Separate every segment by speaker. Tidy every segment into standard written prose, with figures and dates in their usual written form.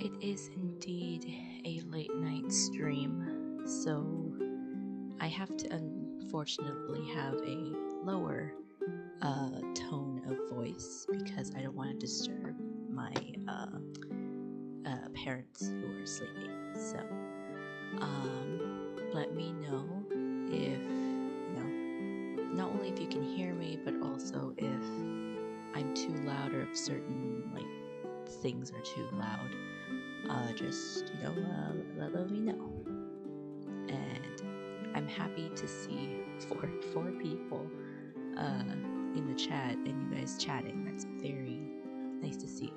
Speaker 1: It is indeed a late night stream, so I have to unfortunately have a lower tone of voice because I don't want to disturb my parents who are sleeping. So, let me know if, not only if you can hear me, but also if I'm too loud or if certain, things are too loud. Just, let me know. And I'm happy to see four people in the chat and you guys chatting. That's very nice to see.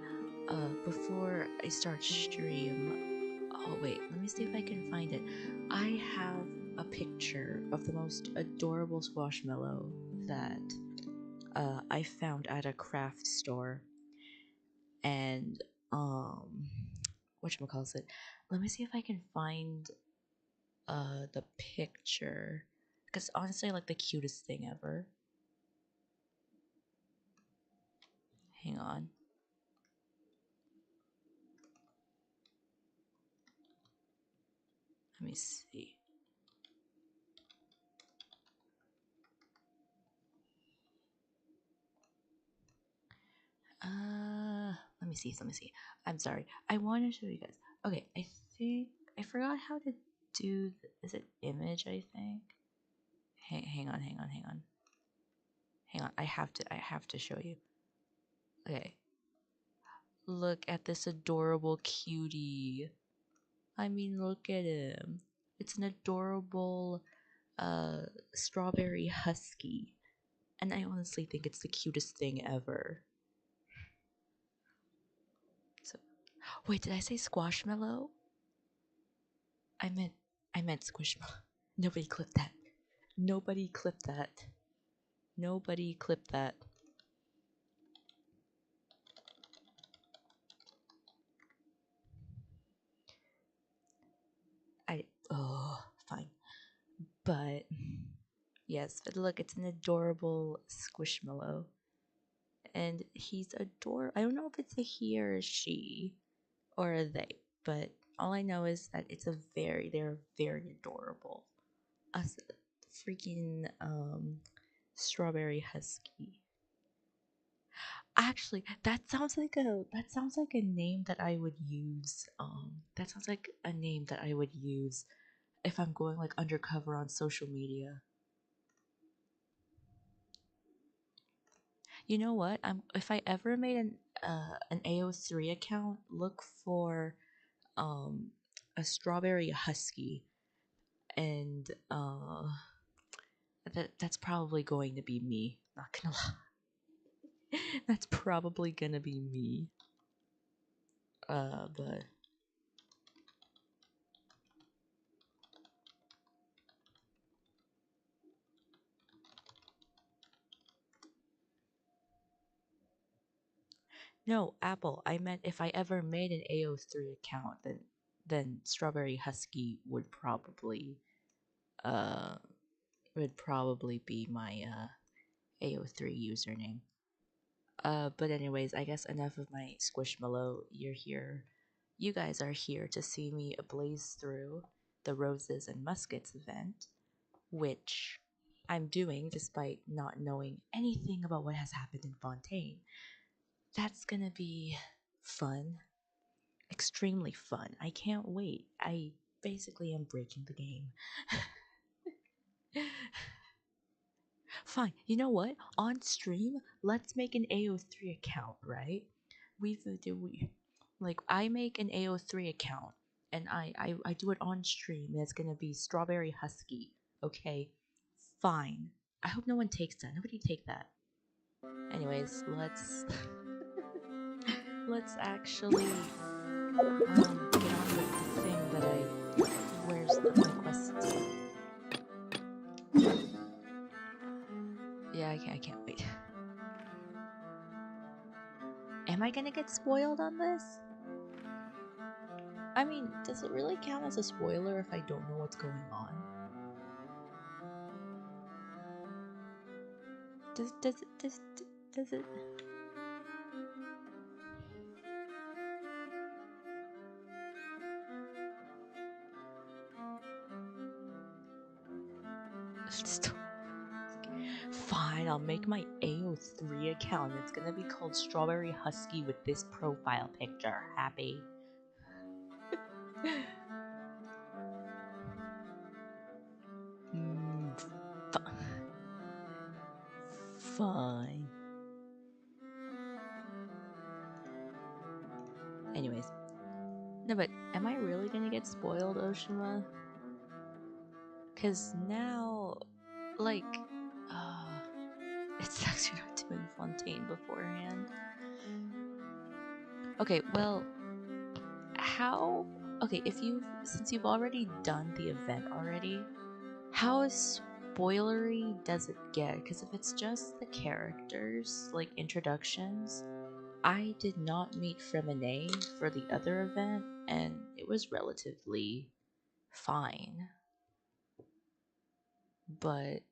Speaker 1: Before I start stream, oh wait, let me see if I can find it. I have a picture of the most adorable squashmallow that I found at a craft store, and whatchamacallit, let me see if I can find the picture, because honestly, like the cutest thing ever. Hang on. Let me see. Let me see. I'm sorry. I want to show you guys. Okay, I think I forgot how to do. Is it image? I think. Hang on. I have to show you. Okay. Look at this adorable cutie. I mean, look at him. It's an adorable strawberry husky. And I honestly think it's the cutest thing ever. So, wait, did I say squashmallow? I meant squishmallow. Nobody clipped that. Nobody clipped that. Nobody clipped that. Fine. But yes, but look, it's an adorable squishmallow. And he's adorable. I don't know if it's a he or a she or a they, but all I know is that they're very adorable. A freaking strawberry husky. Actually, that sounds like a name that I would use. That sounds like a name that I would use if I'm going like undercover on social media. You know what? If I ever made an AO3 account, look for a strawberry husky, and that's probably going to be me. Not gonna lie, that's probably gonna be me. But no, Apple. I meant if I ever made an AO3 account, then Strawberry Husky uh would probably be my AO3 username. But anyways, I guess enough of my squishmallow. You're here. You guys are here to see me blaze through the Roses and Muskets event, which I'm doing despite not knowing anything about what has happened in Fontaine. That's gonna be fun. Extremely fun. I can't wait. I basically am breaking the game. Fine. You know what? On stream, let's make an AO3 account, right? I make an AO3 account and I do it on stream. It's gonna be Strawberry Husky. Okay? Fine. I hope no one takes that. Nobody take that. Anyways, let's actually get on with the thing that where's my quest? Yeah, I can't wait. Am I gonna get spoiled on this? I mean, does it really count as a spoiler if I don't know what's going on? Does it? Fine, I'll make my AO3 account. It's gonna be called Strawberry Husky with this profile picture. Happy. Fine. Anyways. No, but am I really gonna get spoiled, Oshima? Cause now, like, it sucks you're not doing Fontaine beforehand. Okay, well, since you've already done the event already, how spoilery does it get? Because if it's just the characters, like introductions, I did not meet Fremine for the other event, and it was relatively fine. But,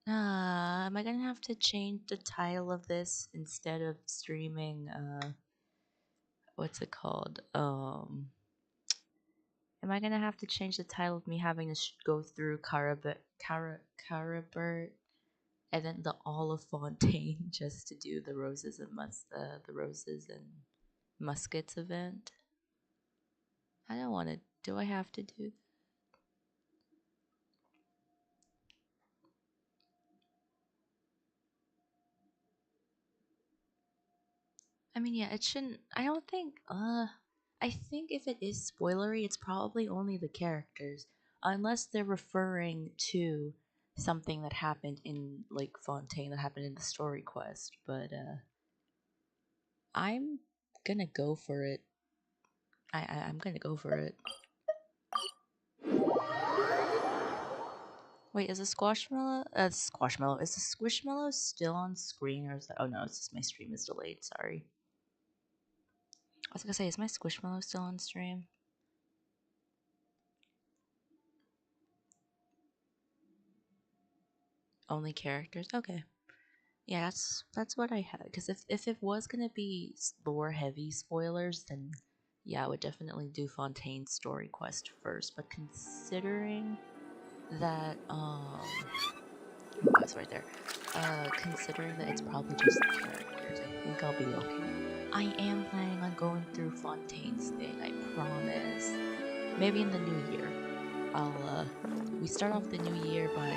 Speaker 1: am I gonna have to change the title of this instead of streaming, what's it called? Am I gonna have to change the title of me having to go through Carabert, and then the All of Fontaine just to do the Roses and Muskets event? I don't want to. Do I have to do that? I mean, yeah, it shouldn't. I don't think. I think if it is spoilery, it's probably only the characters, unless they're referring to something that happened in like Fontaine that happened in the story quest. But I'm gonna go for it. I'm gonna go for it. Wait, is the Squashmallow? Is the Squishmallow still on screen, or is that? Oh no, it's just my stream is delayed. Sorry. I was gonna say, is my Squishmallow still on stream? Only characters? Okay. Yeah, that's what I had. Because if it was gonna be lore heavy spoilers, then yeah, I would definitely do Fontaine's story quest first. But considering that oh, it's right there. Considering that it's probably just the characters, I think I'll be okay. I am planning on going through Fontaine's thing, I promise. Maybe in the new year. We start off the new year by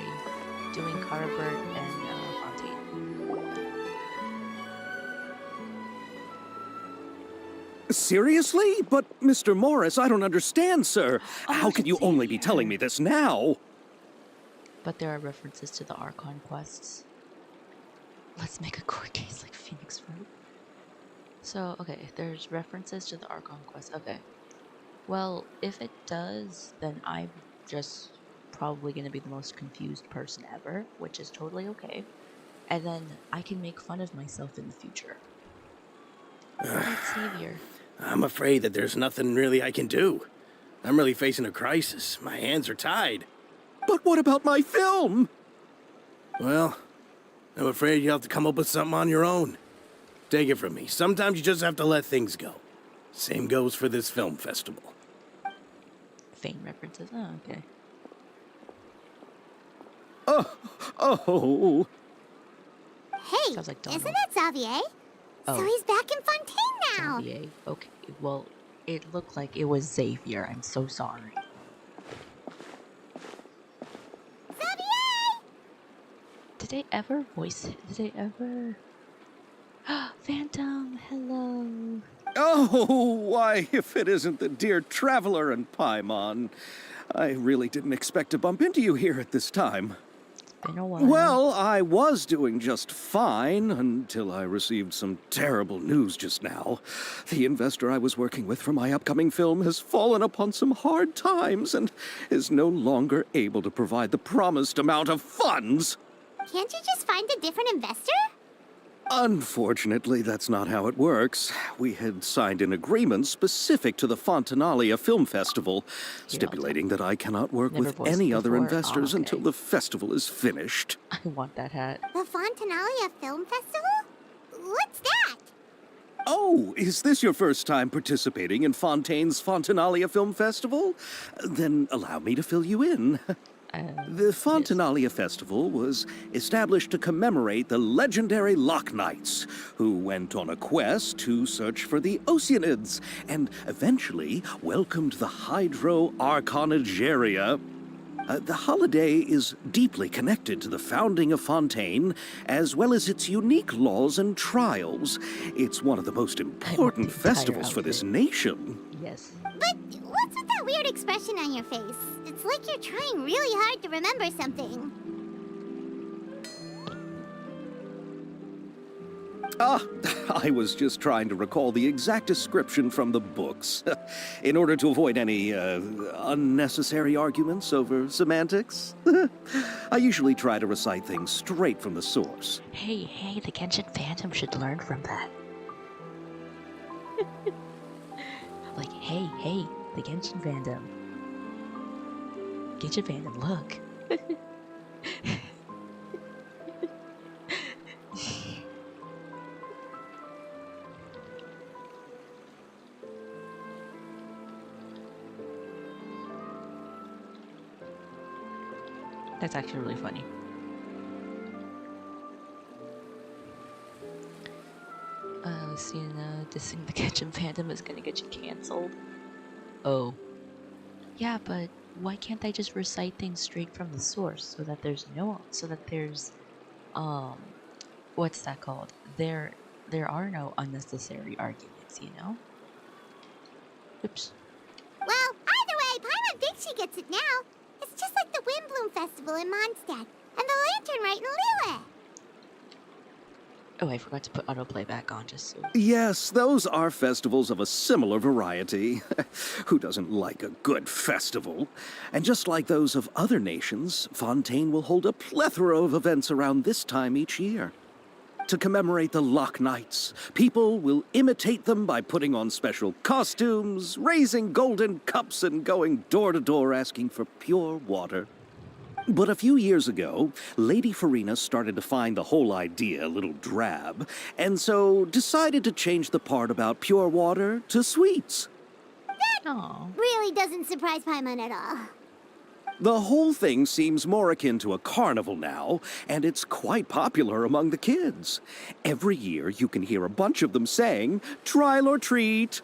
Speaker 1: doing Carabert and Fontaine.
Speaker 2: Seriously? But, Mr. Morris, I don't understand, sir.
Speaker 1: Oh,
Speaker 2: how can you only be telling me this now?
Speaker 1: But there are references to the Archon quests. Let's make a court case like Phoenix Wright. So, okay, there's references to the Archon quest. Okay. Well, if it does, then I'm just probably going to be the most confused person ever, which is totally okay. And then I can make fun of myself in the future. That's Xavier.
Speaker 3: I'm afraid that there's nothing really I can do. I'm really facing a crisis. My hands are tied.
Speaker 2: But what about my film?
Speaker 3: Well, I'm afraid you'll have to come up with something on your own. Take it from me. Sometimes you just have to let things go. Same goes for this film festival.
Speaker 1: Fame references. Oh, okay.
Speaker 2: Oh.
Speaker 4: Hey,
Speaker 1: Sounds like
Speaker 4: isn't it Xavier?
Speaker 1: Oh.
Speaker 4: So he's back in Fontaine now.
Speaker 1: Xavier. Okay, well, it looked like it was Xavier. I'm so sorry.
Speaker 4: Xavier!
Speaker 1: Did they ever voice it? Did they ever... Phantom, hello.
Speaker 2: Oh, why, if it isn't the dear Traveler and Paimon. I really didn't expect to bump into you here at this time.
Speaker 1: It's been a while.
Speaker 2: Well, I was doing just fine until I received some terrible news just now. The investor I was working with for my upcoming film has fallen upon some hard times and is no longer able to provide the promised amount of funds.
Speaker 4: Can't you just find a different investor?
Speaker 2: Unfortunately, that's not how it works. We had signed an agreement specific to the Fontanalia Film Festival, stipulating that I cannot work with any other investors until the festival is finished.
Speaker 1: I want that hat.
Speaker 4: The Fontanalia Film Festival? What's that?
Speaker 2: Oh, is this your first time participating in Fontaine's Fontanalia Film Festival? Then allow me to fill you in. The
Speaker 1: Yes.
Speaker 2: Fontinalia Festival was established to commemorate the legendary Loch Knights, who went on a quest to search for the Oceanids and eventually welcomed the Hydro Arconageria. The holiday is deeply connected to the founding of Fontaine, as well as its unique laws and trials. It's one of the most important
Speaker 1: the entire
Speaker 2: festivals for this
Speaker 1: outfit.
Speaker 2: nation.
Speaker 1: Yes.
Speaker 4: But what's with that weird expression on your face? It's like you're trying really hard to remember something.
Speaker 2: Ah, I was just trying to recall the exact description from the books, in order to avoid any unnecessary arguments over semantics. I usually try to recite things straight from the source.
Speaker 1: Hey, the Genshin fandom should learn from that. Like, hey, the Genshin fandom. Genshin fandom, look. That's actually really funny. Seeing dissing the Genshin fandom is gonna get you canceled. Oh. Yeah, but why can't they just recite things straight from the source so that there's what's that called? There are no unnecessary arguments, you know? Oops.
Speaker 4: Well, either way, Paimon thinks she gets it now. It's just like the Windbloom Festival in Mondstadt, and the Lantern Rite in Lille.
Speaker 1: Oh, I forgot to put autoplay back on just so.
Speaker 2: Yes, those are festivals of a similar variety. Who doesn't like a good festival? And just like those of other nations, Fontaine will hold a plethora of events around this time each year. To commemorate the Loch Knights, people will imitate them by putting on special costumes, raising golden cups, and going door to door asking for pure water. But a few years ago, Lady Farina started to find the whole idea a little drab, and so decided to change the part about pure water to sweets.
Speaker 1: Aw.
Speaker 4: Really doesn't surprise Paimon at all.
Speaker 2: The whole thing seems more akin to a carnival now, and it's quite popular among the kids. Every year you can hear a bunch of them saying, "Trial or treat."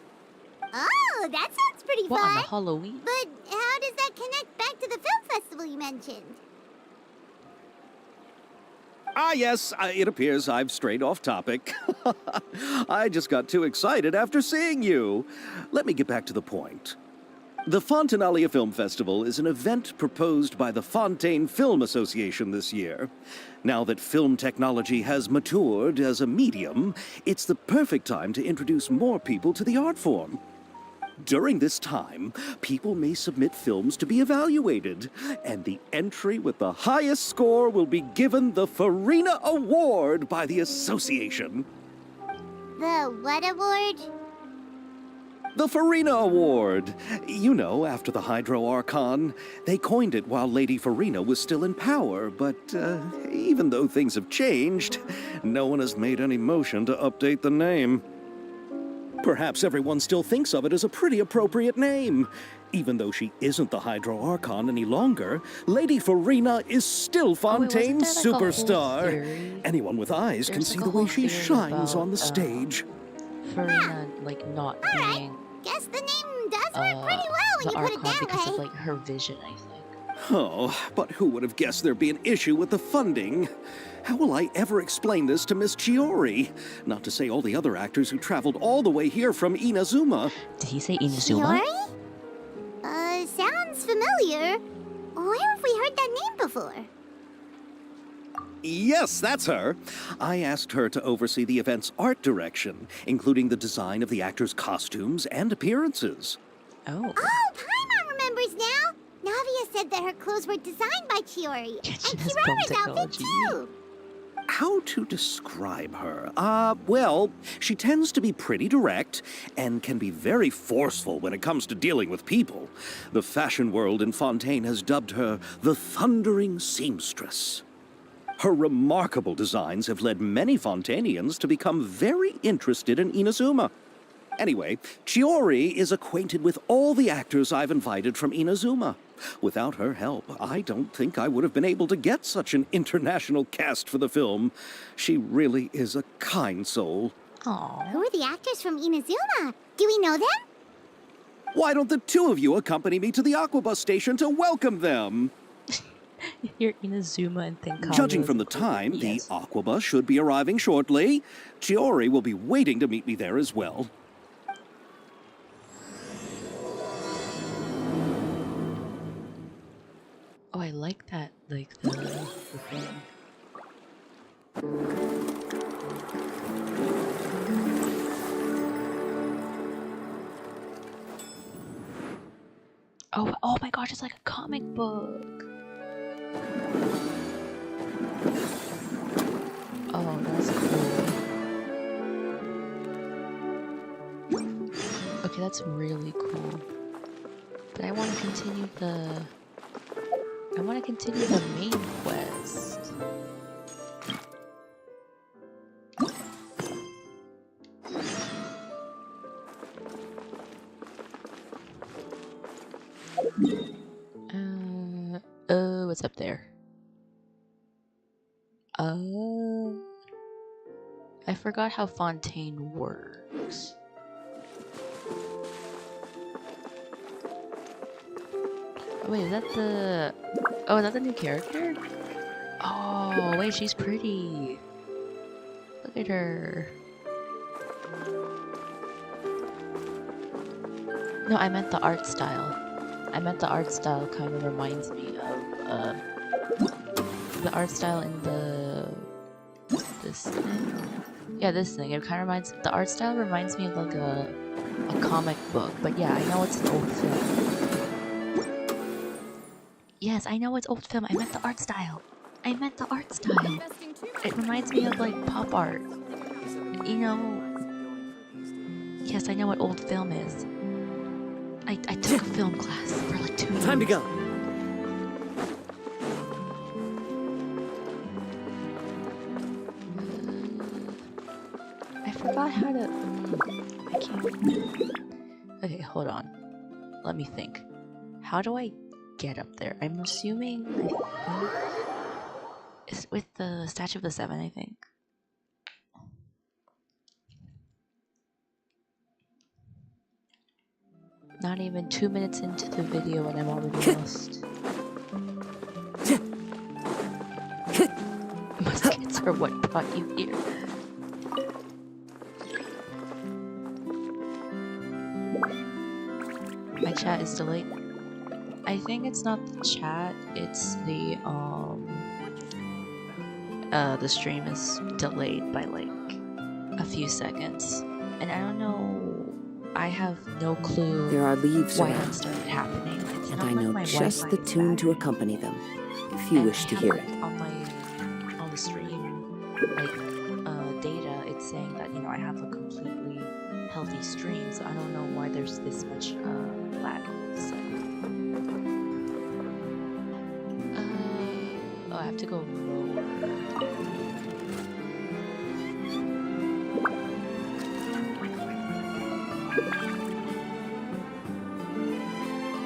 Speaker 4: Oh, that sounds pretty
Speaker 1: What, on
Speaker 4: fun.
Speaker 1: the Halloween?
Speaker 4: But how does that connect back to the film festival you mentioned?
Speaker 2: Ah, yes, it appears I've strayed off topic. I just got too excited after seeing you. Let me get back to the point. The Fontinalia Film Festival is an event proposed by the Fontaine Film Association this year. Now that film technology has matured as a medium, it's the perfect time to introduce more people to the art form. During this time, people may submit films to be evaluated, and the entry with the highest score will be given the Farina Award by the association.
Speaker 4: The what award?
Speaker 2: The Farina Award. You know, after the Hydro Archon. They coined it while Lady Farina was still in power, but even though things have changed, no one has made any motion to update the name. Perhaps everyone still thinks of it as a pretty appropriate name. Even though she isn't the Hydro Archon any longer, Lady Farina is still Fontaine's
Speaker 1: wasn't there, like, a whole
Speaker 2: superstar.
Speaker 1: theory?
Speaker 2: Anyone with eyes can
Speaker 1: There's,
Speaker 2: see
Speaker 1: like,
Speaker 2: the
Speaker 1: a
Speaker 2: way
Speaker 1: whole
Speaker 2: she
Speaker 1: theory
Speaker 2: shines on the
Speaker 1: about,
Speaker 2: stage.
Speaker 1: Farina, like, not being
Speaker 4: Guess the name does work pretty well when
Speaker 1: the
Speaker 4: you put it
Speaker 1: Archon
Speaker 4: that
Speaker 1: because
Speaker 4: way.
Speaker 1: of, like, her vision, I think.
Speaker 2: Oh, but who would have guessed there'd be an issue with the funding? How will I ever explain this to Miss Chiori? Not to say all the other actors who traveled all the way here from Inazuma.
Speaker 1: Did he say Inazuma?
Speaker 4: Chiori? Sounds familiar. Where have we heard that name before?
Speaker 2: Yes, that's her. I asked her to oversee the event's art direction, including the design of the actors' costumes and appearances.
Speaker 1: Oh.
Speaker 4: Oh, Paimon remembers now. Navia said that her clothes were designed by Chiori. And
Speaker 1: Genshin has
Speaker 4: Kirara's
Speaker 1: film
Speaker 4: outfit,
Speaker 1: technology.
Speaker 4: too.
Speaker 2: How to describe her? Well, she tends to be pretty direct and can be very forceful when it comes to dealing with people. The fashion world in Fontaine has dubbed her the Thundering Seamstress. Her remarkable designs have led many Fontainians to become very interested in Inazuma. Anyway, Chiori is acquainted with all the actors I've invited from Inazuma. Without her help, I don't think I would have been able to get such an international cast for the film. She really is a kind soul.
Speaker 1: Aww.
Speaker 4: Who are the actors from Inazuma? Do we know them?
Speaker 2: Why don't the two of you accompany me to the Aquabus station to welcome them?
Speaker 1: You're Inazuma and think Kaguya
Speaker 2: Judging
Speaker 1: is
Speaker 2: from the
Speaker 1: included.
Speaker 2: time,
Speaker 1: Yes.
Speaker 2: the Aquabus should be arriving shortly. Chiori will be waiting to meet me there as well.
Speaker 1: Oh, I like that, like the thing. Oh my gosh, it's like a comic book. Oh, that's cool. Okay, that's really cool. But I want to continue the main quest. What's up there? I forgot how Fontaine works. Oh, wait, is that the... Oh, is that the new character? Oh, wait, she's pretty. Look at her. No, I meant the art style. The art style kind of reminds me of, the art style in this thing? Yeah, this thing. It kind of reminds... The art style reminds me of, like, a comic book. But yeah, I know it's an old film. Yes, I know it's old film. I meant the art style. It reminds me of, like, pop art. You know... Yes, I know what old film is. I took a film class for, like, 2 years.
Speaker 3: Time to go.
Speaker 1: I forgot how to... I can't... Okay, hold on. Let me think. How do I get up there? I'm assuming... It's with the Statue of the Seven, I think. Not even 2 minutes into the video and I'm already lost. Muskets are what brought you here. My chat is delayed. I think it's not the chat, it's the stream is delayed by like a few seconds. And I don't know, I have no clue
Speaker 5: There are leaves
Speaker 1: why that
Speaker 5: around,
Speaker 1: started happening. It's
Speaker 5: and
Speaker 1: not
Speaker 5: I
Speaker 1: like
Speaker 5: know
Speaker 1: my
Speaker 5: just
Speaker 1: Wi-Fi
Speaker 5: the
Speaker 1: is
Speaker 5: tune
Speaker 1: bad
Speaker 5: to
Speaker 1: or
Speaker 5: accompany them, if you
Speaker 1: and
Speaker 5: wish
Speaker 1: I
Speaker 5: to
Speaker 1: have,
Speaker 5: hear
Speaker 1: like,
Speaker 5: it.
Speaker 1: on the stream, like, data, it's saying that, you know, I have a completely healthy stream, so I don't know why there's this much, lag all of a sudden. Oh, I have to go lower.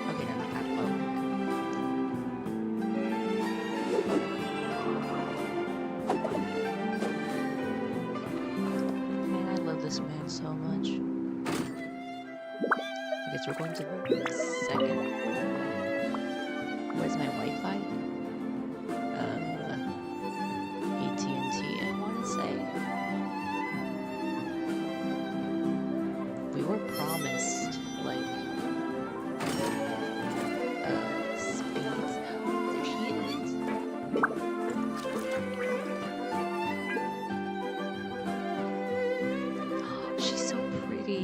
Speaker 1: Okay, never mind, that low. Man, I love this man so much. I guess we're going to the second. Where's my Wi-Fi? AT&T, I want to say. We were promised, like, speeds. There she is. She's so pretty.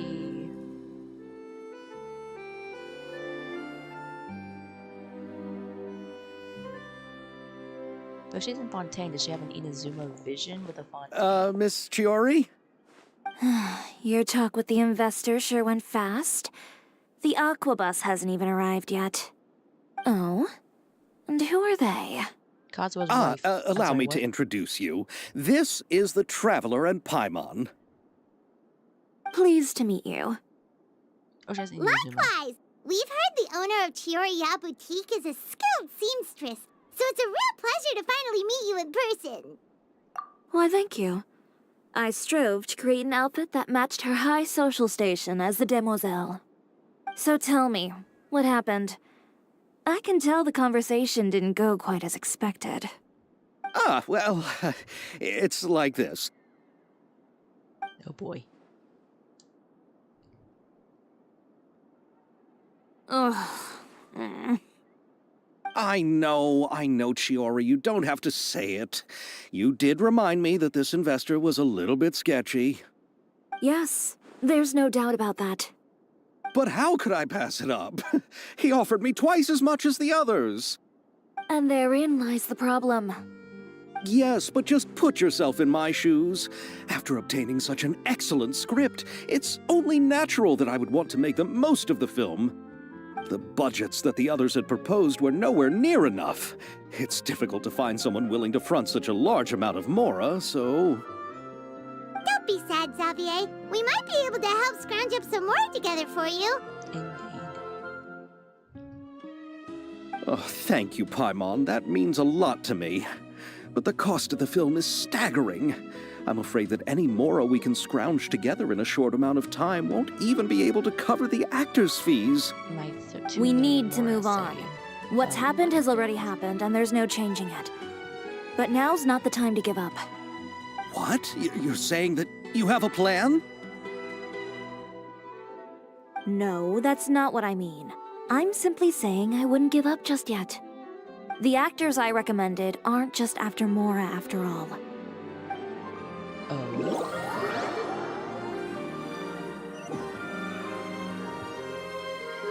Speaker 1: Oh, she's in Fontaine. Does she have an Inazuma vision with a Fontaine?
Speaker 2: Miss Chiori?
Speaker 6: Your talk with the investor sure went fast. The Aquabus hasn't even arrived yet. Oh? And who are they?
Speaker 1: Kazuo's wife.
Speaker 2: Allow
Speaker 1: sorry,
Speaker 2: me
Speaker 1: what?
Speaker 2: to introduce you. This is the Traveler and Paimon.
Speaker 6: Pleased to meet you.
Speaker 1: Oh, she has Inazuma.
Speaker 4: Likewise. We've heard the owner of Chioriya Boutique is a skilled seamstress, so it's a real pleasure to finally meet you in person.
Speaker 6: Why, thank you. I strove to create an outfit that matched her high social station as the demoiselle. So tell me, what happened? I can tell the conversation didn't go quite as expected.
Speaker 2: Ah, well, it's like this.
Speaker 1: Oh boy.
Speaker 6: Ugh.
Speaker 2: I know, Chiori, you don't have to say it. You did remind me that this investor was a little bit sketchy.
Speaker 6: Yes, there's no doubt about that.
Speaker 2: But how could I pass it up? He offered me twice as much as the others.
Speaker 6: And therein lies the problem.
Speaker 2: Yes, but just put yourself in my shoes. After obtaining such an excellent script, it's only natural that I would want to make the most of the film. The budgets that the others had proposed were nowhere near enough. It's difficult to find someone willing to front such a large amount of mora, so...
Speaker 4: Don't be sad, Xavier. We might be able to help scrounge up some more together for you.
Speaker 1: Indeed.
Speaker 2: Oh, thank you, Paimon. That means a lot to me. But the cost of the film is staggering. I'm afraid that any mora we can scrounge together in a short amount of time won't even be able to cover the actors' fees.
Speaker 6: We need to move on. What's happened has already happened, and there's no changing it. But now's not the time to give up.
Speaker 2: What? You're saying that you have a plan?
Speaker 6: No, that's not what I mean. I'm simply saying I wouldn't give up just yet. The actors I recommended aren't just after mora after all.
Speaker 1: Oh.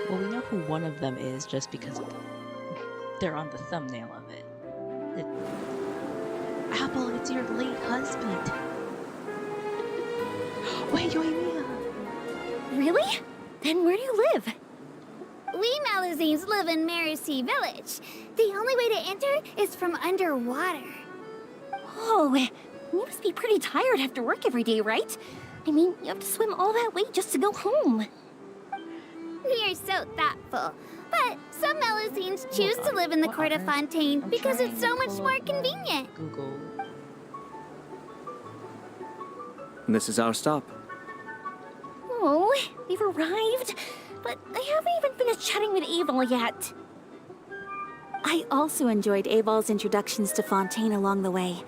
Speaker 1: Well, we know who one of them is just because they're on the thumbnail of it. Apple, it's your late husband. Wait, Mia.
Speaker 5: Really? Then where do you live?
Speaker 4: We Malazines live in Mercy Village. The only way to enter is from underwater.
Speaker 5: Oh, you must be pretty tired after work every day, right? I mean, you have to swim all that way just to go home.
Speaker 4: We are so thoughtful. But some Malazines choose to live in the court of Fontaine because it's so much more convenient.
Speaker 1: Google.
Speaker 7: This is our stop.
Speaker 5: Oh, we've arrived. But I haven't even finished chatting with Aval yet. I also enjoyed Aval's introductions to Fontaine along the way.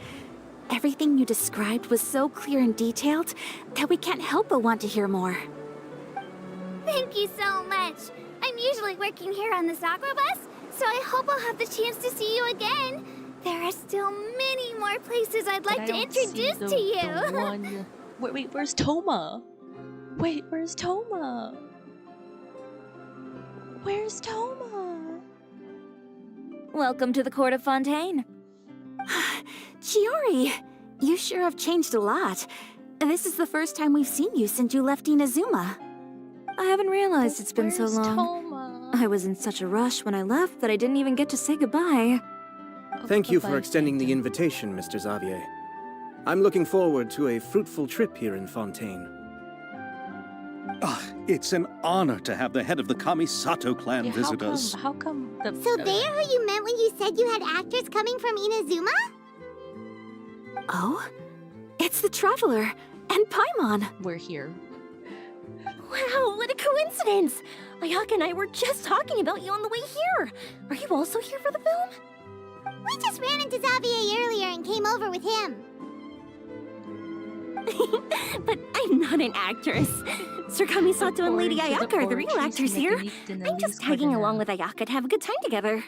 Speaker 5: Everything you described was so clear and detailed that we can't help but want to hear more.
Speaker 4: Thank you so much. I'm usually working here on this aqua bus, so I hope I'll have the chance to see you again. There are still many more places I'd like to introduce to you.
Speaker 1: Wait, where's Toma? Wait, where's Toma? Where's Toma?
Speaker 6: Welcome to the court of Fontaine.
Speaker 5: Chiori, you sure have changed a lot. This is the first time we've seen you since you left Inazuma.
Speaker 6: I haven't realized it's been so
Speaker 1: Where's
Speaker 6: long.
Speaker 1: Toma?
Speaker 6: I was in such a rush when I left that I didn't even get to say goodbye.
Speaker 7: Thank you for
Speaker 1: Bye-bye,
Speaker 7: extending the
Speaker 1: Fontaine.
Speaker 7: invitation, Mr. Xavier. I'm looking forward to a fruitful trip here in Fontaine.
Speaker 2: It's an honor to have the head of the Kamisato clan
Speaker 1: Yeah,
Speaker 2: visit us.
Speaker 1: How come the...
Speaker 4: So they're who you meant when you said you had actors coming from Inazuma?
Speaker 5: Oh? It's the Traveler and Paimon.
Speaker 1: We're here.
Speaker 5: Wow, what a coincidence! Ayaka and I were just talking about you on the way here. Are you also here for the film?
Speaker 4: We just ran into Xavier earlier and came over with him.
Speaker 5: But I'm not an actress. Sir Kamisato and Lady Ayaka are the real actors here. I'm just tagging along with Ayaka to have a good time together.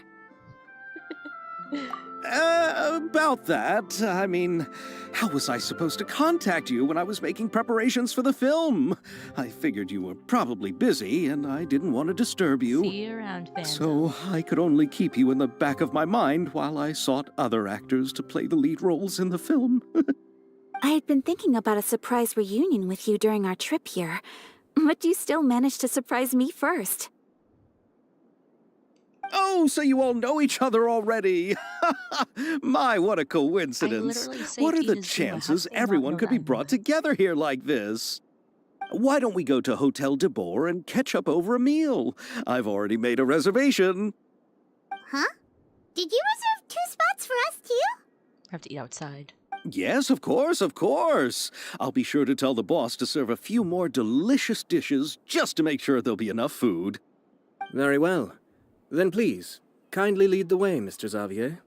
Speaker 2: About that, I mean, how was I supposed to contact you when I was making preparations for the film? I figured you were probably busy, and I didn't want to disturb you.
Speaker 1: See you around, fans.
Speaker 2: So I could only keep you in the back of my mind while I sought other actors to play the lead roles in the film.
Speaker 5: I had been thinking about a surprise reunion with you during our trip here, but you still managed to surprise me first.
Speaker 2: Oh, so you all know each other already. My, what a coincidence.
Speaker 1: literally saved
Speaker 2: What are the
Speaker 1: Ina's Zuma. How
Speaker 2: chances
Speaker 1: did they not
Speaker 2: everyone
Speaker 1: know
Speaker 2: could
Speaker 1: that
Speaker 2: be
Speaker 1: I
Speaker 2: brought
Speaker 1: was?
Speaker 2: together here like this? Why don't we go to Hotel de Boer and catch up over a meal? I've already made a reservation.
Speaker 4: Huh? Did you reserve 2 spots for us too?
Speaker 1: I have to eat outside.
Speaker 2: Yes, of course, of course. I'll be sure to tell the boss to serve a few more delicious dishes just to make sure there'll be enough food.
Speaker 7: Very well. Then please, kindly lead the way, Mr. Xavier.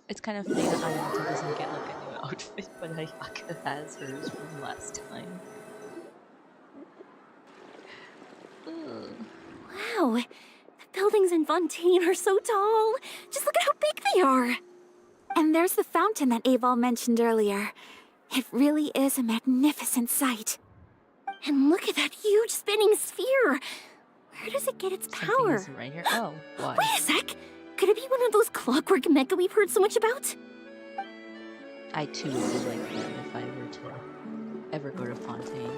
Speaker 1: It's kind of funny that Ayaka doesn't get like a new outfit, but Ayaka has hers from last time. Ugh.
Speaker 5: Wow, the buildings in Fontaine are so tall. Just look at how big they are. And there's the fountain that Aval mentioned earlier. It really is a magnificent sight. And look at that huge spinning sphere. Where does it get its
Speaker 1: Something
Speaker 5: power?
Speaker 1: isn't right here. Oh, why?
Speaker 5: Wait a sec. Could it be one of those clockwork mecha we've heard so much about?
Speaker 1: I too would be like them if I were to ever go to Fontaine.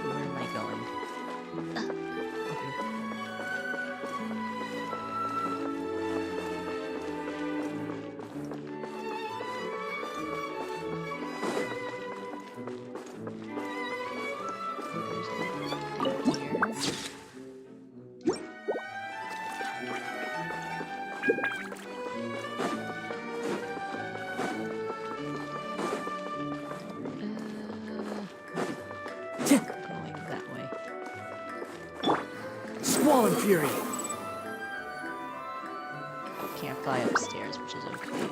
Speaker 1: Where am I going? Okay. There's nothing here. Going that way.
Speaker 7: Squall Fury!
Speaker 1: Can't fly upstairs, which is okay.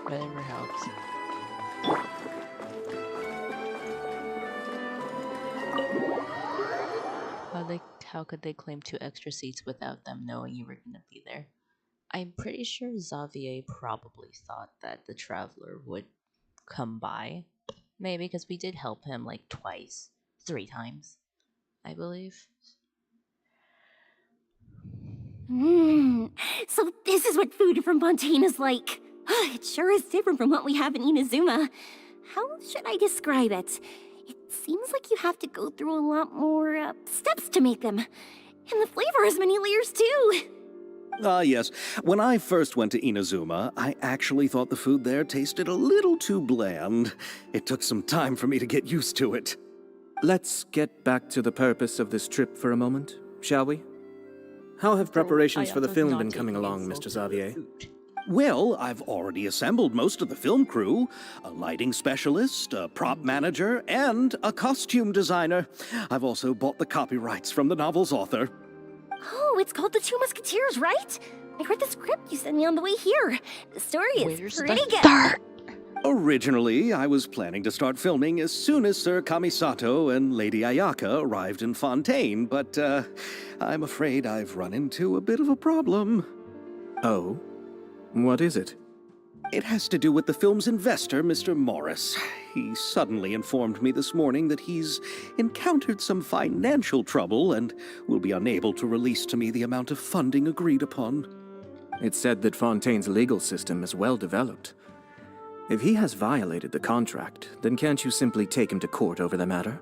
Speaker 1: Whatever helps. How could they claim 2 extra seats without them knowing you were gonna be there? I'm pretty sure Xavier probably thought that the traveler would come by. Maybe because we did help him like twice, 3 times, I believe.
Speaker 5: So this is what food from Fontaine is like. It sure is different from what we have in Inazuma. How should I describe it? It seems like you have to go through a lot more steps to make them. And the flavor has many layers too.
Speaker 2: Yes. When I first went to Inazuma, I actually thought the food there tasted a little too bland. It took some time for me to get used to it.
Speaker 7: Let's get back to the purpose of this trip for a moment, shall we? How have preparations for the
Speaker 1: Ayaka's
Speaker 7: film
Speaker 1: not
Speaker 7: been coming
Speaker 1: taking
Speaker 7: along,
Speaker 1: insult
Speaker 7: Mr.
Speaker 1: to the
Speaker 7: Xavier?
Speaker 1: food.
Speaker 2: Well, I've already assembled most of the film crew. A lighting specialist, a prop manager, and a costume designer. I've also bought the copyrights from the novel's author.
Speaker 5: Oh, it's called The Two Musketeers, right? I read the script you sent me on the way here. The story is
Speaker 1: Where's
Speaker 5: pretty
Speaker 1: the
Speaker 5: good.
Speaker 1: start?
Speaker 2: Originally, I was planning to start filming as soon as Sir Kamisato and Lady Ayaka arrived in Fontaine, but I'm afraid I've run into a bit of a problem.
Speaker 7: Oh? What is it?
Speaker 2: It has to do with the film's investor, Mr. Morris. He suddenly informed me this morning that he's encountered some financial trouble and will be unable to release to me the amount of funding agreed upon.
Speaker 7: It's said that Fontaine's legal system is well developed. If he has violated the contract, then can't you simply take him to court over the matter?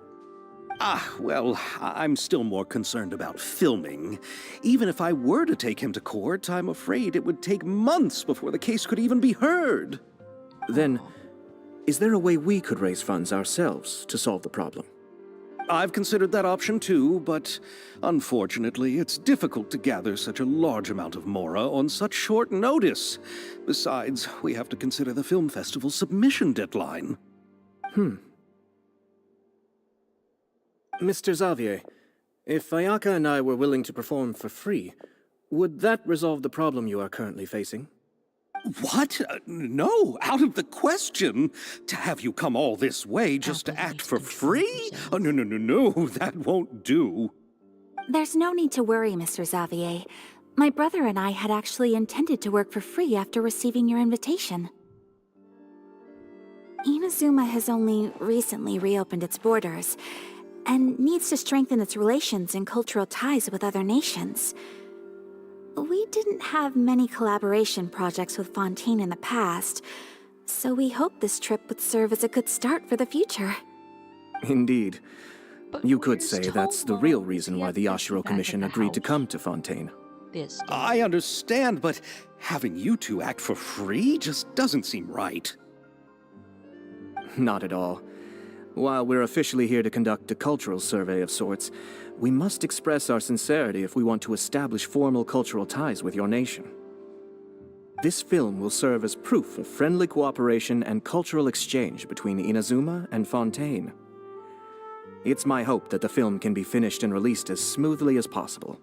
Speaker 2: Well, I'm still more concerned about filming. Even if I were to take him to court, I'm afraid it would take months before the case could even be heard.
Speaker 7: Then, is there a way we could raise funds ourselves to solve the problem?
Speaker 2: I've considered that option too, but unfortunately, it's difficult to gather such a large amount of mora on such short notice. Besides, we have to consider the film festival's submission deadline.
Speaker 7: Mr. Xavier, if Ayaka and I were willing to perform for free, would that resolve the problem you are currently facing?
Speaker 2: What? No, out of the question. To have you come all this way just to act for free? Oh, no, that won't do.
Speaker 5: There's no need to worry, Mr. Xavier. My brother and I had actually intended to work for free after receiving your invitation. Inazuma has only recently reopened its borders, and needs to strengthen its relations and cultural ties with other nations. We didn't have many collaboration projects with Fontaine in the past, so we hoped this trip would serve as a good start for the future.
Speaker 7: Indeed.
Speaker 1: But
Speaker 7: You could
Speaker 1: where's
Speaker 7: say that's the real reason why the
Speaker 1: Tomo? Is he
Speaker 7: Yashiro
Speaker 1: back at
Speaker 7: Commission
Speaker 1: the
Speaker 7: agreed to
Speaker 1: house?
Speaker 7: come to Fontaine.
Speaker 1: this game.
Speaker 2: I understand, but having you two act for free just doesn't seem right.
Speaker 7: Not at all. While we're officially here to conduct a cultural survey of sorts, we must express our sincerity if we want to establish formal cultural ties with your nation. This film will serve as proof of friendly cooperation and cultural exchange between Inazuma and Fontaine. It's my hope that the film can be finished and released as smoothly as possible.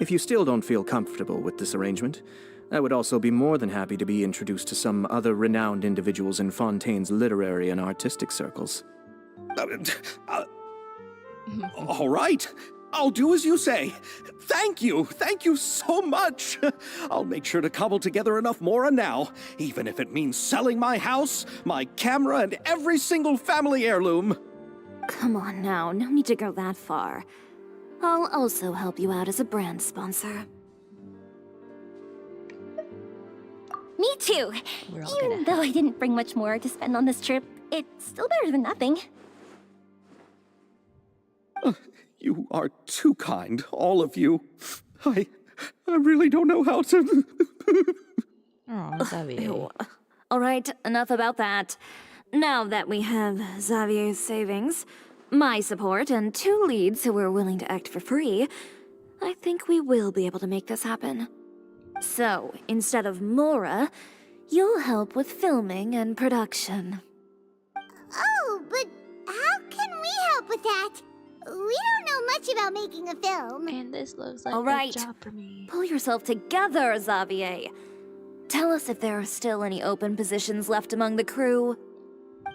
Speaker 7: If you still don't feel comfortable with this arrangement, I would also be more than happy to be introduced to some other renowned individuals in Fontaine's literary and artistic circles.
Speaker 2: All right. I'll do as you say. Thank you. Thank you so much. I'll make sure to cobble together enough mora now, even if it means selling my house, my camera, and every single family heirloom.
Speaker 6: Come on now, no need to go that far. I'll also help you out as a brand sponsor.
Speaker 5: Me too.
Speaker 1: We're all
Speaker 5: Even
Speaker 1: gonna
Speaker 5: though I didn't bring much more to spend on this trip, it's still better than nothing.
Speaker 2: You are too kind, all of you. I really don't know how to...
Speaker 1: Oh, Xavier.
Speaker 6: Ew. All right, enough about that. Now that we have Xavier's savings, my support, and 2 leads who are willing to act for free, I think we will be able to make this happen. So, instead of Mora, you'll help with filming and production.
Speaker 4: Oh, but how can we help with that? We don't know much about making a film.
Speaker 1: And this looks like
Speaker 6: All right.
Speaker 1: a job for me.
Speaker 6: Pull yourself together, Xavier. Tell us if there are still any open positions left among the crew.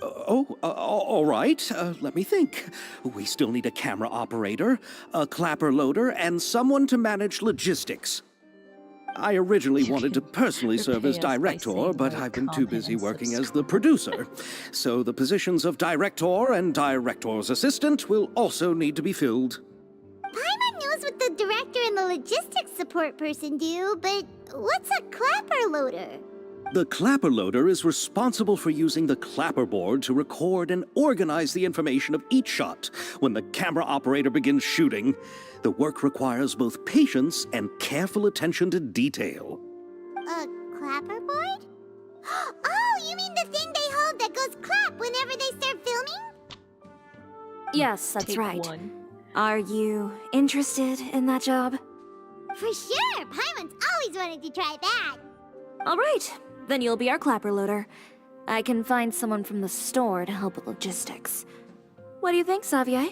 Speaker 2: All right. Let me think. We still need a camera operator, a clapper loader, and someone to manage logistics. I originally wanted to personally serve as
Speaker 1: repay us by
Speaker 2: director,
Speaker 1: saying
Speaker 2: but
Speaker 1: like,
Speaker 2: I've been too
Speaker 1: comment,
Speaker 2: busy
Speaker 1: and
Speaker 2: working as the
Speaker 1: subscribe.
Speaker 2: producer. So the positions of director and director's assistant will also need to be filled.
Speaker 4: Paimon knows what the director and the logistics support person do, but what's a clapper loader?
Speaker 2: The clapper loader is responsible for using the clapper board to record and organize the information of each shot when the camera operator begins shooting. The work requires both patience and careful attention to detail.
Speaker 4: A clapperboard? Oh, you mean the thing they hold that goes clap whenever they start filming?
Speaker 6: Yes, that's
Speaker 1: Take
Speaker 6: right.
Speaker 1: 1.
Speaker 6: Are you interested in that job?
Speaker 4: For sure! Paimon's always wanted to try that.
Speaker 6: All right, then you'll be our clapper loader. I can find someone from the store to help with logistics. What do you think, Xavier?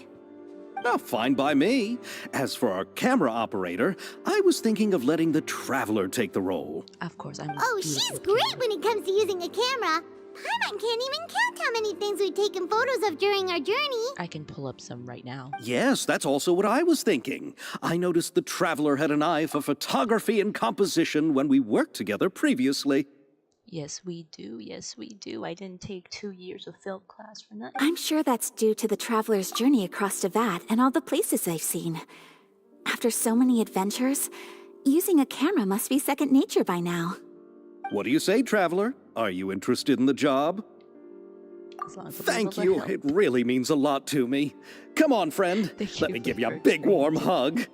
Speaker 2: Oh, fine by me. As for our camera operator, I was thinking of letting the Traveler take the role.
Speaker 1: Of course, I'm.
Speaker 4: Oh, she's great when it comes to using a camera. Paimon can't even count how many things we've taken photos of during our journey.
Speaker 1: I can pull up some right now.
Speaker 2: Yes, that's also what I was thinking. I noticed the Traveler had an eye for photography and composition when we worked together previously.
Speaker 1: Yes, we do. Yes, we do. I didn't take 2 years of film class for nothing.
Speaker 5: I'm sure that's due to the traveler's journey across Teyvat and all the places they've seen. After so many adventures, using a camera must be second nature by now.
Speaker 2: What do you say, Traveler? Are you interested in the job?
Speaker 1: As long as the
Speaker 2: Thank
Speaker 1: levels are
Speaker 2: you.
Speaker 1: held.
Speaker 2: It really means a lot to me. Come on, friend.
Speaker 1: Thank
Speaker 2: Let
Speaker 1: you
Speaker 2: me
Speaker 1: for
Speaker 2: give you a
Speaker 1: your
Speaker 2: big warm hug.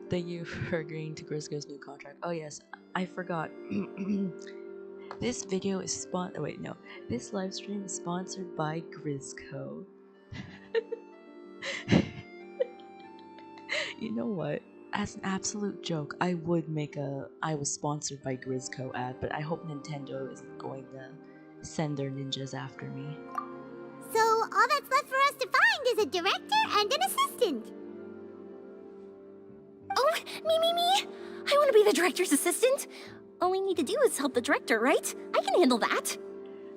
Speaker 1: Thank you for agreeing to Grisco's new contract. Oh yes, I forgot. This video is This live stream is sponsored by Grisco. You know what? As an absolute joke, I would make a I was sponsored by Grisco ad, but I hope Nintendo isn't going to send their ninjas after me.
Speaker 4: So all that's left for us to find is a director and an assistant.
Speaker 5: Oh, me! I want to be the director's assistant. All we need to do is help the director, right? I can handle that.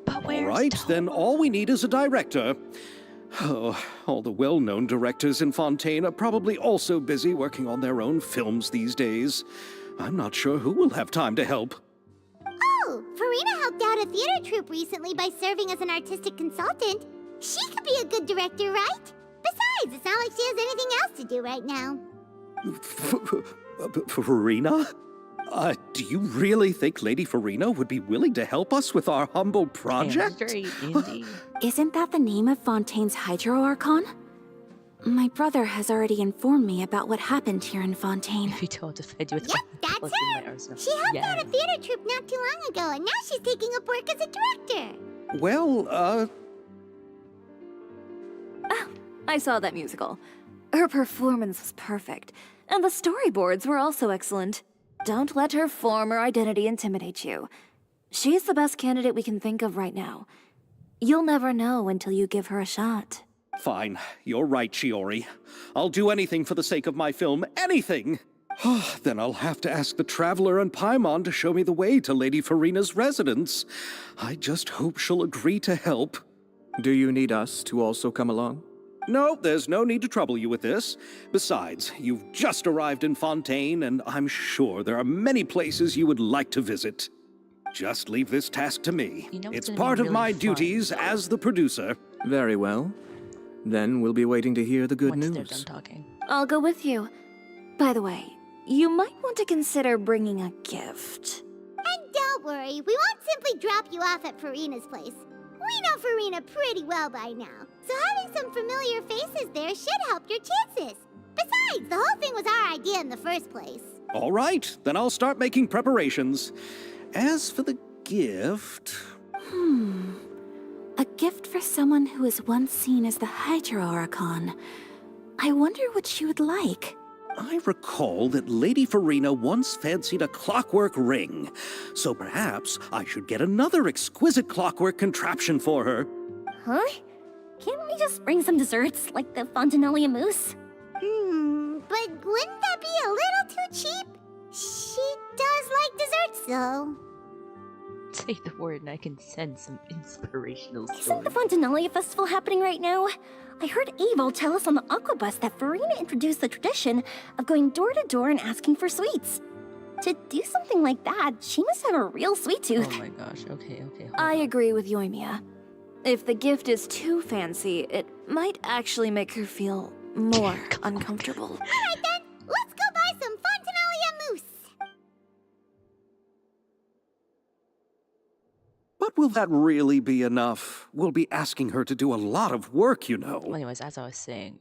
Speaker 1: But
Speaker 2: All
Speaker 1: where's
Speaker 2: right,
Speaker 1: Toad?
Speaker 2: then all we need is a director. Oh, all the well-known directors in Fontaine are probably also busy working on their own films these days. I'm not sure who will have time to help.
Speaker 4: Oh, Farina helped out a theater troupe recently by serving as an artistic consultant. She could be a good director, right? Besides, it's not like she has anything else to do right now.
Speaker 2: Farina? Do you really think Lady Farina would be willing to help us with our humble project?
Speaker 1: Indeed.
Speaker 5: Isn't that the name of Fontaine's Hydro Archon? My brother has already informed me about what happened here in Fontaine.
Speaker 1: If you don't defend you with
Speaker 4: Yep,
Speaker 1: my
Speaker 4: that's
Speaker 1: plus in my
Speaker 4: her.
Speaker 1: arsenal.
Speaker 4: She helped
Speaker 1: Yes.
Speaker 4: out a theater troupe not too long ago, and now she's taking up work as a director.
Speaker 2: Well,
Speaker 6: I saw that musical. Her performance was perfect, and the storyboards were also excellent. Don't let her former identity intimidate you. She's the best candidate we can think of right now. You'll never know until you give her a shot.
Speaker 2: fine. You're right, Shiori. I'll do anything for the sake of my film. Anything! Then I'll have to ask the Traveler and Paimon to show me the way to Lady Farina's residence. I just hope she'll agree to help.
Speaker 7: Do you need us to also come along?
Speaker 2: No, there's no need to trouble you with this. Besides, you've just arrived in Fontaine, and I'm sure there are many places you would like to visit. Just leave this task to me.
Speaker 1: You know,
Speaker 2: it's
Speaker 1: gonna be
Speaker 2: part of
Speaker 1: really
Speaker 2: my
Speaker 1: fun.
Speaker 2: duties as the producer.
Speaker 7: Very well. Then we'll be waiting to hear the good
Speaker 1: Once they're
Speaker 7: news.
Speaker 1: done talking.
Speaker 6: I'll go with you. By the way, you might want to consider bringing a gift.
Speaker 4: And don't worry, we won't simply drop you off at Farina's place. We know Farina pretty well by now, so having some familiar faces there should help your chances. Besides, the whole thing was our idea in the first place.
Speaker 2: All right, then I'll start making preparations. As for the gift...
Speaker 5: A gift for someone who was once seen as the Hydro Archon. I wonder what she would like.
Speaker 2: I recall that Lady Farina once fancied a clockwork ring, so perhaps I should get another exquisite clockwork contraption for her.
Speaker 5: Huh? Can't we just bring some desserts, like the Fontaine mousse?
Speaker 4: But wouldn't that be a little too cheap? She does like desserts, though.
Speaker 1: Say the word and I can send some inspirational
Speaker 5: Isn't
Speaker 1: stories.
Speaker 5: the Fontaine Festival happening right now? I heard Abel tell us on the Aquabus that Farina introduced the tradition of going door to door and asking for sweets. To do something like that, she must have a real sweet tooth.
Speaker 1: Oh my gosh, okay. hold
Speaker 6: I
Speaker 1: on.
Speaker 6: agree with Yoimiya. If the gift is too fancy, it might actually make her feel more uncomfortable.
Speaker 4: All right, then. Let's go buy some Fontaine mousse.
Speaker 2: But will that really be enough? We'll be asking her to do a lot of work, you know.
Speaker 1: Well, anyways, as I was saying,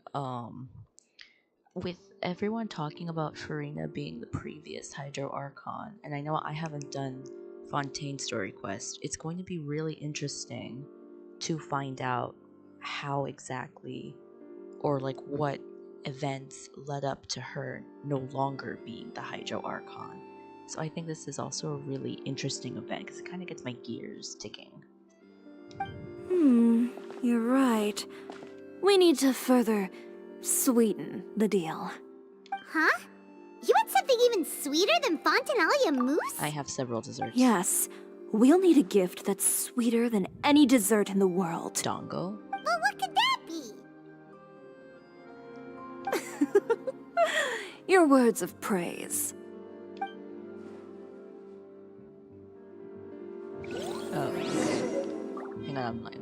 Speaker 1: with everyone talking about Farina being the previous Hydro Archon, and I know I haven't done Fontaine Story Quest, it's going to be really interesting to find out how exactly, or like what events led up to her no longer being the Hydro Archon. So I think this is also a really interesting event because it kind of gets my gears ticking.
Speaker 6: You're right. We need to further sweeten the deal.
Speaker 4: Huh? You want something even sweeter than Fontaine mousse?
Speaker 1: I have several desserts.
Speaker 6: Yes, we'll need a gift that's sweeter than any dessert in the world.
Speaker 1: Dongo.
Speaker 4: Well, what could that be?
Speaker 6: Your words of praise.
Speaker 1: Oh, hang on, I'm like,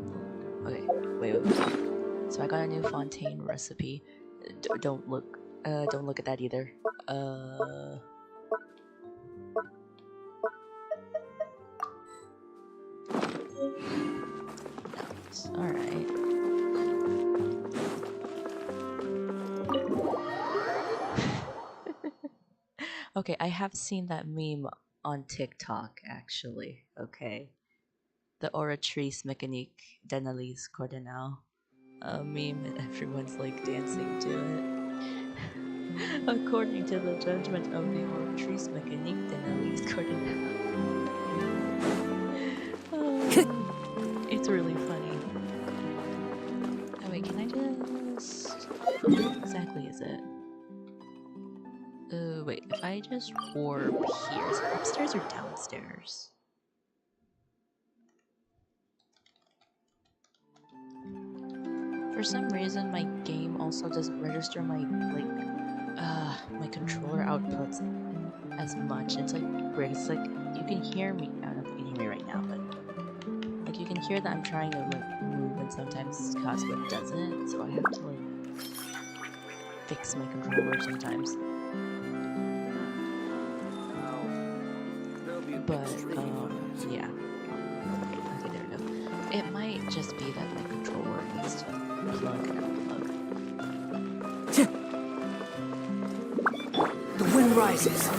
Speaker 1: okay, wait. So I got a new Fontaine recipe. Don't look at that either. All right. Okay, I have seen that meme on TikTok actually. Okay. The Oratrice Mécanique d'Analyse Cardinal meme, and everyone's like dancing to it. According to the judgment of the Oratrice Mécanique d'Analyse Cardinal. It's really funny. Oh wait, can I just... What exactly is it? Wait, if I just warp here, is it upstairs or downstairs? For some reason, my game also doesn't register my, my controller outputs as much. It's like weird. It's like, you can hear me, I don't know if you can hear me right now, but like you can hear that I'm trying to like move and sometimes Cosmo doesn't, so I have to like fix my controller sometimes. But, yeah. Okay, there we go. It might just be that my controller needs to plug and unplug.
Speaker 3: surprises.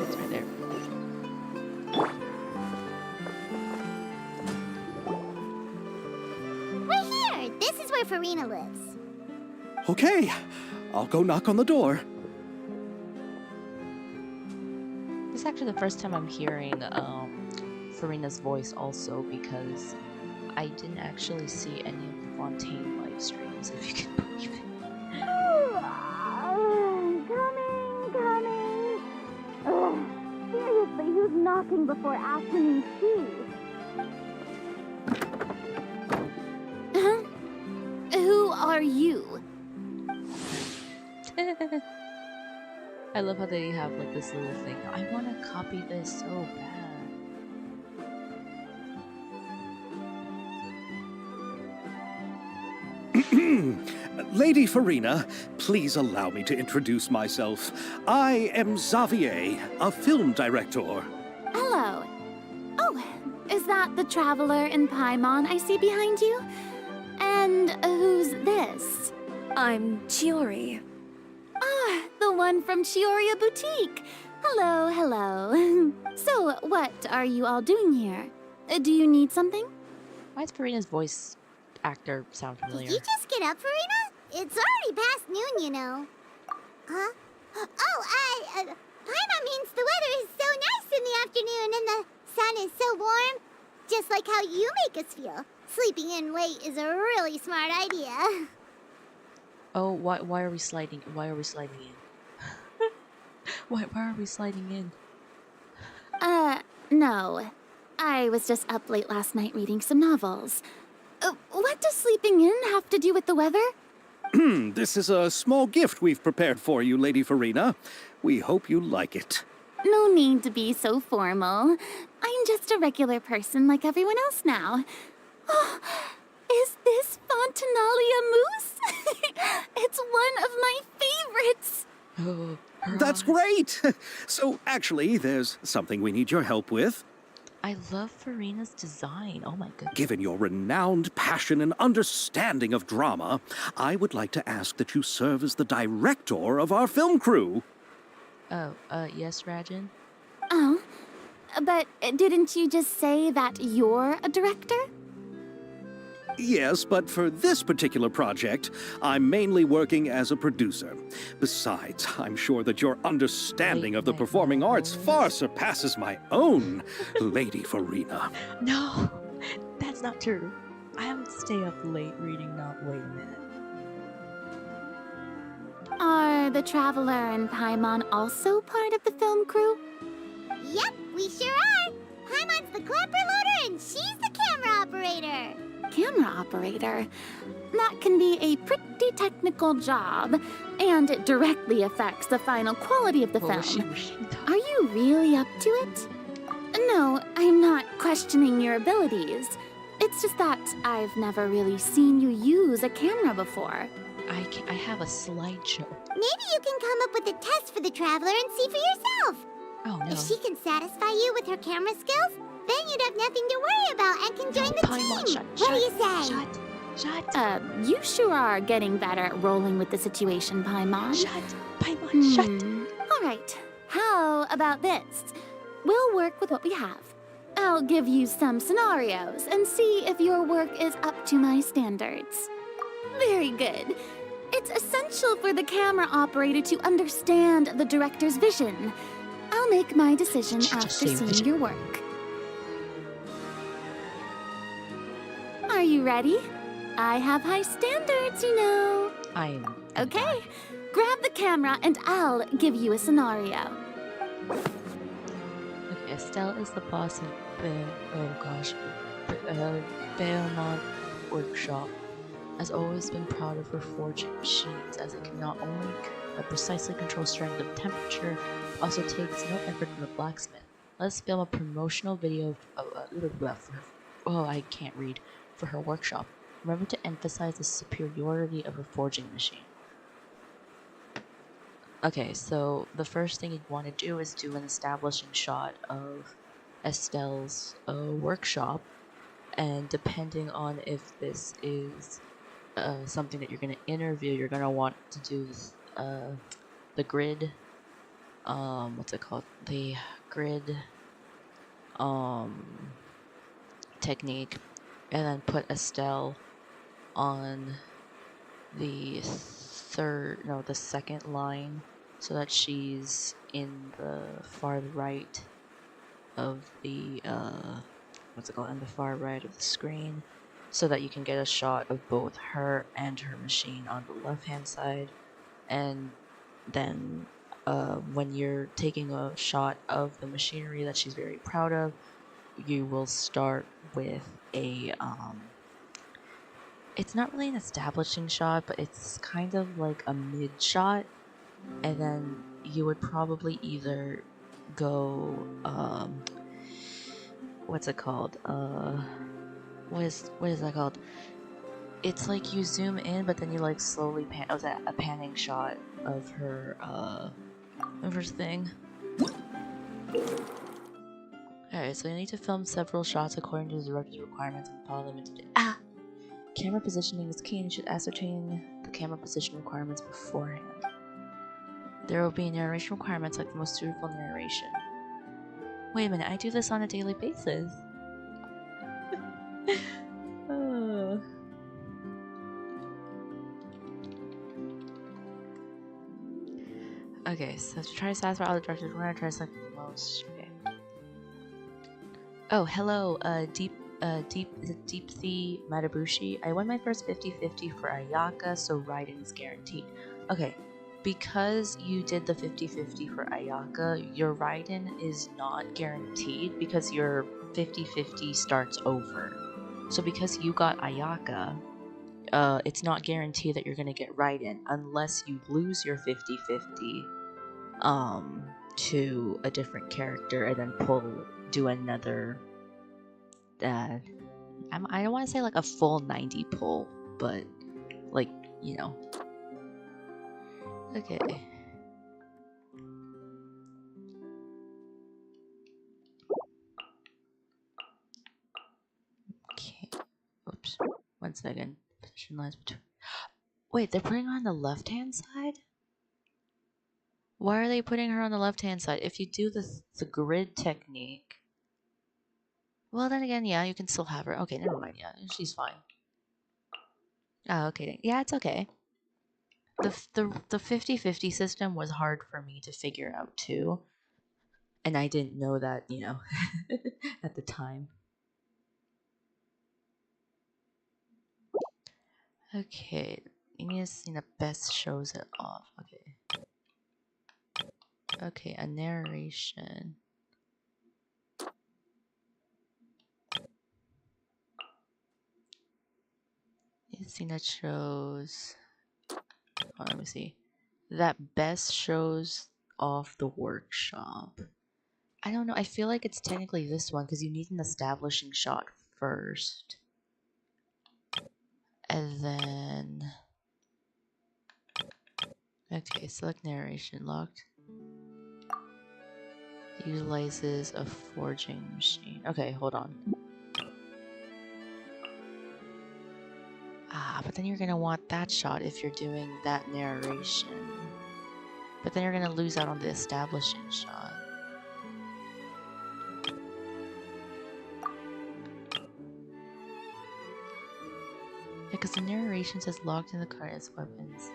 Speaker 1: It's right there.
Speaker 4: We're here! This is where Farina lives.
Speaker 2: Okay, I'll go knock on the door.
Speaker 1: This is actually the first time I'm hearing Farina's voice also, because I didn't actually see any of the Fontaine live streams, if you can believe it.
Speaker 4: Coming. Ugh, seriously, who's knocking before afternoon tea? Who are you?
Speaker 1: I love how they have like this little thing. I want to copy this so bad.
Speaker 2: Lady Farina, please allow me to introduce myself. I am Xavier, a film director.
Speaker 5: Hello. Oh, is that the traveler in Paimon I see behind you? And who's this?
Speaker 6: I'm Chiori.
Speaker 5: Ah, the one from Chioria Boutique. Hello. So, what are you all doing here? Do you need something?
Speaker 1: Why does Farina's voice actor sound familiar?
Speaker 4: Did you just get up, Farina? It's already past noon, you know. Huh? Paimon means the weather is so nice in the afternoon and the sun is so warm. Just like how you make us feel. Sleeping in late is a really smart idea.
Speaker 1: Oh, why are we sliding? Why are we sliding in? why are we sliding in?
Speaker 5: No. I was just up late last night reading some novels. What does sleeping in have to do with the weather?
Speaker 2: This is a small gift we've prepared for you, Lady Farina. We hope you like it.
Speaker 5: No need to be so formal. I'm just a regular person like everyone else now. Oh, is this Fontinalia mousse? It's one of my favorites.
Speaker 1: Oh,
Speaker 2: That's great! So, actually, there's something we need your help with.
Speaker 1: I love Farina's design. Oh my goodness.
Speaker 2: Given your renowned passion and understanding of drama, I would like to ask that you serve as the director of our film crew.
Speaker 1: Oh, yes, Rajan?
Speaker 5: Oh, but didn't you just say that you're a director?
Speaker 2: Yes, but for this particular project, I'm mainly working as a producer. Besides, I'm sure that your understanding of the performing arts far surpasses my own, Lady Farina.
Speaker 1: No, that's not true. I have to stay up late reading. Not wait a minute.
Speaker 5: Are the Traveler and Paimon also part of the film crew?
Speaker 4: Yep, we sure are. Paimon's the clapper loader and she's the camera operator.
Speaker 5: Camera operator. That can be a pretty technical job, and it directly affects the final quality of the
Speaker 1: What was
Speaker 5: film.
Speaker 1: she
Speaker 5: Are you really up to it? No, I'm not questioning your abilities. It's just that I've never really seen you use a camera before.
Speaker 1: I have a slideshow.
Speaker 4: Maybe you can come up with a test for the Traveler and see for yourself.
Speaker 1: Oh no.
Speaker 4: If she can satisfy you with her camera skills, then you'd have nothing to worry about and can join the
Speaker 1: Paimon,
Speaker 4: team.
Speaker 1: shut,
Speaker 4: What do you say?
Speaker 1: Shut.
Speaker 5: You sure are getting better at rolling with the situation, Paimon.
Speaker 1: Shut. Paimon, shut.
Speaker 5: All right. How about this? We'll work with what we have. I'll give you some scenarios and see if your work is up to my standards. Very good. It's essential for the camera operator to understand the director's vision. I'll make my decision
Speaker 1: Just
Speaker 5: after
Speaker 1: say
Speaker 5: seeing
Speaker 1: vision.
Speaker 5: your work. Are you ready? I have high standards, you know.
Speaker 1: I am.
Speaker 5: Okay, grab the camera and I'll give you a scenario.
Speaker 1: Okay, Estelle is the boss of Beaumont Workshop. Has always been proud of her forging machines, as it can not only precisely control strength and temperature, also takes no effort from the blacksmith. Let's film a promotional video I can't read, for her workshop. Remember to emphasize the superiority of her forging machine. Okay, so the first thing you'd want to do is do an establishing shot of Estelle's workshop, and depending on if this is something that you're going to interview, you're going to want to do the grid, what's it called? The grid technique, and then put Estelle on the the second line, so that she's in the far right of the what's it called? In the far right of the screen, so that you can get a shot of both her and her machine on the left hand side, and then when you're taking a shot of the machinery that she's very proud of, you will start with a it's not really an establishing shot, but it's kind of like a mid shot, and then you would probably either go what's it called? What is that called? It's like you zoom in, but then you like slowly pan. Oh, is that a panning shot of her thing? Alright, so you need to film several shots according to the director's requirements and follow them into camera positioning is key and you should ascertain the camera position requirements beforehand. There will be narration requirements like the most suitable narration. Wait a minute, I do this on a daily basis. Oh. Okay, so to try to satisfy all the directors, we're gonna try to select the most. Okay. Oh, hello, Deep Sea Matabushi. I won my first 50-50 for Ayaka, so riding is guaranteed. Okay, because you did the 50-50 for Ayaka, your ride-in is not guaranteed because your 50-50 starts over. So because you got Ayaka, it's not guaranteed that you're gonna get ride-in unless you lose your 50-50 to a different character and then do another I don't want to say like a full 90 pull, but like, you know. Okay. Okay. Oops. 1 second. Position lines between. Wait, they're putting her on the left-hand side? Why are they putting her on the left-hand side? If you do the grid technique. Well, then again, yeah, you can still have her. Okay, never mind. Yeah, she's fine. Oh, okay. Yeah, it's okay. The 50-50 system was hard for me to figure out too. And I didn't know that, you know, at the time. Okay, you need to see the best shows it off. Okay. Okay, a narration. You see that shows. Oh, let me see. That best shows off the workshop. I don't know. I feel like it's technically this one because you need an establishing shot first. And then. Okay, select narration locked. Utilizes a forging machine. Okay, hold on. But then you're gonna want that shot if you're doing that narration. But then you're gonna lose out on the establishing shot. Because the narration says locked in the cart as weapons.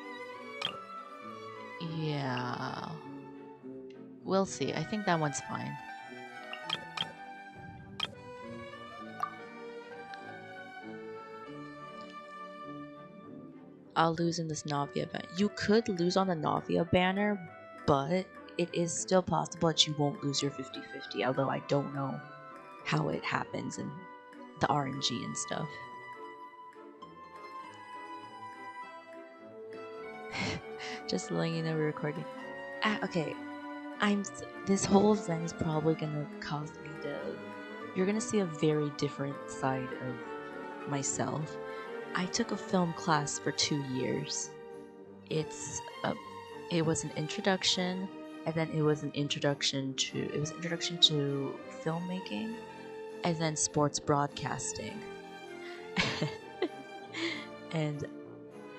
Speaker 1: Yeah. We'll see. I think that one's fine. I'll lose in this Navia banner. You could lose on the Navia banner, but it is still possible that you won't lose your 50-50, although I don't know how it happens and the RNG and stuff. Just letting you know we're recording. Okay. This whole event is probably gonna cause me to... You're gonna see a very different side of myself. I took a film class for 2 years. It was an introduction, and then it was an introduction to filmmaking, and then sports broadcasting. And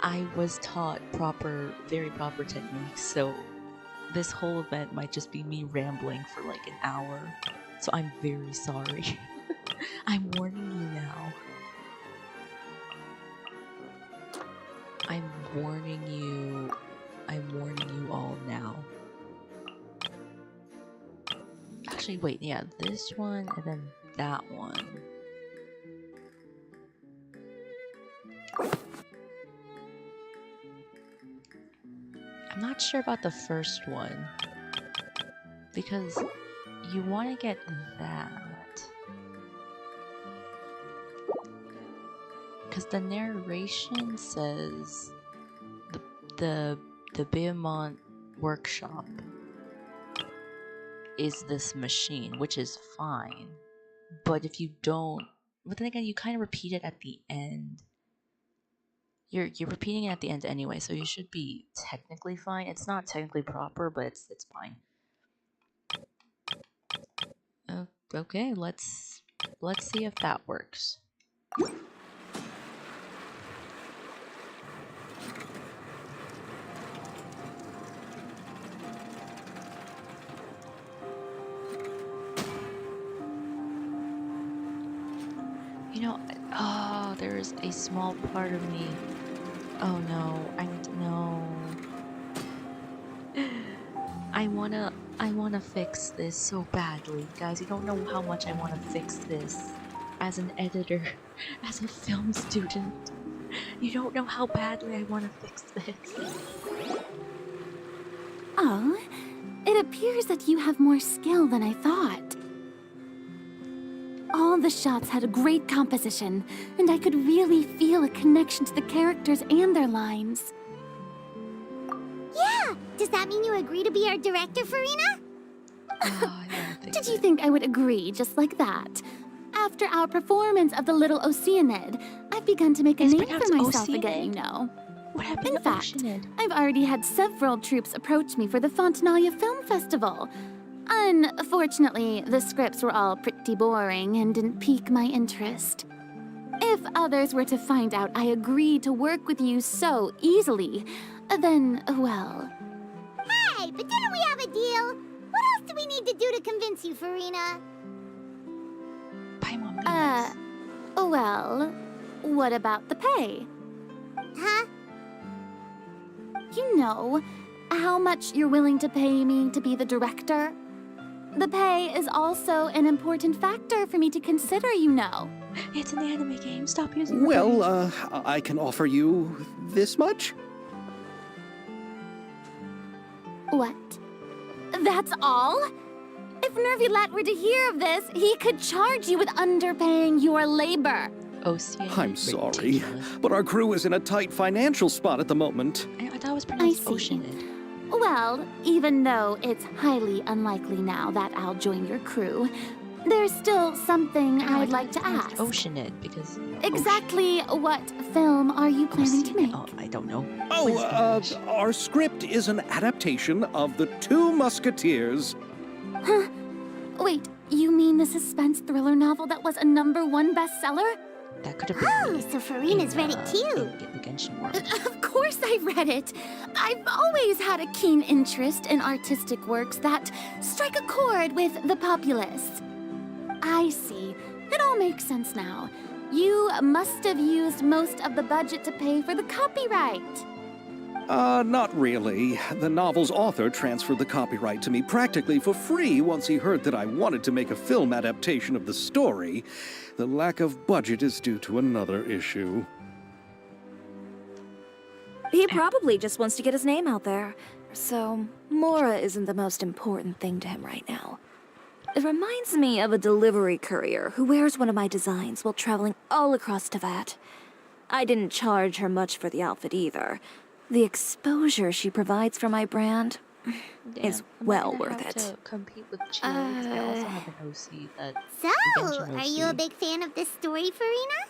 Speaker 1: I was taught very proper techniques, so this whole event might just be me rambling for like an hour. So I'm very sorry. I'm warning you now. I'm warning you all now. Actually, wait, yeah, this one and then that one. I'm not sure about the first one because you want to get that. Because the narration says the Beamont workshop is this machine, which is fine. But if you don't, but then again, you kind of repeat it at the end. You're repeating it at the end anyway, so you should be technically fine. It's not technically proper, but it's fine. Okay, let's see if that works. You know, oh, there's a small part of me. Oh no, I wanna fix this so badly. Guys, you don't know how much I wanna fix this. As an editor, as a film student. You don't know how badly I wanna fix this.
Speaker 5: Oh, it appears that you have more skill than I thought. All the shots had a great composition, and I could really feel a connection to the characters and their lines.
Speaker 4: Yeah! Does that mean you agree to be our director, Farina?
Speaker 1: Oh, I don't think
Speaker 5: Did you think I would agree just like that? After our performance of the Little Oceanid, I've begun to make a
Speaker 1: It's
Speaker 5: name for
Speaker 1: pronounced
Speaker 5: myself again,
Speaker 1: Oceanid?
Speaker 5: you know.
Speaker 1: What happened
Speaker 5: In
Speaker 1: to
Speaker 5: fact,
Speaker 1: Oceanid?
Speaker 5: I've already had several troops approach me for the Fontaine Film Festival. Unfortunately, the scripts were all pretty boring and didn't pique my interest. If others were to find out I agreed to work with you so easily, then, well...
Speaker 4: Hey, but didn't we have a deal? What else do we need to do to convince you, Farina?
Speaker 1: Paimon Venus.
Speaker 5: Well, what about the pay?
Speaker 4: Huh?
Speaker 5: You know, how much you're willing to pay me to be the director? The pay is also an important factor for me to consider, you know.
Speaker 1: It's an anime game. Stop using the
Speaker 2: Well,
Speaker 1: brain.
Speaker 2: I can offer you this much?
Speaker 5: What? That's all? If Nervilat were to hear of this, he could charge you with underpaying your labor.
Speaker 1: Oceanid.
Speaker 2: I'm sorry,
Speaker 1: ridiculous.
Speaker 2: but our crew is in a tight financial spot at the moment.
Speaker 1: I thought it was pronounced
Speaker 5: see.
Speaker 1: Oceanid.
Speaker 5: Well, even though it's highly unlikely now that I'll join your crew, there's still something
Speaker 1: Oh,
Speaker 5: I'd like
Speaker 1: thought
Speaker 5: to
Speaker 1: it was
Speaker 5: ask.
Speaker 1: pronounced Oceanid because
Speaker 5: Exactly what film are you planning to make?
Speaker 1: Oh, I don't know.
Speaker 2: Oh,
Speaker 1: Wisdom.
Speaker 2: our script is an adaptation of The Two Musketeers.
Speaker 5: Huh? Wait, you mean the suspense thriller novel that was a #1 bestseller?
Speaker 1: That could have been
Speaker 4: Oh,
Speaker 1: me
Speaker 4: so Farina's read it too.
Speaker 1: in the Genshin world.
Speaker 5: Of course I read it. I've always had a keen interest in artistic works that strike a chord with the populace. I see. It all makes sense now. You must have used most of the budget to pay for the copyright.
Speaker 2: Not really. The novel's author transferred the copyright to me practically for free once he heard that I wanted to make a film adaptation of the story. The lack of budget is due to another issue.
Speaker 6: He probably just wants to get his name out there. So, Mora isn't the most important thing to him right now. It reminds me of a delivery courier who wears one of my designs while traveling all across Teyvat. I didn't charge her much for the outfit either. The exposure she provides for my brand is well worth it.
Speaker 1: To compete with Chile, 'cause I also have an OC that
Speaker 4: So,
Speaker 1: Genshin
Speaker 4: are you a
Speaker 1: OC.
Speaker 4: big fan of this story, Farina?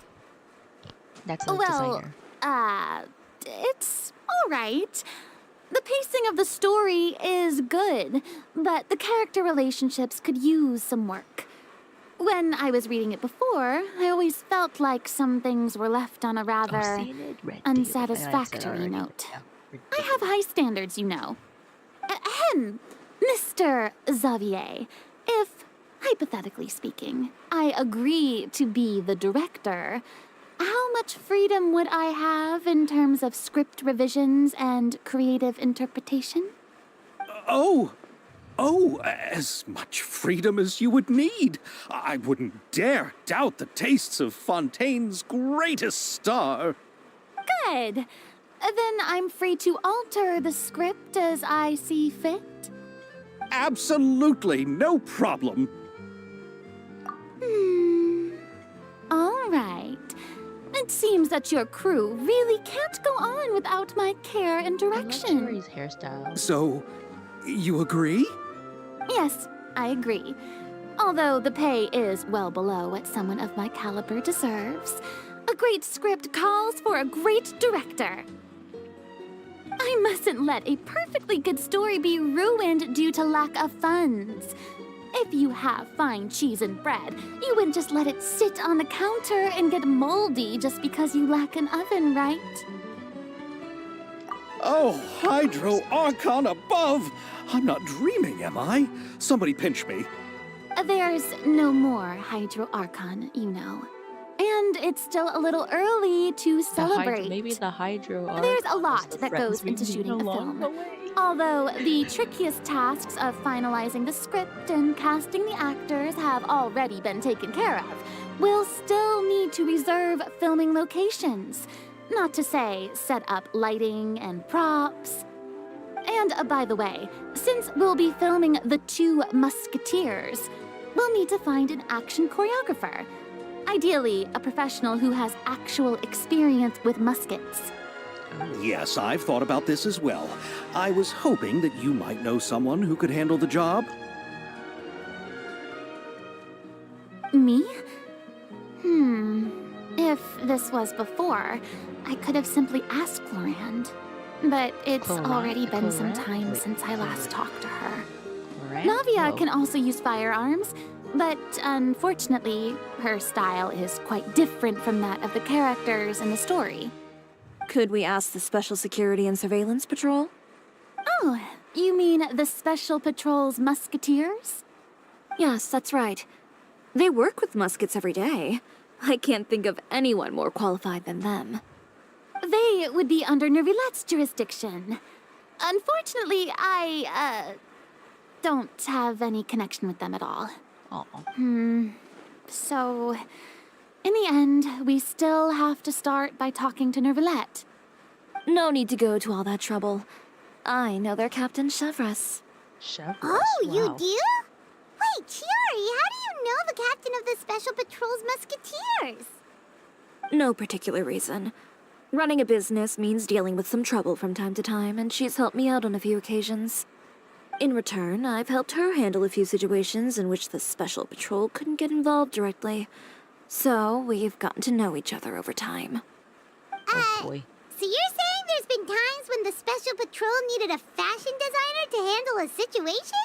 Speaker 1: That's a
Speaker 5: Well,
Speaker 1: designer.
Speaker 5: it's all right. The pacing of the story is good, but the character relationships could use some work. When I was reading it before, I always felt like some things were left on a rather
Speaker 1: Oceanid, Red Deal.
Speaker 5: unsatisfactory
Speaker 1: I said already,
Speaker 5: note.
Speaker 1: yeah,
Speaker 5: I have high standards, you know. Ahem, Mr. Xavier, if, hypothetically speaking, I agree to be the director, how much freedom would I have in terms of script revisions and creative interpretation?
Speaker 2: As much freedom as you would need. I wouldn't dare doubt the tastes of Fontaine's greatest star.
Speaker 5: Good. Then I'm free to alter the script as I see fit?
Speaker 2: Absolutely, no problem.
Speaker 5: All right. It seems that your crew really can't go on without my care and
Speaker 1: I love
Speaker 5: direction.
Speaker 1: Cherry's hairstyle.
Speaker 2: So, you agree?
Speaker 5: Yes, I agree. Although the pay is well below what someone of my caliber deserves, a great script calls for a great director. I mustn't let a perfectly good story be ruined due to lack of funds. If you have fine cheese and bread, you wouldn't just let it sit on the counter and get moldy just because you lack an oven, right?
Speaker 2: Oh, Hydro Archon above! I'm not dreaming, am I? Somebody pinch me.
Speaker 5: There's no more Hydro Archon, you know. And it's still a little early to celebrate.
Speaker 1: Maybe the Hydro Archon
Speaker 5: There's a
Speaker 1: is
Speaker 5: lot
Speaker 1: the
Speaker 5: that
Speaker 1: friends
Speaker 5: goes
Speaker 1: we
Speaker 5: into
Speaker 1: meet
Speaker 5: shooting a
Speaker 1: along
Speaker 5: film.
Speaker 1: the way.
Speaker 5: Although the trickiest tasks of finalizing the script and casting the actors have already been taken care of, we'll still need to reserve filming locations. Not to say set up lighting and props. And by the way, since we'll be filming The Two Musketeers, we'll need to find an action choreographer. Ideally, a professional who has actual experience with muskets.
Speaker 2: Yes, I've thought about this as well. I was hoping that you might know someone who could handle the job.
Speaker 5: Me? If this was before, I could have simply asked Florand. But it's already been some time since I last talked to her. Navia can also use firearms, but unfortunately, her style is quite different from that of the characters in the story.
Speaker 6: Could we ask the Special Security and Surveillance Patrol?
Speaker 5: Oh, you mean the Special Patrol's Musketeers?
Speaker 6: Yes, that's right. They work with muskets every day. I can't think of anyone more qualified than them.
Speaker 5: They would be under Nervilette's jurisdiction. Unfortunately, I, don't have any connection with them at all.
Speaker 1: Oh.
Speaker 5: So, in the end, we still have to start by talking to Nervilette.
Speaker 6: No need to go to all that trouble. I know their Captain Chevres.
Speaker 1: Chevres.
Speaker 4: Oh, you
Speaker 1: wow.
Speaker 4: do? Wait, Chiari, how do you know the captain of the Special Patrol's Musketeers?
Speaker 6: No particular reason. Running a business means dealing with some trouble from time to time, and she's helped me out on a few occasions. In return, I've helped her handle a few situations in which the Special Patrol couldn't get involved directly. So, we've gotten to know each other over time.
Speaker 1: Oh boy.
Speaker 4: So you're saying there's been times when the Special Patrol needed a fashion designer to handle a situation?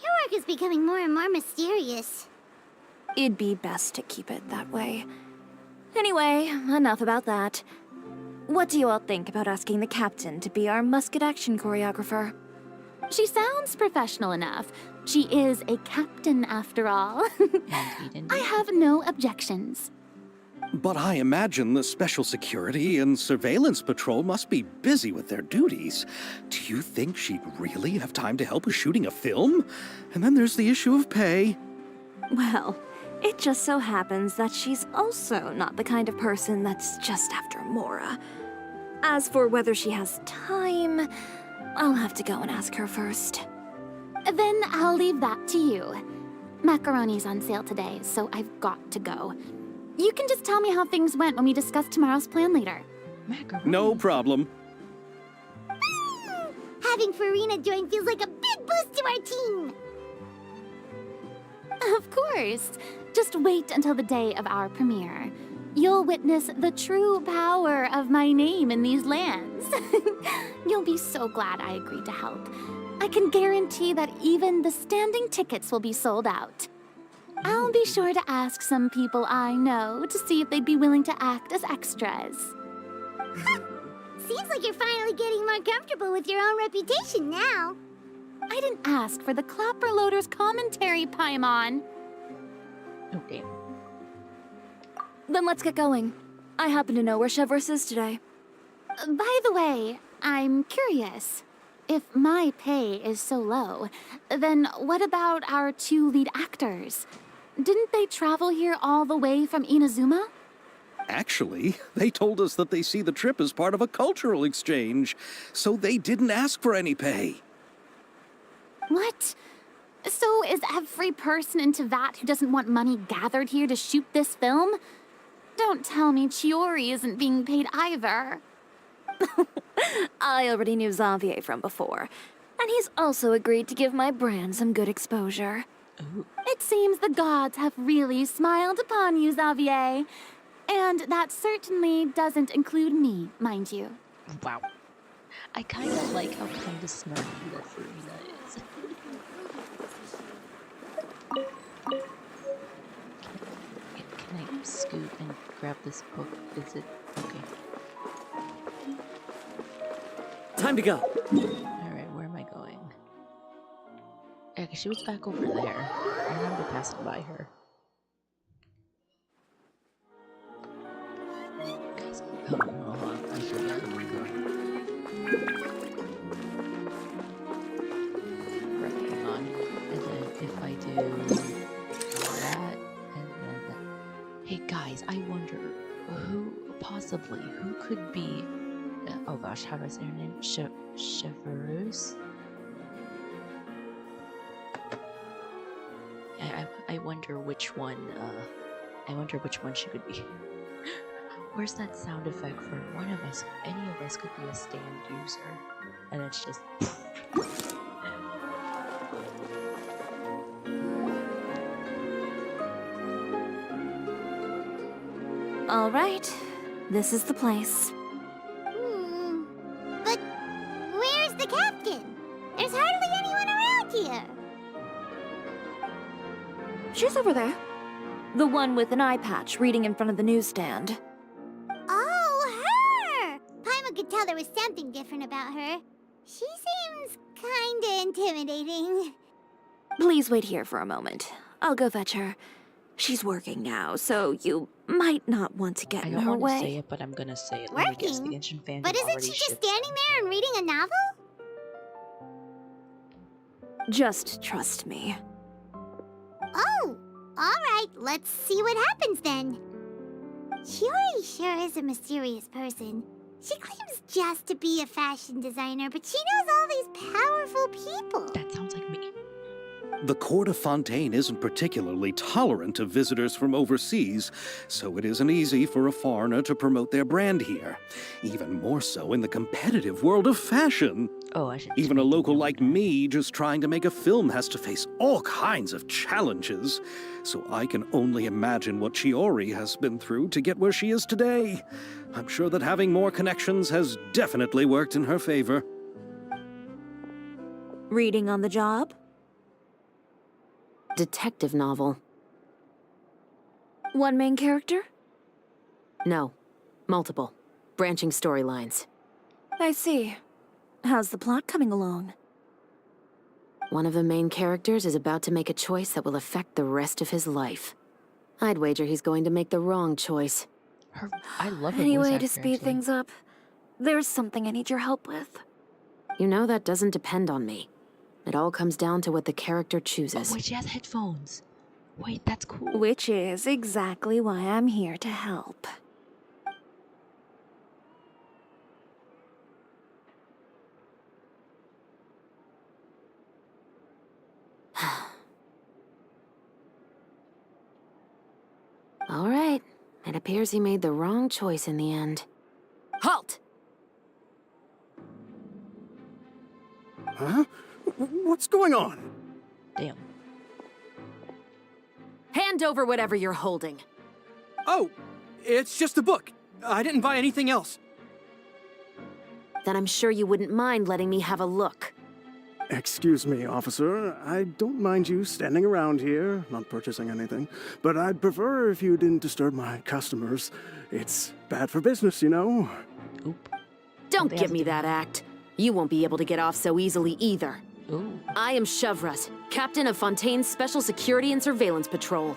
Speaker 4: Your work is becoming more and more mysterious.
Speaker 6: It'd be best to keep it that way. Anyway, enough about that. What do you all think about asking the captain to be our musket action choreographer?
Speaker 5: She sounds professional enough. She is a captain, after all. I have no objections.
Speaker 2: But I imagine the Special Security and Surveillance Patrol must be busy with their duties. Do you think she'd really have time to help with shooting a film? And then there's the issue of pay.
Speaker 6: Well, it just so happens that she's also not the kind of person that's just after Mora. As for whether she has time, I'll have to go and ask her first.
Speaker 5: Then I'll leave that to you. Macaroni's on sale today, so I've got to go. You can just tell me how things went when we discuss tomorrow's plan later.
Speaker 1: Macaroni.
Speaker 2: No problem.
Speaker 4: Having Farina join feels like a big boost to our team.
Speaker 5: Of course. Just wait until the day of our premiere. You'll witness the true power of my name in these lands. You'll be so glad I agreed to help. I can guarantee that even the standing tickets will be sold out. I'll be sure to ask some people I know to see if they'd be willing to act as extras.
Speaker 4: Seems like you're finally getting more comfortable with your own reputation now.
Speaker 5: I didn't ask for the Clapper Loader's commentary, Paimon.
Speaker 1: Oh, damn.
Speaker 6: Then let's get going. I happen to know where Chevreuse is today.
Speaker 5: By the way, I'm curious. If my pay is so low, then what about our 2 lead actors? Didn't they travel here all the way from Inazuma?
Speaker 2: Actually, they told us that they see the trip as part of a cultural exchange, so they didn't ask for any pay.
Speaker 5: What? So is every person in Tevat who doesn't want money gathered here to shoot this film? Don't tell me Chiori isn't being paid either.
Speaker 6: I already knew Xavier from before, and he's also agreed to give my brand some good exposure.
Speaker 1: Ooh.
Speaker 5: It seems the gods have really smiled upon you, Xavier. And that certainly doesn't include me, mind you.
Speaker 1: Wow. I kind of like how kind of snarky that Farina is. Can I scoot and grab this book? Is it okay?
Speaker 7: Time to go.
Speaker 1: Alright, where am I going? Yeah, 'cause she was back over there. I remember passing by her. Guys, oh, hold on. I forgot where we're going. Right, hang on. And then if I do that, and then that. Hey guys, I wonder who could be. Oh gosh, how do I say her name? Chevreuse? I wonder which one. I wonder which one she could be. Where's that sound effect for one of us? Any of us could be a stand user, and it's just.
Speaker 6: All right, this is the place.
Speaker 4: But where's the captain? There's hardly anyone around here.
Speaker 6: She's over there. The one with an eye patch reading in front of the newsstand.
Speaker 4: Oh, her! Paimon could tell there was something different about her. She seems kinda intimidating.
Speaker 6: Please wait here for a moment. I'll go fetch her. She's working now, so you might not want to get
Speaker 1: I
Speaker 6: in
Speaker 1: don't
Speaker 6: her
Speaker 1: want
Speaker 6: way.
Speaker 1: to say it, but I'm gonna say it. Let me guess, the
Speaker 4: Working?
Speaker 1: Genshin fandom
Speaker 4: But isn't
Speaker 1: already
Speaker 4: she just
Speaker 1: shipped
Speaker 4: standing there and reading a novel?
Speaker 6: Just trust me.
Speaker 4: Oh, alright, let's see what happens then. Chiori sure is a mysterious person. She claims just to be a fashion designer, but she knows all these powerful people.
Speaker 1: That sounds like me.
Speaker 2: The court of Fontaine isn't particularly tolerant of visitors from overseas, so it isn't easy for a foreigner to promote their brand here. Even more so in the competitive world of fashion.
Speaker 1: Oh, I should.
Speaker 2: Even a local like me just trying to make a film has to face all kinds of challenges. So I can only imagine what Chiori has been through to get where she is today. I'm sure that having more connections has definitely worked in her favor.
Speaker 6: Reading on the job?
Speaker 8: Detective novel.
Speaker 6: One main character?
Speaker 8: No. Multiple. Branching storylines.
Speaker 6: I see. How's the plot coming along?
Speaker 8: One of the main characters is about to make a choice that will affect the rest of his life. I'd wager he's going to make the wrong choice.
Speaker 1: I love her
Speaker 6: Any
Speaker 1: voice
Speaker 6: way
Speaker 1: actor,
Speaker 6: to speed
Speaker 1: actually.
Speaker 6: things up? There's something I need your help with.
Speaker 8: You know that doesn't depend on me. It all comes down to what the character chooses.
Speaker 1: Oh, wait, she has headphones. Wait, that's cool.
Speaker 6: Which is exactly why I'm here to help.
Speaker 8: All right. It appears he made the wrong choice in the end. Halt!
Speaker 3: Huh? What's going on?
Speaker 1: Damn.
Speaker 8: Hand over whatever you're holding.
Speaker 9: Oh, it's just a book. I didn't buy anything else.
Speaker 8: Then I'm sure you wouldn't mind letting me have a look.
Speaker 3: Excuse me, officer. I don't mind you standing around here, not purchasing anything, but I'd prefer if you didn't disturb my customers. It's bad for business, you know.
Speaker 1: Oop.
Speaker 8: Don't
Speaker 1: They
Speaker 8: give
Speaker 1: have
Speaker 8: me
Speaker 1: to-
Speaker 8: that act. You won't be able to get off so easily either.
Speaker 1: Ooh.
Speaker 8: I am Chevraz, captain of Fontaine's Special Security and Surveillance Patrol.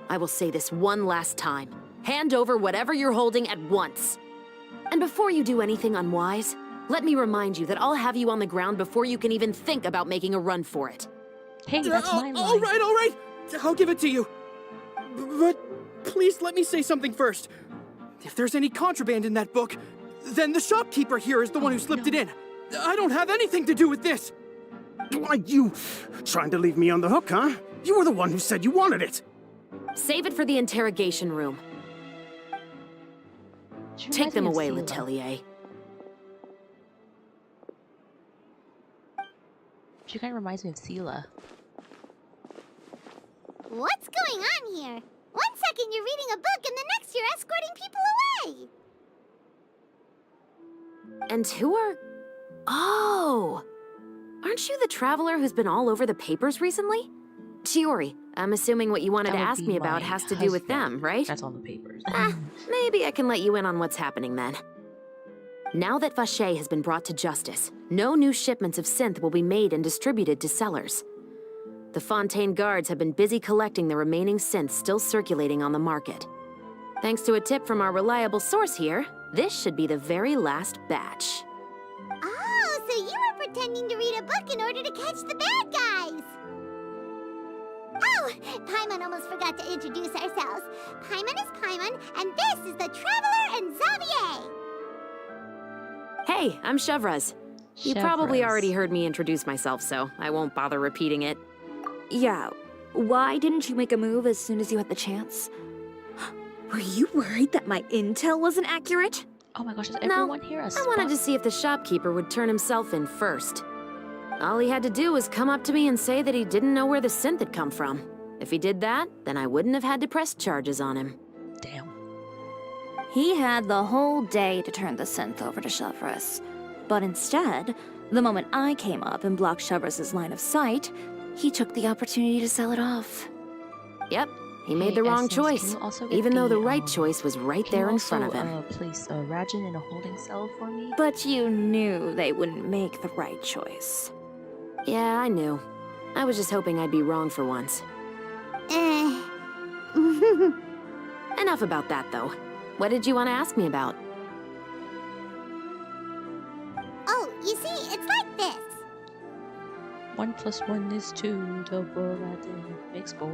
Speaker 8: I will say this one last time. Hand over whatever you're holding at once. And before you do anything unwise, let me remind you that I'll have you on the ground before you can even think about making a run for it.
Speaker 1: Hey, that's my line.
Speaker 9: All right. I'll give it to you. But please let me say something first. If there's any contraband in that book, then the shopkeeper here is the one who slipped it in. I don't have anything to do with this.
Speaker 3: Why, you trying to leave me on the hook, huh? You were the one who said you wanted it.
Speaker 8: Save it for the interrogation room.
Speaker 1: She
Speaker 8: Take
Speaker 1: reminds
Speaker 8: them
Speaker 1: me of
Speaker 8: away,
Speaker 1: Sela.
Speaker 8: Letelier.
Speaker 1: She kind of reminds me of Sela.
Speaker 4: What's going on here? One second you're reading a book and the next you're escorting people away.
Speaker 8: And who are... Oh! Aren't you the traveler who's been all over the papers recently? Chiori, I'm assuming what you wanted
Speaker 1: That
Speaker 8: to
Speaker 1: would
Speaker 8: ask
Speaker 1: be
Speaker 8: me about
Speaker 1: my
Speaker 8: has to do with
Speaker 1: husband.
Speaker 8: them, right?
Speaker 1: That's on the papers.
Speaker 8: Maybe I can let you in on what's happening then. Now that Vache has been brought to justice, no new shipments of synth will be made and distributed to sellers. The Fontaine guards have been busy collecting the remaining synths still circulating on the market. Thanks to a tip from our reliable source here, this should be the very last batch.
Speaker 4: Oh, so you were pretending to read a book in order to catch the bad guys. Oh, Paimon almost forgot to introduce ourselves. Paimon is Paimon, and this is the Traveler and Xavier.
Speaker 8: Hey, I'm Chevraz. You probably
Speaker 1: Chevraz.
Speaker 8: already heard me introduce myself, so I won't bother repeating it.
Speaker 6: Yeah, why didn't you make a move as soon as you had the chance? Were you worried that my intel wasn't accurate?
Speaker 1: Oh my gosh, does
Speaker 8: No,
Speaker 1: everyone hear us?
Speaker 8: I wanted to see if the shopkeeper would turn himself in first. All he had to do was come up to me and say that he didn't know where the synth had come from. If he did that, then I wouldn't have had to press charges on him.
Speaker 1: Damn.
Speaker 5: He had the whole day to turn the synth over to Chevraz. But instead, the moment I came up and blocked Chevraz's line of sight, he took the opportunity to sell it off.
Speaker 8: Yep, he made
Speaker 1: Hey,
Speaker 8: the wrong
Speaker 1: Essence, can
Speaker 8: choice,
Speaker 1: you also get
Speaker 8: even though the
Speaker 1: the,
Speaker 8: right choice was right
Speaker 1: Can you
Speaker 8: there in front of
Speaker 1: also,
Speaker 8: him.
Speaker 1: place Rajin in a holding cell for me?
Speaker 5: But you knew they wouldn't make the right choice.
Speaker 8: Yeah, I knew. I was just hoping I'd be wrong for once. Enough about that, though. What did you want to ask me about?
Speaker 4: Oh, you see, it's like this.
Speaker 1: 1 + 1 is 2. Double Latin makes 4.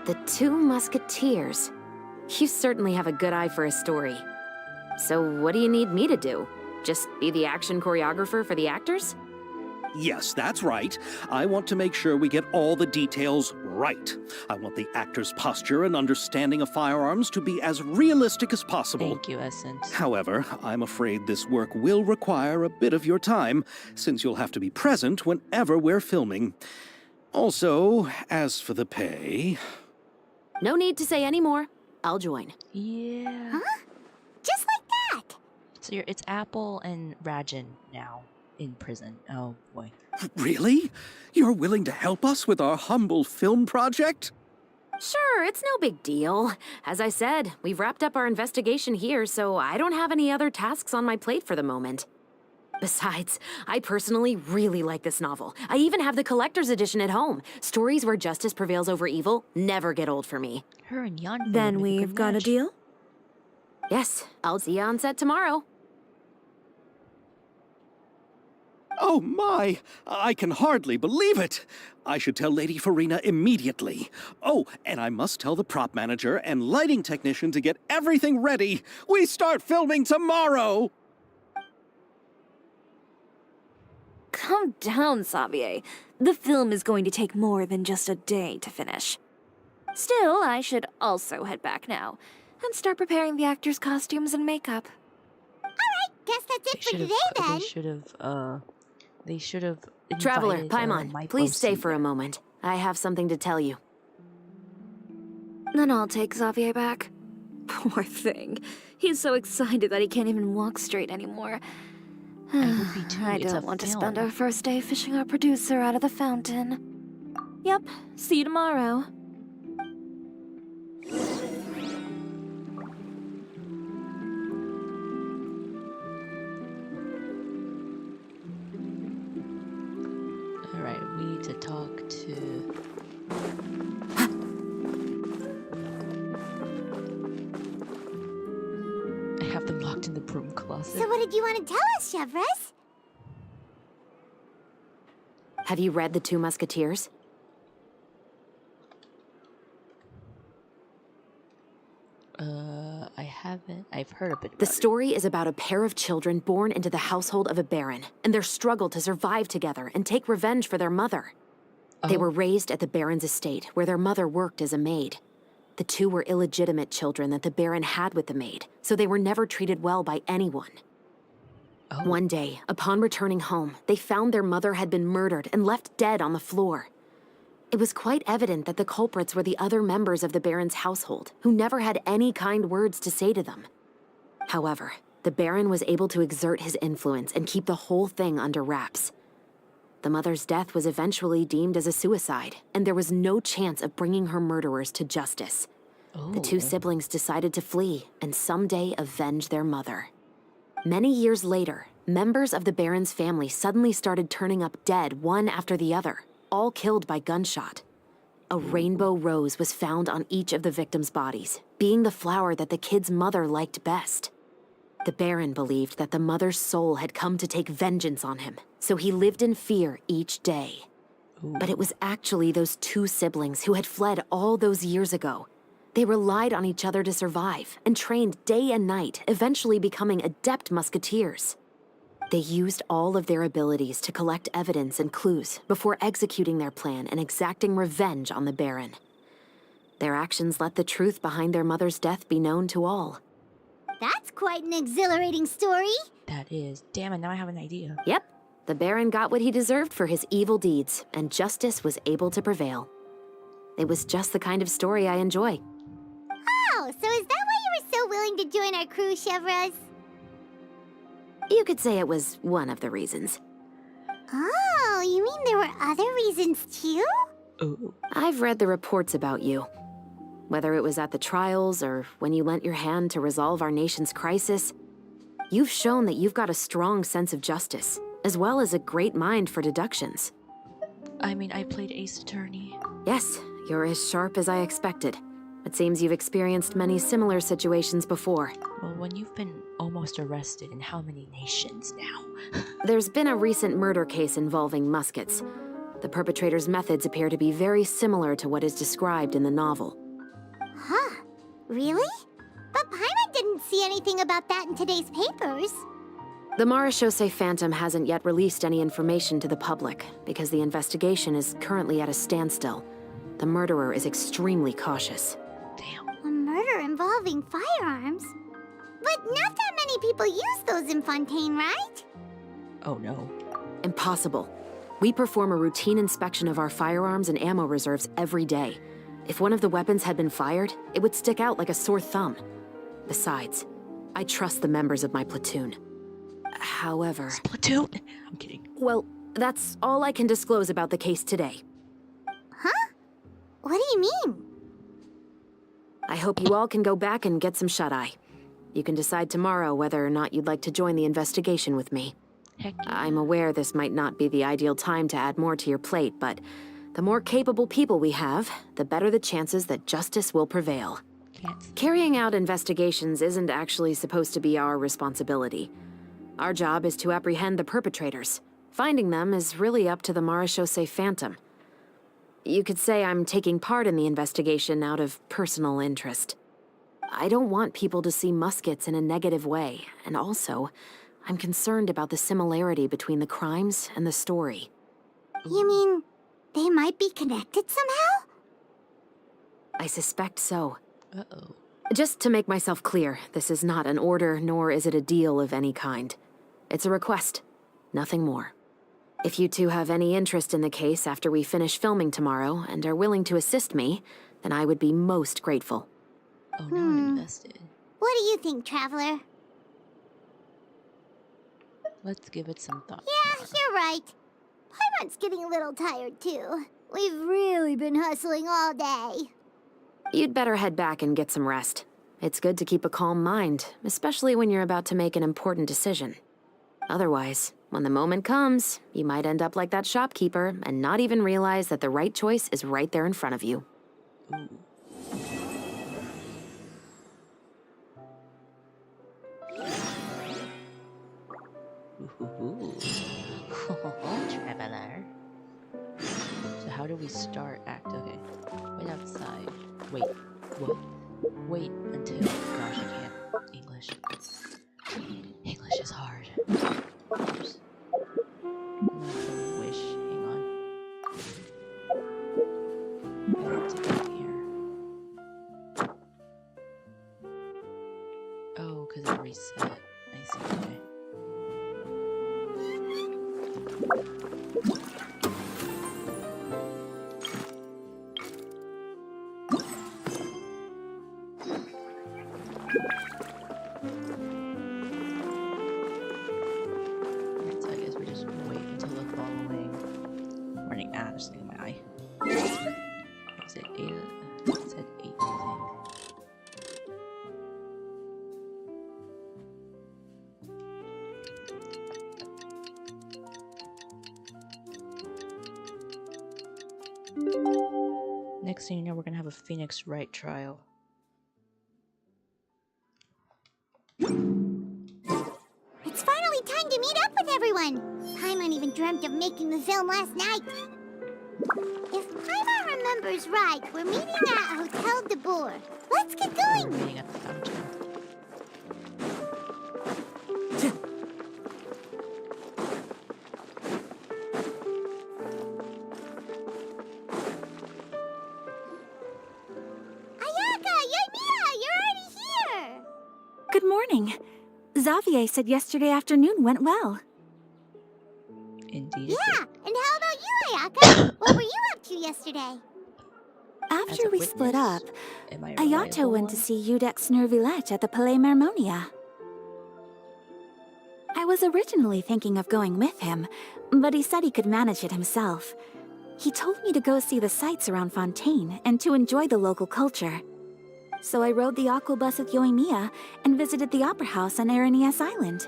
Speaker 8: The Two Musketeers. You certainly have a good eye for a story. So what do you need me to do? Just be the action choreographer for the actors?
Speaker 2: Yes, that's right. I want to make sure we get all the details right. I want the actor's posture and understanding of firearms to be as realistic as possible.
Speaker 1: Thank you, Essence.
Speaker 2: However, I'm afraid this work will require a bit of your time, since you'll have to be present whenever we're filming. Also, as for the pay...
Speaker 8: No need to say any more. I'll join.
Speaker 1: Yeah.
Speaker 4: Huh? Just like that.
Speaker 1: So it's Apple and Rajin now in prison. Oh boy.
Speaker 2: Really? You're willing to help us with our humble film project?
Speaker 8: Sure, it's no big deal. As I said, we've wrapped up our investigation here, so I don't have any other tasks on my plate for the moment. Besides, I personally really like this novel. I even have the collector's edition at home. Stories where justice prevails over evil never get old for me.
Speaker 1: Her and Yan.
Speaker 6: Then we've got a deal?
Speaker 8: Yes, I'll see you on set tomorrow.
Speaker 2: Oh my! I can hardly believe it! I should tell Lady Farina immediately. Oh, and I must tell the prop manager and lighting technician to get everything ready. We start filming tomorrow!
Speaker 5: Calm down, Xavier. The film is going to take more than just a day to finish. Still, I should also head back now and start preparing the actors' costumes and makeup.
Speaker 4: Guess that's it for today then.
Speaker 1: They should have.
Speaker 8: Traveler,
Speaker 1: invited,
Speaker 8: Paimon,
Speaker 1: my
Speaker 8: please stay
Speaker 1: bossy.
Speaker 8: for a moment. I have something to tell you.
Speaker 5: Then I'll take Xavier back. Poor thing. He's so excited that he can't even walk straight anymore.
Speaker 1: I would be too.
Speaker 5: I
Speaker 1: It's a
Speaker 5: don't want to
Speaker 1: film.
Speaker 5: spend our first day fishing our producer out of the fountain. Yep, see you tomorrow.
Speaker 1: broom closet.
Speaker 4: So what did you want to tell us, Chevres?
Speaker 8: Have you read The Two Musketeers?
Speaker 1: I haven't. I've heard a bit about
Speaker 8: The
Speaker 1: it.
Speaker 8: story is about a pair of children born into the household of a baron, and their struggle to survive together and take revenge for their mother. They were raised at the baron's estate, where their mother worked as a maid. The two were illegitimate children that the baron had with the maid, so they were never treated well by anyone. One day, upon returning home, they found their mother had been murdered and left dead on the floor. It was quite evident that the culprits were the other members of the baron's household, who never had any kind words to say to them. However, the baron was able to exert his influence and keep the whole thing under wraps. The mother's death was eventually deemed as a suicide, and there was no chance of bringing her murderers to justice. The two siblings decided to flee and someday avenge their mother. Many years later, members of the baron's family suddenly started turning up dead one after the other, all killed by gunshot. A rainbow rose was found on each of the victims' bodies, being the flower that the kid's mother liked best. The baron believed that the mother's soul had come to take vengeance on him, so he lived in fear each day. But it was actually those two siblings who had fled all those years ago. They relied on each other to survive and trained day and night, eventually becoming adept musketeers. They used all of their abilities to collect evidence and clues before executing their plan and exacting revenge on the baron. Their actions let the truth behind their mother's death be known to all.
Speaker 4: That's quite an exhilarating story.
Speaker 1: That is. Damn it, now I have an idea.
Speaker 8: Yep, the baron got what he deserved for his evil deeds, and justice was able to prevail. It was just the kind of story I enjoy.
Speaker 4: Oh, so is that why you were so willing to join our crew, Chevres?
Speaker 8: You could say it was one of the reasons.
Speaker 4: Oh, you mean there were other reasons too?
Speaker 1: Ooh.
Speaker 8: I've read the reports about you. Whether it was at the trials or when you lent your hand to resolve our nation's crisis, you've shown that you've got a strong sense of justice, as well as a great mind for deductions.
Speaker 1: I mean, I played Ace Attorney.
Speaker 8: Yes, you're as sharp as I expected. It seems you've experienced many similar situations before.
Speaker 1: Well, when you've been almost arrested in how many nations now?
Speaker 8: There's been a recent murder case involving Muskets. The perpetrator's methods appear to be very similar to what is described in the novel.
Speaker 4: Huh. Really? But Paimon didn't see anything about that in today's papers.
Speaker 8: The Marechaussee Phantom hasn't yet released any information to the public because the investigation is currently at a standstill. The murderer is extremely cautious.
Speaker 1: Damn.
Speaker 4: A murder involving firearms? But not that many people use those in Fontaine, right?
Speaker 1: Oh no.
Speaker 8: Impossible. We perform a routine inspection of our firearms and ammo reserves every day. If one of the weapons had been fired, it would stick out like a sore thumb. Besides, I trust the members of my platoon. However...
Speaker 1: Platoon? I'm kidding.
Speaker 8: Well, that's all I can disclose about the case today.
Speaker 4: Huh? What do you mean?
Speaker 8: I hope you all can go back and get some shut-eye. You can decide tomorrow whether or not you'd like to join the investigation with me.
Speaker 1: Heck yeah.
Speaker 8: I'm aware this might not be the ideal time to add more to your plate, but the more capable people we have, the better the chances that justice will prevail. Carrying out investigations isn't actually supposed to be our responsibility. Our job is to apprehend the perpetrators. Finding them is really up to the Marechaussee Phantom. You could say I'm taking part in the investigation out of personal interest. I don't want people to see Muskets in a negative way, and also, I'm concerned about the similarity between the crimes and the story.
Speaker 4: You mean they might be connected somehow?
Speaker 8: I suspect so.
Speaker 1: Uh-oh.
Speaker 8: Just to make myself clear, this is not an order, nor is it a deal of any kind. It's a request, nothing more. If you two have any interest in the case after we finish filming tomorrow and are willing to assist me, then I would be most grateful.
Speaker 1: Oh, now I'm invested.
Speaker 4: What do you think, Traveler?
Speaker 1: Let's give it some thought.
Speaker 4: Yeah, you're right. Paimon's getting a little tired, too. We've really been hustling all day.
Speaker 8: You'd better head back and get some rest. It's good to keep a calm mind, especially when you're about to make an important decision. Otherwise, when the moment comes, you might end up like that shopkeeper and not even realize that the right choice is right there in front of you.
Speaker 1: Ooh. Ooh. Traveler. So how do we start act? Okay. Wait outside. Wait. What? Wait until. Gosh, I can't. English. English is hard. Oops. Not the wish. Hang on. What's it doing here? Oh, because it reset. I see. Okay. So I guess we just wait until the following morning. Ah, there's something in my eye. Was it 8? It said 8, I think. Next thing you know, we're gonna have a Phoenix Wright trial.
Speaker 4: It's finally time to meet up with everyone. Paimon even dreamt of making the film last night. If Paimon remembers right, we're meeting at Hotel de Boer. Let's get
Speaker 1: We're
Speaker 4: going.
Speaker 1: meeting at the fountain.
Speaker 4: Ayaka, Yoimiya, you're already here.
Speaker 5: Good morning. Xavier said yesterday afternoon went well.
Speaker 1: Indeed.
Speaker 4: Yeah, and how about you, Ayaka? What were you up to yesterday?
Speaker 1: As
Speaker 5: After
Speaker 1: a
Speaker 5: we split
Speaker 1: witness,
Speaker 5: up,
Speaker 1: am I a
Speaker 5: Ayato
Speaker 1: reliable
Speaker 5: went to
Speaker 1: one?
Speaker 5: see Udex Nervillette at the Palais Marmonia. I was originally thinking of going with him, but he said he could manage it himself. He told me to go see the sights around Fontaine and to enjoy the local culture. So I rode the aquabus with Yoimiya and visited the opera house on Aranias Island.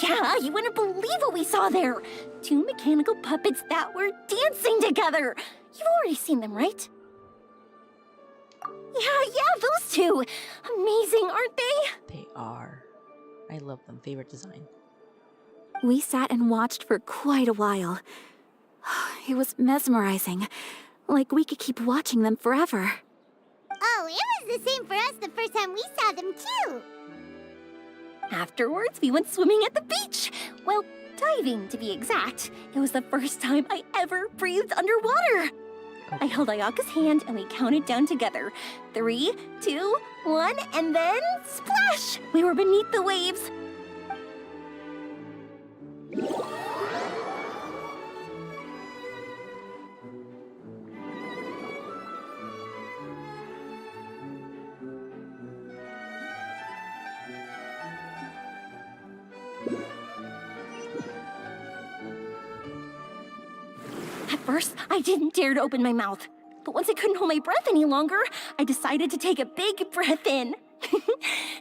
Speaker 6: Yeah, you wouldn't believe what we saw there. 2 mechanical puppets that were dancing together. You've already seen them, right? Yeah, those two. Amazing, aren't they?
Speaker 1: They are. I love them. Favorite design.
Speaker 5: We sat and watched for quite a while. It was mesmerizing. Like we could keep watching them forever.
Speaker 4: Oh, it was the same for us the first time we saw them, too.
Speaker 6: Afterwards, we went swimming at the beach. Well, diving, to be exact. It was the first time I ever breathed underwater. I held Ayaka's hand and we counted down together. 3, 2, 1, and then splash! We were beneath the waves. At first, I didn't dare to open my mouth. But once I couldn't hold my breath any longer, I decided to take a big breath in.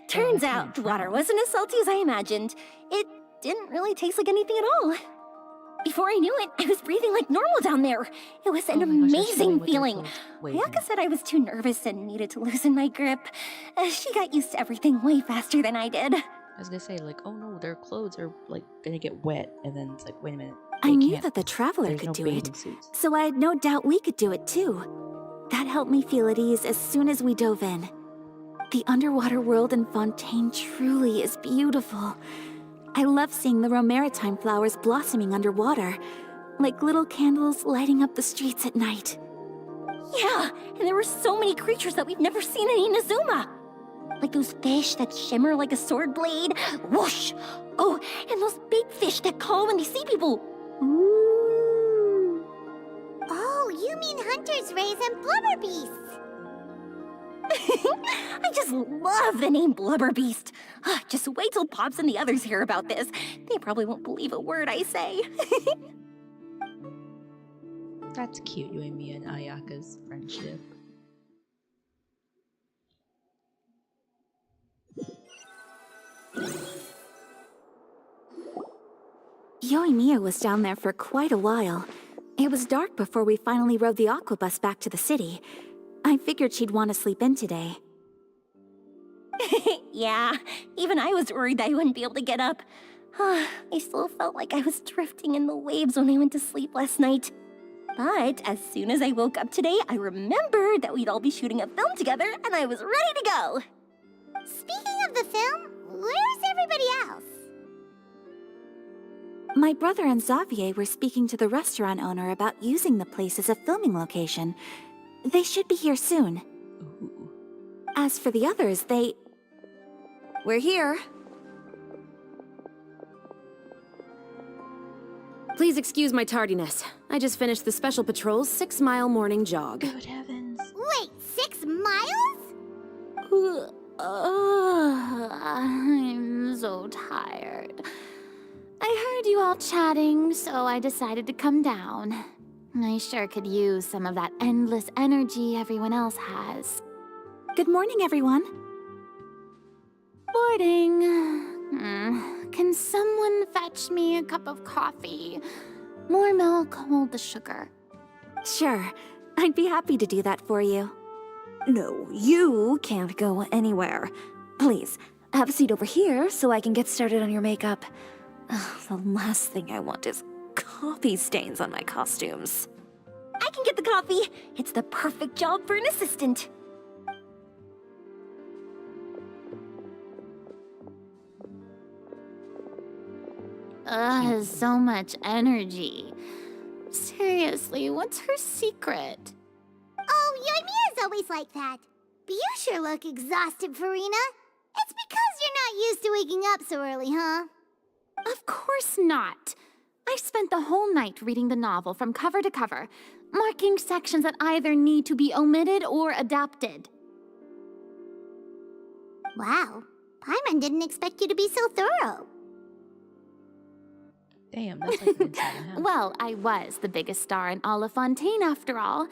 Speaker 6: Turns out the water wasn't as salty as I imagined. It didn't really taste like anything at all. Before I knew it, I was breathing like normal down there. It was an
Speaker 1: Oh my gosh, they're
Speaker 6: amazing
Speaker 1: swimming with their
Speaker 6: feeling.
Speaker 1: clothes waving.
Speaker 6: Ayaka said I was too nervous and needed to loosen my grip. She got used to everything way faster than I did.
Speaker 1: I was gonna say, like, oh no, their clothes are like gonna get wet, and then it's like, wait a minute.
Speaker 5: I
Speaker 1: they
Speaker 5: knew
Speaker 1: can't-
Speaker 5: that the traveler
Speaker 1: there's
Speaker 5: could
Speaker 1: no
Speaker 5: do
Speaker 1: bathing
Speaker 5: it,
Speaker 1: suits.
Speaker 5: so I had no doubt we could do it too. That helped me feel at ease as soon as we dove in. The underwater world in Fontaine truly is beautiful. I love seeing the romaritime flowers blossoming underwater, like little candles lighting up the streets at night.
Speaker 6: Yeah, and there were so many creatures that we've never seen in Inazuma. Like those fish that shimmer like a sword blade. Whoosh! Oh, and those big fish that call when they see people.
Speaker 4: Ooh. Oh, you mean hunters, rays, and blubber beasts.
Speaker 6: I just love the name Blubber Beast. Just wait till Pops and the others hear about this. They probably won't believe a word I say.
Speaker 1: That's cute, Yoimiya and Ayaka's friendship.
Speaker 5: Yoimiya was down there for quite a while. It was dark before we finally rode the aquabus back to the city. I figured she'd want to sleep in today.
Speaker 6: Yeah, even I was worried that I wouldn't be able to get up.
Speaker 5: I still felt like I was drifting in the waves when I went to sleep last night. But as soon as I woke up today, I remembered that we'd all be shooting a film together, and I was ready to go.
Speaker 4: Speaking of the film, where's everybody else?
Speaker 5: My brother and Xavier were speaking to the restaurant owner about using the place as a filming location. They should be here soon.
Speaker 1: Ooh.
Speaker 5: As for the others, we're here.
Speaker 8: Please excuse my tardiness. I just finished the Special Patrol's 6-mile morning jog.
Speaker 1: Good heavens.
Speaker 4: Wait, 6 miles?
Speaker 6: I'm so tired. I heard you all chatting, so I decided to come down. I sure could use some of that endless energy everyone else has.
Speaker 5: Good morning, everyone.
Speaker 6: Boarding. Can someone fetch me a cup of coffee? More milk, hold the sugar.
Speaker 5: Sure, I'd be happy to do that for you. No, you can't go anywhere. Please, have a seat over here so I can get started on your makeup. The last thing I want is coffee stains on my costumes. I can get the coffee. It's the perfect job for an assistant.
Speaker 6: So much energy. Seriously, what's her secret?
Speaker 4: Oh, Yoimiya's always like that. But you sure look exhausted, Farina. It's because you're not used to waking up so early, huh?
Speaker 6: Of course not. I spent the whole night reading the novel from cover to cover, marking sections that either need to be omitted or adapted.
Speaker 4: Wow, Paimon didn't expect you to be so thorough.
Speaker 1: Damn, that's like an inside half.
Speaker 6: Well, I was the biggest star in all of Fontaine after all.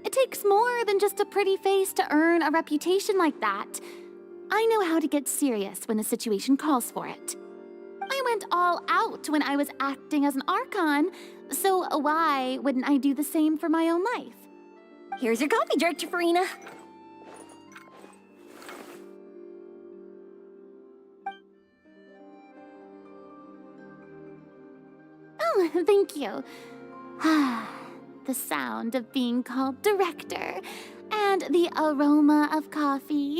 Speaker 6: It takes more than just a pretty face to earn a reputation like that. I know how to get serious when the situation calls for it. I went all out when I was acting as an Archon, so why wouldn't I do the same for my own life?
Speaker 5: Here's your coffee, Director Farina.
Speaker 6: Oh, thank you. The sound of being called director and the aroma of coffee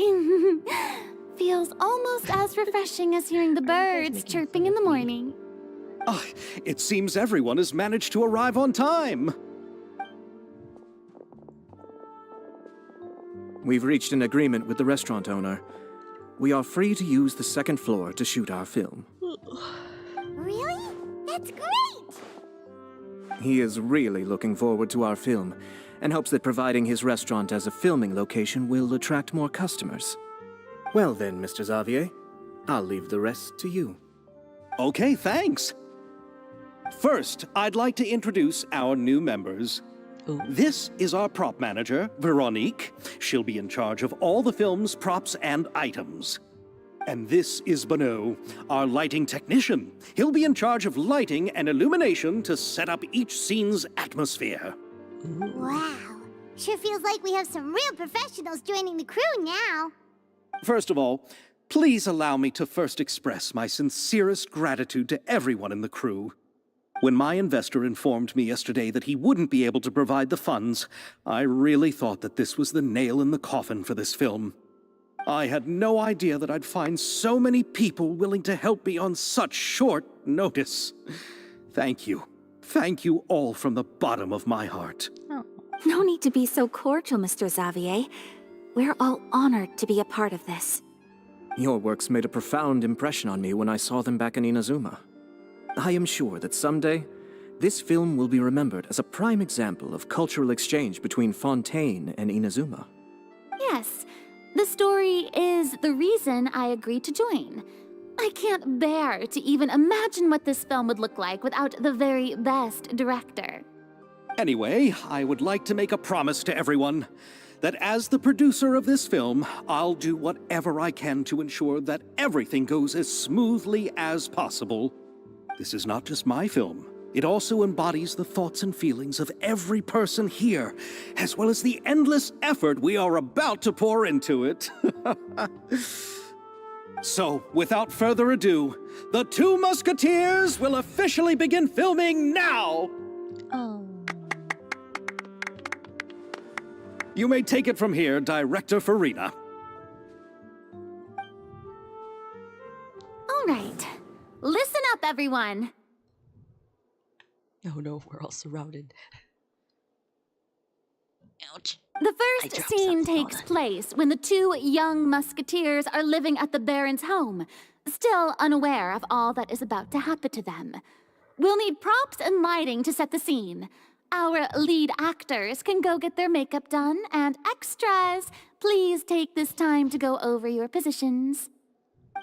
Speaker 6: feels almost as refreshing as hearing the birds chirping in the morning.
Speaker 2: Ah, it seems everyone has managed to arrive on time.
Speaker 7: We've reached an agreement with the restaurant owner. We are free to use the second floor to shoot our film.
Speaker 4: Really? That's great!
Speaker 7: He is really looking forward to our film and hopes that providing his restaurant as a filming location will attract more customers.
Speaker 3: Well then, Mr. Xavier, I'll leave the rest to you.
Speaker 2: Okay, thanks. First, I'd like to introduce our new members.
Speaker 1: Ooh.
Speaker 2: This is our prop manager, Veronique. She'll be in charge of all the film's props and items. And this is Bonneau, our lighting technician. He'll be in charge of lighting and illumination to set up each scene's atmosphere.
Speaker 4: Wow, sure feels like we have some real professionals joining the crew now.
Speaker 2: First of all, please allow me to first express my sincerest gratitude to everyone in the crew. When my investor informed me yesterday that he wouldn't be able to provide the funds, I really thought that this was the nail in the coffin for this film. I had no idea that I'd find so many people willing to help me on such short notice. Thank you. Thank you all from the bottom of my heart.
Speaker 1: Oh.
Speaker 5: No need to be so cordial, Mr. Xavier. We're all honored to be a part of this.
Speaker 7: Your works made a profound impression on me when I saw them back in Inazuma. I am sure that someday, this film will be remembered as a prime example of cultural exchange between Fontaine and Inazuma.
Speaker 6: Yes, the story is the reason I agreed to join. I can't bear to even imagine what this film would look like without the very best director.
Speaker 2: Anyway, I would like to make a promise to everyone that as the producer of this film, I'll do whatever I can to ensure that everything goes as smoothly as possible. This is not just my film. It also embodies the thoughts and feelings of every person here, as well as the endless effort we are about to pour into it. So, without further ado, the Two Musketeers will officially begin filming now!
Speaker 1: Oh.
Speaker 2: You may take it from here, Director Farina.
Speaker 6: All right. Listen up, everyone.
Speaker 1: Oh no, we're all surrounded. Ouch.
Speaker 6: The
Speaker 1: I
Speaker 6: first
Speaker 1: dropped
Speaker 6: scene
Speaker 1: something,
Speaker 6: takes
Speaker 1: hold
Speaker 6: place when the two young musketeers are living at the Baron's home, still unaware of all that is about to happen to them. We'll need props and lighting to set the scene. Our lead actors can go get their makeup done, and extras, please take this time to go over your positions.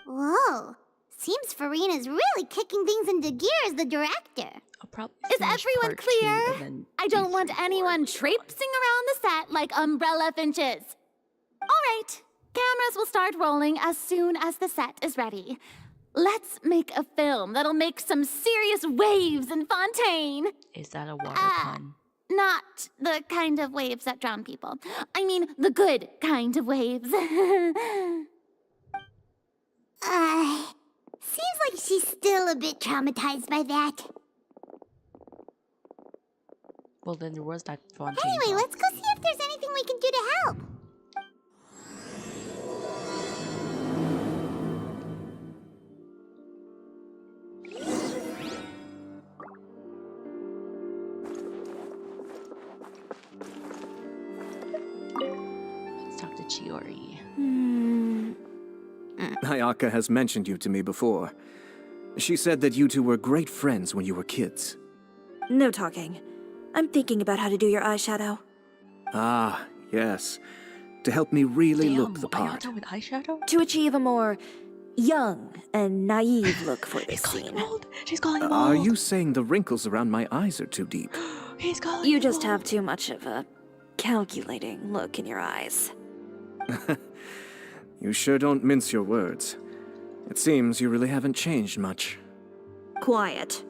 Speaker 4: Whoa. Seems Farina's really kicking things into gear as the director.
Speaker 1: I'll probably
Speaker 6: Is
Speaker 1: finish
Speaker 6: everyone
Speaker 1: part 2
Speaker 6: clear?
Speaker 1: and then
Speaker 6: I
Speaker 1: do
Speaker 6: don't want
Speaker 1: 3, 4.
Speaker 6: anyone traipsing around the set like umbrella finches. All right, cameras will start rolling as soon as the set is ready. Let's make a film that'll make some serious waves in Fontaine.
Speaker 1: Is that a water pun?
Speaker 6: Not the kind of waves that drown people. I mean, the good kind of waves.
Speaker 4: Seems like she's still a bit traumatized by that.
Speaker 1: Well, then there was that Fontaine.
Speaker 4: Anyway,
Speaker 1: song.
Speaker 4: let's go see if there's anything we can do to help.
Speaker 1: Let's talk to Chiori.
Speaker 7: Ayaka has mentioned you to me before. She said that you two were great friends when you were kids.
Speaker 10: No talking. I'm thinking about how to do your eyeshadow.
Speaker 7: Ah, yes. To help me really look the part.
Speaker 1: Ayaka with eyeshadow?
Speaker 10: To achieve a more young and naive look for this
Speaker 1: She's calling him
Speaker 10: scene.
Speaker 1: old. She's calling him old.
Speaker 7: Are you saying the wrinkles around my eyes are too deep?
Speaker 1: He's calling
Speaker 10: You
Speaker 1: him
Speaker 10: just
Speaker 1: old.
Speaker 10: have too much of a calculating look in your eyes.
Speaker 7: You sure don't mince your words. It seems you really haven't changed much.
Speaker 10: Quiet.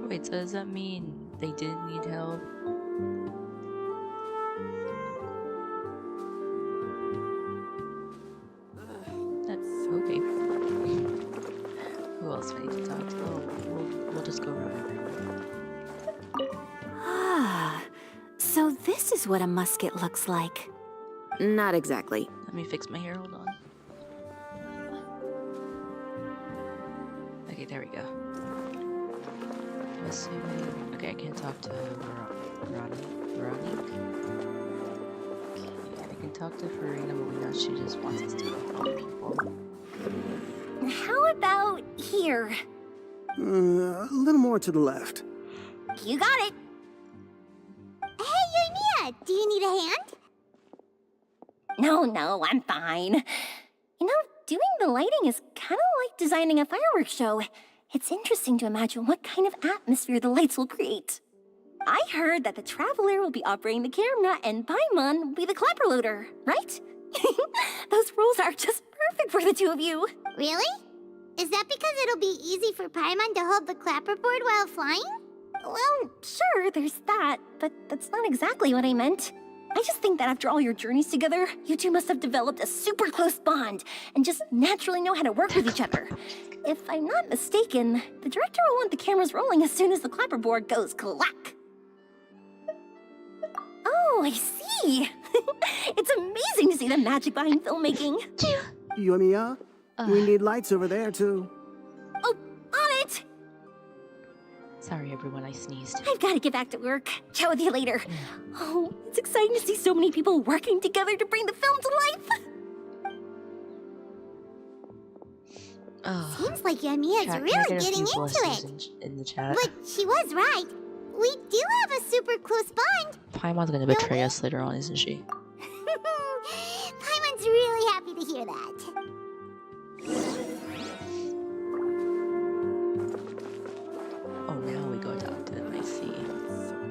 Speaker 1: Wait, so does that mean they didn't need help? That's okay. Who else do I need to talk to? Oh, we'll just go around everyone.
Speaker 5: Ah, so this is what a musket looks like.
Speaker 8: Not exactly.
Speaker 1: Let me fix my hair, hold on. Okay, there we go. Assuming... Okay, I can't talk to Veronique. Okay, I can talk to Farina, but we know she just wants us to go help people.
Speaker 4: How about here?
Speaker 3: A little more to the left.
Speaker 4: You got it. Hey, Yoimiya, do you need a hand?
Speaker 5: No, I'm fine. You know, doing the lighting is kind of like designing a fireworks show. It's interesting to imagine what kind of atmosphere the lights will create. I heard that the Traveler will be operating the camera and Paimon will be the clapper loader, right? Those roles are just perfect for the two of you.
Speaker 4: Really? Is that because it'll be easy for Paimon to hold the clapperboard while flying?
Speaker 5: Well, sure, there's that, but that's not exactly what I meant. I just think that after all your journeys together, you two must have developed a super close bond and just naturally know how to work with each other. If I'm not mistaken, the director will want the cameras rolling as soon as the clapperboard goes clack. Oh, I see. It's amazing to see the magic behind filmmaking.
Speaker 3: Yoimiya, we need lights over there, too.
Speaker 5: Oh, on it!
Speaker 1: Sorry, everyone, I sneezed.
Speaker 5: I've got to get back to work. Chat with you later. Oh, it's exciting to see so many people working together to bring the film to life.
Speaker 1: Oh,
Speaker 4: Seems like Yoimiya's
Speaker 1: chat, can I
Speaker 4: really
Speaker 1: get a
Speaker 4: getting
Speaker 1: few
Speaker 4: into
Speaker 1: blessings
Speaker 4: it.
Speaker 1: in the chat?
Speaker 4: But she was right. We do have a super close bond.
Speaker 1: Paimon's gonna betray us later on, isn't she?
Speaker 4: Paimon's really happy to hear that.
Speaker 1: Oh, now we go talk to them, I see.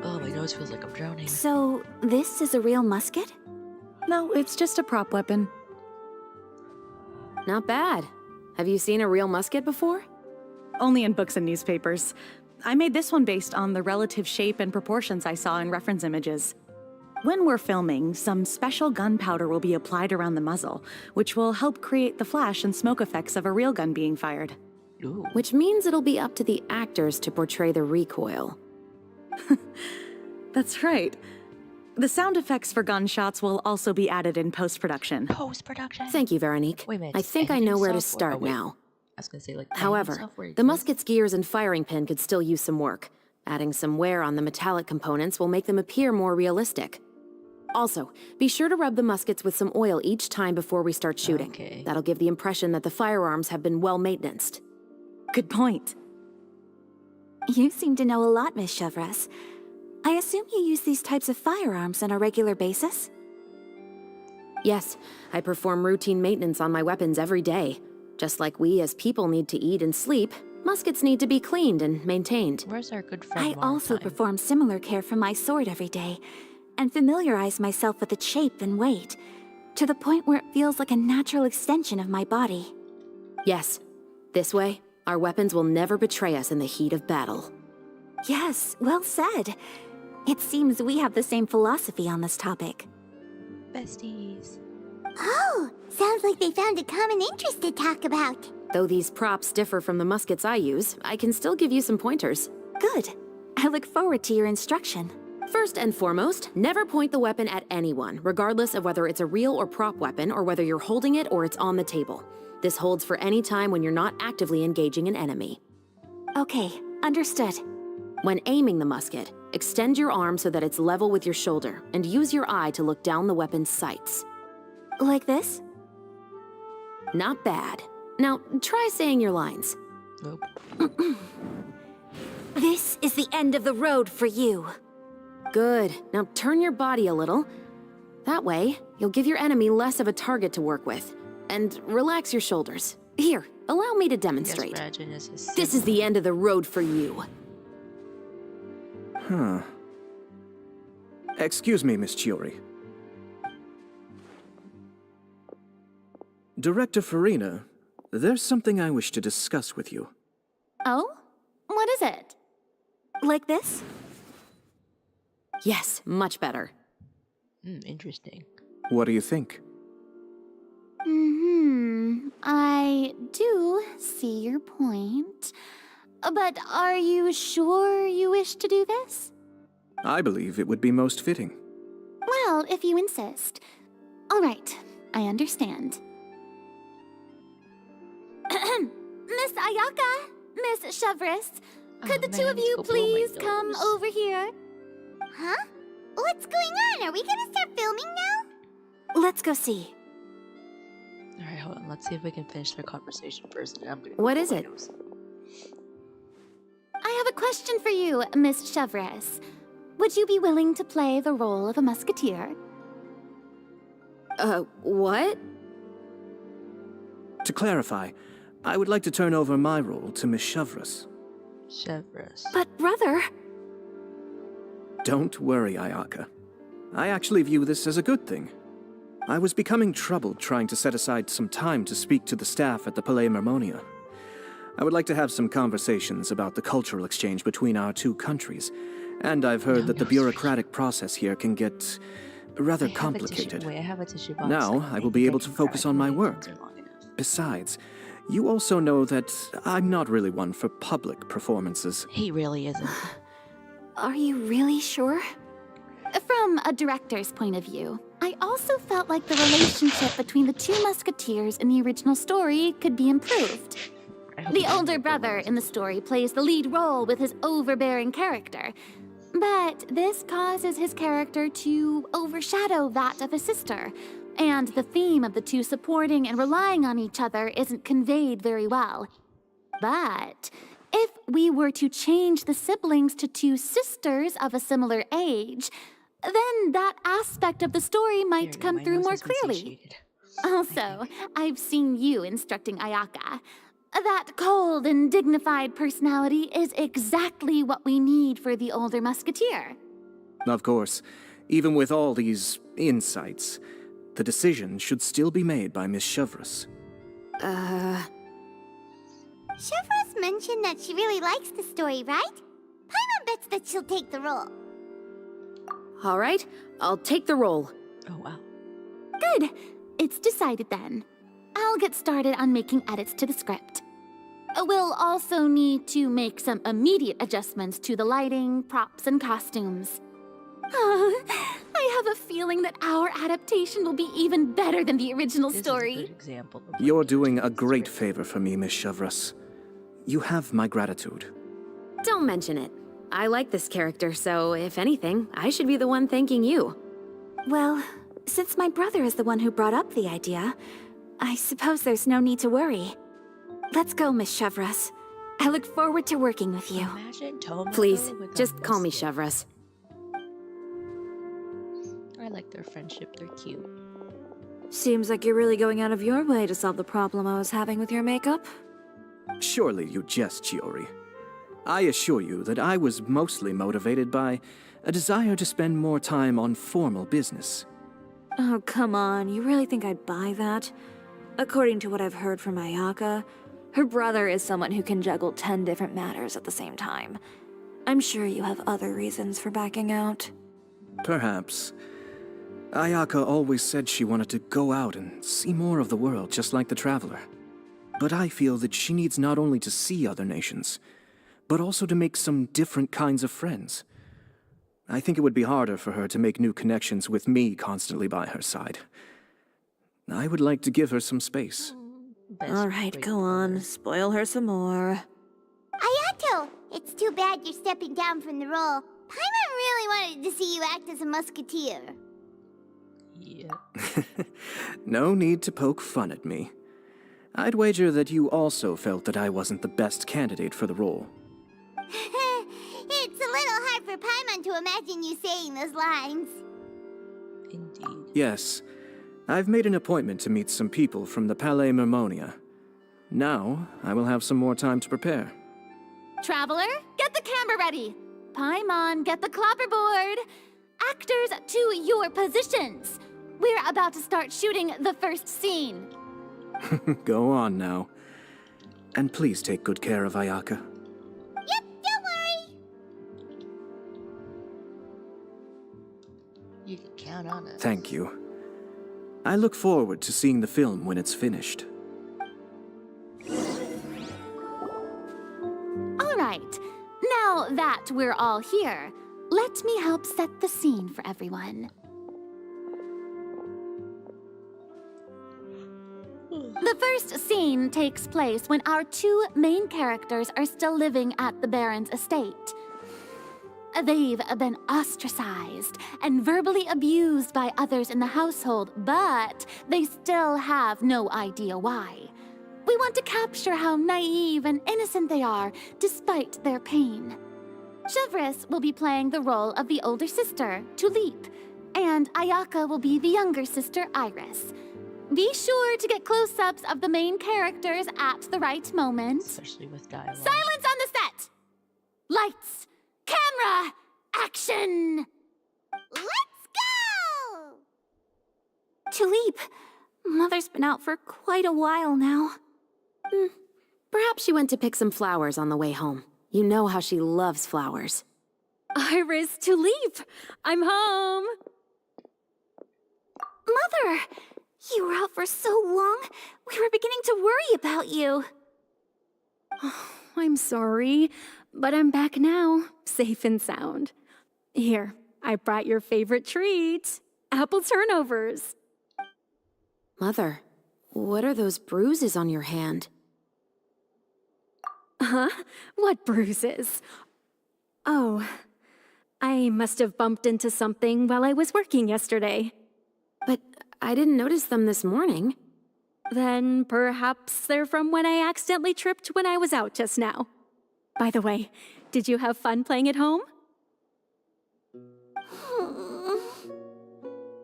Speaker 1: Oh, my nose feels like I'm drowning.
Speaker 5: So, this is a real musket?
Speaker 11: No, it's just a prop weapon.
Speaker 8: Not bad. Have you seen a real musket before?
Speaker 11: Only in books and newspapers. I made this one based on the relative shape and proportions I saw in reference images. When we're filming, some special gunpowder will be applied around the muzzle, which will help create the flash and smoke effects of a real gun being fired.
Speaker 1: Ooh.
Speaker 8: Which means it'll be up to the actors to portray the recoil.
Speaker 11: That's right. The sound effects for gunshots will also be added in post-production.
Speaker 1: Post-production?
Speaker 8: Thank you, Veronique.
Speaker 1: Wait a minute.
Speaker 8: I think I
Speaker 1: engine
Speaker 8: know where to
Speaker 1: software-
Speaker 8: start
Speaker 1: oh, wait.
Speaker 8: now.
Speaker 1: I was gonna say, like,
Speaker 8: However,
Speaker 1: engine software
Speaker 8: the
Speaker 1: exists?
Speaker 8: musket's gears and firing pin could still use some work. Adding some wear on the metallic components will make them appear more realistic. Also, be sure to rub the muskets with some oil each time before we start shooting.
Speaker 1: Okay.
Speaker 8: That'll give the impression that the firearms have been well maintained.
Speaker 11: Good point.
Speaker 5: You seem to know a lot, Miss Chevres. I assume you use these types of firearms on a regular basis?
Speaker 8: Yes, I perform routine maintenance on my weapons every day. Just like we as people need to eat and sleep, muskets need to be cleaned and maintained.
Speaker 1: Where's our good friend
Speaker 5: I also
Speaker 1: Martine?
Speaker 5: perform similar care for my sword every day, and familiarize myself with its shape and weight, to the point where it feels like a natural extension of my body.
Speaker 8: Yes, this way, our weapons will never betray us in the heat of battle.
Speaker 5: Yes, well said. It seems we have the same philosophy on this topic.
Speaker 1: Besties.
Speaker 4: Oh, sounds like they found a common interest to talk about.
Speaker 8: Though these props differ from the muskets I use, I can still give you some pointers.
Speaker 5: Good. I look forward to your instruction.
Speaker 8: First and foremost, never point the weapon at anyone, regardless of whether it's a real or prop weapon or whether you're holding it or it's on the table. This holds for any time when you're not actively engaging an enemy.
Speaker 5: Okay, understood.
Speaker 8: When aiming the musket, extend your arm so that it's level with your shoulder, and use your eye to look down the weapon's sights.
Speaker 5: Like this?
Speaker 8: Not bad. Now, try saying your lines.
Speaker 1: Nope.
Speaker 5: This is the end of the road for you.
Speaker 8: Good. Now turn your body a little. That way, you'll give your enemy less of a target to work with. And relax your shoulders. Here, allow me to demonstrate.
Speaker 1: Yes, Rajin is a
Speaker 8: This is the end of the road for you.
Speaker 7: Huh. Excuse me, Miss Chiori. Director Farina, there's something I wish to discuss with you.
Speaker 5: Oh? What is it? Like this?
Speaker 8: Yes, much better.
Speaker 1: Interesting.
Speaker 7: What do you think?
Speaker 4: I do see your point. But are you sure you wish to do this?
Speaker 7: I believe it would be most fitting.
Speaker 4: Well, if you insist. All right, I understand. Miss Ayaka, Miss Chevres, could the two of you please come over here? Huh? What's going on? Are we gonna start filming now?
Speaker 5: Let's go see.
Speaker 1: Alright, hold on. Let's see if we can finish their conversation first. And I'm gonna
Speaker 8: What
Speaker 1: go
Speaker 8: is
Speaker 1: my
Speaker 8: it?
Speaker 1: nose.
Speaker 4: I have a question for you, Miss Chevres. Would you be willing to play the role of a musketeer?
Speaker 8: What?
Speaker 7: To clarify, I would like to turn over my role to Miss Chevres.
Speaker 1: Chevres.
Speaker 5: But brother...
Speaker 7: Don't worry, Ayaka. I actually view this as a good thing. I was becoming troubled trying to set aside some time to speak to the staff at the Palais Mermonia. I would like to have some conversations about the cultural exchange between our two countries, and I've heard that the bureaucratic process here can get rather complicated.
Speaker 1: Wait, I have a tissue box.
Speaker 7: Now, I will be able to focus on my work. Besides, you also know that I'm not really one for public performances.
Speaker 1: He really isn't.
Speaker 5: Are you really sure?
Speaker 4: From a director's point of view, I also felt like the relationship between the two musketeers in the original story could be improved. The older brother in the story plays the lead role with his overbearing character, but this causes his character to overshadow that of his sister, and the theme of the two supporting and relying on each other isn't conveyed very well. But if we were to change the siblings to two sisters of a similar age, then that aspect of the story might come through more clearly. Also, I've seen you instructing Ayaka. That cold and dignified personality is exactly what we need for the older musketeer.
Speaker 7: Of course, even with all these insights, the decision should still be made by Miss Chevres.
Speaker 4: Chevres mentioned that she really likes the story, right? Paimon bets that she'll take the role.
Speaker 8: All right, I'll take the role.
Speaker 1: Oh, wow.
Speaker 5: Good. It's decided then. I'll get started on making edits to the script. We'll also need to make some immediate adjustments to the lighting, props, and costumes. I have a feeling that our adaptation will be even better than the original
Speaker 1: This
Speaker 5: story.
Speaker 1: is a good example of
Speaker 7: You're
Speaker 1: what
Speaker 7: doing
Speaker 1: you
Speaker 7: a
Speaker 1: do.
Speaker 7: great favor for me, Miss Chevras. You have my gratitude.
Speaker 8: Don't mention it. I like this character, so if anything, I should be the one thanking you.
Speaker 5: Well, since my brother is the one who brought up the idea, I suppose there's no need to worry. Let's go, Miss Chevras. I look forward to working with you.
Speaker 1: Imagine Tomoko
Speaker 8: Please,
Speaker 1: with a
Speaker 8: just call me
Speaker 1: musket.
Speaker 8: Chevras.
Speaker 1: I like their friendship. They're cute.
Speaker 10: Seems like you're really going out of your way to solve the problem I was having with your makeup.
Speaker 7: Surely you jest, Chiori. I assure you that I was mostly motivated by a desire to spend more time on formal business.
Speaker 10: Oh, come on. You really think I'd buy that? According to what I've heard from Ayaka, her brother is someone who can juggle 10 different matters at the same time. I'm sure you have other reasons for backing out.
Speaker 7: Perhaps. Ayaka always said she wanted to go out and see more of the world, just like the Traveler. But I feel that she needs not only to see other nations, but also to make some different kinds of friends. I think it would be harder for her to make new connections with me constantly by her side. I would like to give her some space.
Speaker 1: Best
Speaker 10: All right,
Speaker 1: great
Speaker 10: go on.
Speaker 1: brother.
Speaker 10: Spoil her some more.
Speaker 4: Ayato! It's too bad you're stepping down from the role. Paimon really wanted to see you act as a musketeer.
Speaker 1: Yeah.
Speaker 7: No need to poke fun at me. I'd wager that you also felt that I wasn't the best candidate for the role.
Speaker 4: It's a little hard for Paimon to imagine you saying those lines.
Speaker 1: Indeed.
Speaker 7: Yes, I've made an appointment to meet some people from the Palais Mermonia. Now, I will have some more time to prepare.
Speaker 5: Traveler, get the camera ready. Paimon, get the clapperboard. Actors to your positions. We're about to start shooting the first scene.
Speaker 7: Go on now. And please take good care of Ayaka.
Speaker 4: Yep, don't worry.
Speaker 1: You can count on us.
Speaker 7: Thank you. I look forward to seeing the film when it's finished.
Speaker 5: All right. Now that we're all here, let me help set the scene for everyone. The first scene takes place when our two main characters are still living at the Baron's estate. They've been ostracized and verbally abused by others in the household, but they still have no idea why. We want to capture how naive and innocent they are despite their pain. Chevras will be playing the role of the older sister, Tulip, and Ayaka will be the younger sister, Iris. Be sure to get close-ups of the main characters at the right moment.
Speaker 1: Especially with dialogue.
Speaker 5: Silence on the set! Lights, camera, action!
Speaker 4: Let's go!
Speaker 5: Tulip, Mother's been out for quite a while now.
Speaker 8: Perhaps she went to pick some flowers on the way home. You know how she loves flowers.
Speaker 5: Iris, Tulip, I'm home. Mother, you were out for so long, we were beginning to worry about you.
Speaker 12: I'm sorry, but I'm back now, safe and sound. Here, I brought your favorite treat, apple turnovers.
Speaker 8: Mother, what are those bruises on your hand?
Speaker 12: Huh? What bruises? Oh, I must have bumped into something while I was working yesterday.
Speaker 8: But I didn't notice them this morning.
Speaker 12: Then perhaps they're from when I accidentally tripped when I was out just now. By the way, did you have fun playing at home?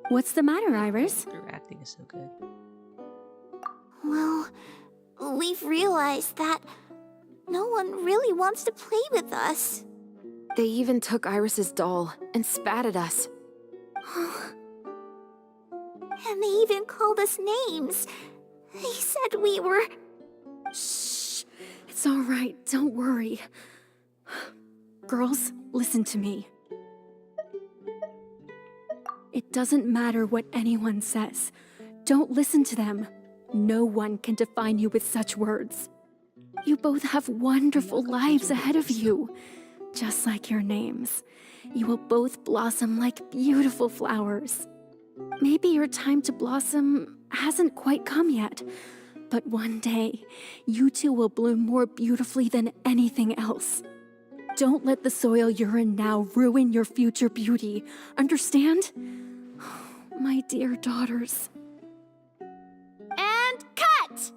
Speaker 12: What's the matter, Iris?
Speaker 1: Their acting is so good.
Speaker 4: Well, we've realized that no one really wants to play with us.
Speaker 8: They even took Iris's doll and spat at us.
Speaker 4: And they even called us names. They said we were...
Speaker 12: Shh. It's all right. Don't worry. Girls, listen to me. It doesn't matter what anyone says. Don't listen to them. No one can define you with such words. You both have wonderful lives ahead of you. Just like your names. You will both blossom like beautiful flowers. Maybe your time to blossom hasn't quite come yet, but one day, you two will bloom more beautifully than anything else. Don't let the soil you're in now ruin your future beauty. Understand? My dear daughters.
Speaker 6: And cut!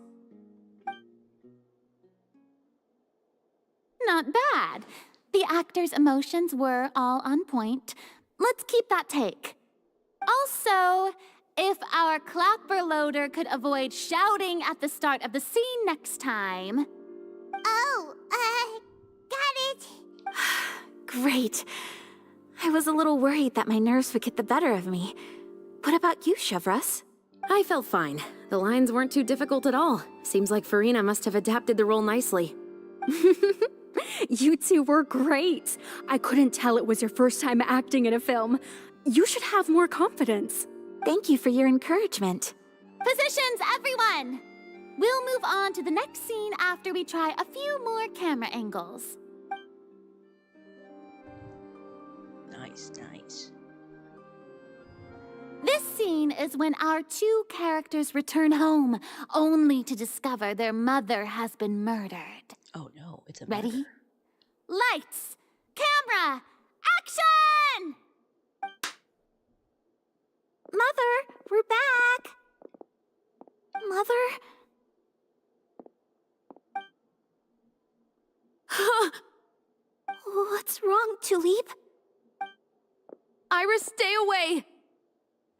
Speaker 6: Not bad. The actors' emotions were all on point. Let's keep that take. Also, if our clapper loader could avoid shouting at the start of the scene next time.
Speaker 4: Oh, got it.
Speaker 5: Great. I was a little worried that my nerves would get the better of me. What about you, Chevros?
Speaker 8: I felt fine. The lines weren't too difficult at all. Seems like Farina must have adapted the role nicely.
Speaker 12: You two were great. I couldn't tell it was your first time acting in a film. You should have more confidence.
Speaker 5: Thank you for your encouragement.
Speaker 6: Positions, everyone! We'll move on to the next scene after we try a few more camera angles.
Speaker 1: Nice, nice.
Speaker 6: This scene is when our two characters return home, only to discover their mother has been murdered.
Speaker 1: Oh no, it's a
Speaker 6: Ready?
Speaker 1: murder.
Speaker 6: Lights! Camera! Action!
Speaker 5: Mother, we're back. Mother? What's wrong, Tulip?
Speaker 8: Iris, stay away!